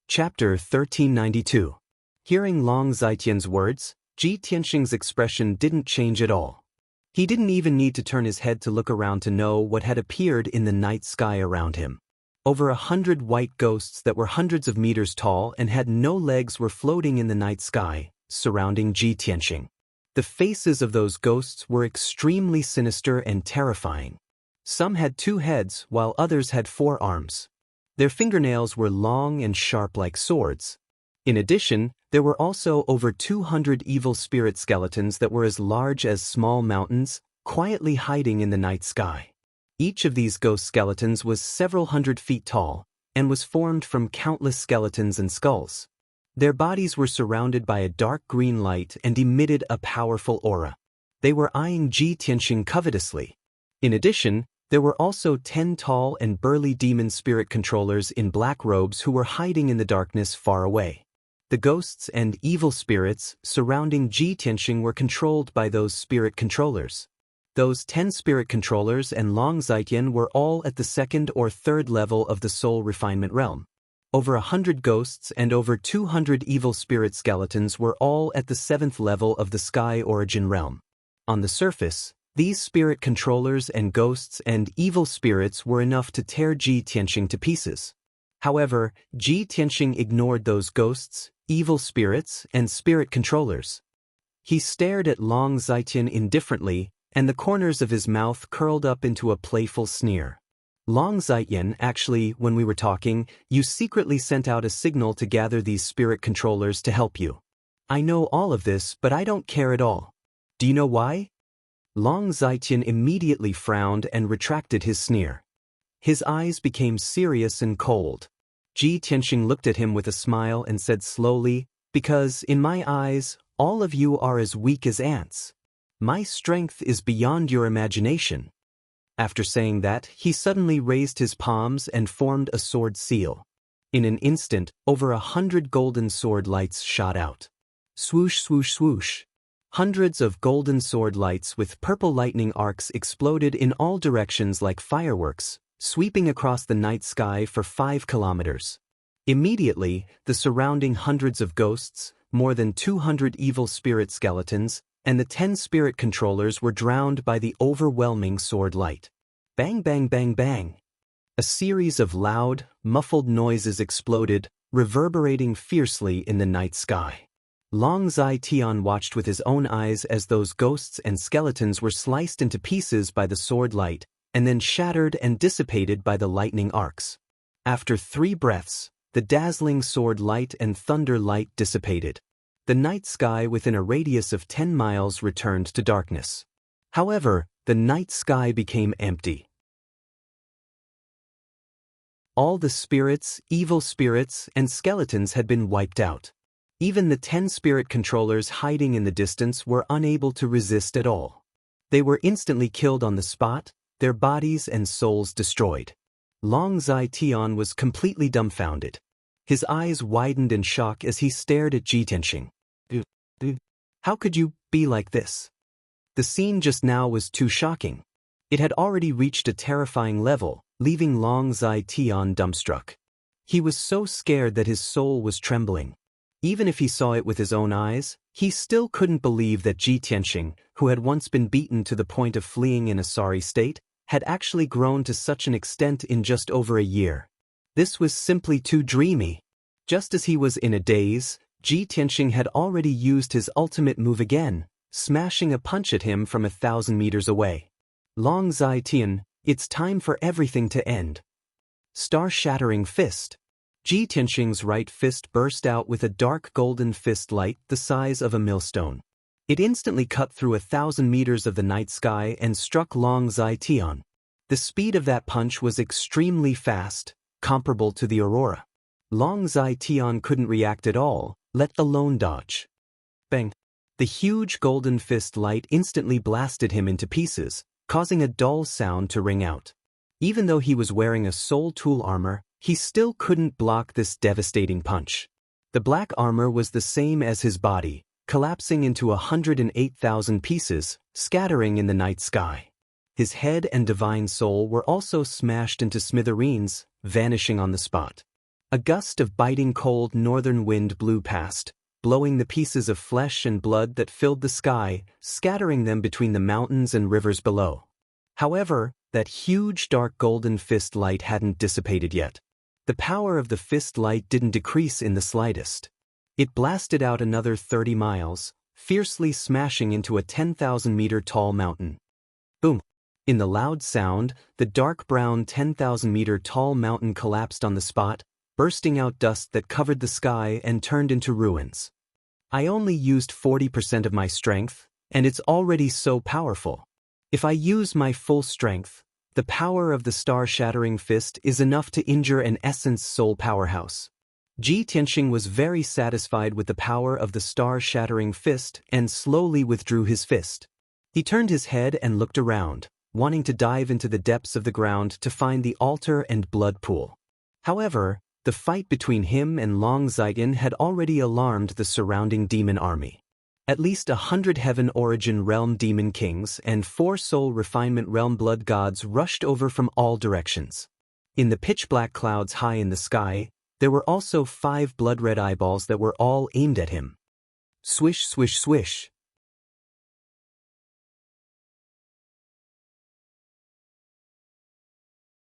Chapter 1392. Hearing Long Zaitian's words, Ji Tianxing's expression didn't change at all. He didn't even need to turn his head to look around to know what had appeared in the night sky around him. Over 100 white ghosts that were hundreds of meters tall and had no legs were floating in the night sky, surrounding Ji Tianxing. The faces of those ghosts were extremely sinister and terrifying. Some had 2 heads, while others had 4 arms. Their fingernails were long and sharp like swords. In addition, there were also over 200 evil spirit skeletons that were as large as small mountains, quietly hiding in the night sky. Each of these ghost skeletons was several hundred feet tall, and was formed from countless skeletons and skulls. Their bodies were surrounded by a dark green light and emitted a powerful aura. They were eyeing Ji Tianxing covetously. In addition, there were also 10 tall and burly demon spirit controllers in black robes who were hiding in the darkness far away. The ghosts and evil spirits surrounding Ji Tianxing were controlled by those spirit controllers. Those 10 spirit controllers and Long Zaijian were all at the 2nd or 3rd level of the soul refinement realm. Over 100 ghosts and over 200 evil spirit skeletons were all at the 7th level of the sky origin realm. On the surface, these spirit controllers and ghosts and evil spirits were enough to tear Ji Tianxing to pieces. However, Ji Tianxing ignored those ghosts, evil spirits, and spirit controllers. He stared at Long Zaijian indifferently, and the corners of his mouth curled up into a playful sneer. Long Zaijian, actually, when we were talking, you secretly sent out a signal to gather these spirit controllers to help you. I know all of this, but I don't care at all. Do you know why? Long Zaijian immediately frowned and retracted his sneer. His eyes became serious and cold. Ji Tianxing looked at him with a smile and said slowly, "Because, in my eyes, all of you are as weak as ants. My strength is beyond your imagination." After saying that, he suddenly raised his palms and formed a sword seal. In an instant, over 100 golden sword lights shot out. Swoosh, swoosh, swoosh. Hundreds of golden sword lights with purple lightning arcs exploded in all directions like fireworks, sweeping across the night sky for 5 kilometers. Immediately, the surrounding hundreds of ghosts, more than 200 evil spirit skeletons, and the 10 spirit controllers were drowned by the overwhelming sword light. Bang, bang, bang, bang. A series of loud, muffled noises exploded, reverberating fiercely in the night sky. Long Zaijian watched with his own eyes as those ghosts and skeletons were sliced into pieces by the sword light, and then shattered and dissipated by the lightning arcs. After 3 breaths, the dazzling sword light and thunder light dissipated. The night sky within a radius of 10 miles returned to darkness. However, the night sky became empty. All the spirits, evil spirits, and skeletons had been wiped out. Even the 10 spirit controllers hiding in the distance were unable to resist at all. They were instantly killed on the spot, their bodies and souls destroyed. Long Zaijian was completely dumbfounded. His eyes widened in shock as he stared at Ji Tianxing. How could you be like this? The scene just now was too shocking. It had already reached a terrifying level, leaving Long Zaijian dumbstruck. He was so scared that his soul was trembling. Even if he saw it with his own eyes, he still couldn't believe that Ji Tianxing, who had once been beaten to the point of fleeing in a sorry state, had actually grown to such an extent in just over a year. This was simply too dreamy. Just as he was in a daze, Ji Tianxing had already used his ultimate move again, smashing a punch at him from 1,000 meters away. Long Zaijian, it's time for everything to end. Star-shattering fist. Ji Tianxing's right fist burst out with a dark golden fist light the size of a millstone. It instantly cut through 1,000 meters of the night sky and struck Long Zaijian. The speed of that punch was extremely fast, comparable to the aurora. Long Zaijian couldn't react at all, let alone dodge. Bang! The huge golden fist light instantly blasted him into pieces, causing a dull sound to ring out. Even though he was wearing a soul tool armor, he still couldn't block this devastating punch. The black armor was the same as his body, collapsing into 108,000 pieces, scattering in the night sky. His head and divine soul were also smashed into smithereens, vanishing on the spot. A gust of biting cold northern wind blew past, blowing the pieces of flesh and blood that filled the sky, scattering them between the mountains and rivers below. However, that huge dark golden fist light hadn't dissipated yet. The power of the fist light didn't decrease in the slightest. It blasted out another 30 miles, fiercely smashing into a 10,000-meter tall mountain. Boom! In the loud sound, the dark brown 10,000-meter tall mountain collapsed on the spot, bursting out dust that covered the sky and turned into ruins. I only used 40% of my strength, and it's already so powerful. If I use my full strength, the power of the star-shattering fist is enough to injure an essence soul powerhouse. Ji Tianxia was very satisfied with the power of the star-shattering fist and slowly withdrew his fist. He turned his head and looked around, wanting to dive into the depths of the ground to find the altar and blood pool. However, the fight between him and Long Zigen had already alarmed the surrounding demon army. At least 100 Heaven Origin Realm Demon Kings and 4 Soul Refinement Realm Blood Gods rushed over from all directions. In the pitch-black clouds high in the sky, there were also 5 blood-red eyeballs that were all aimed at him. Swish, swish, swish.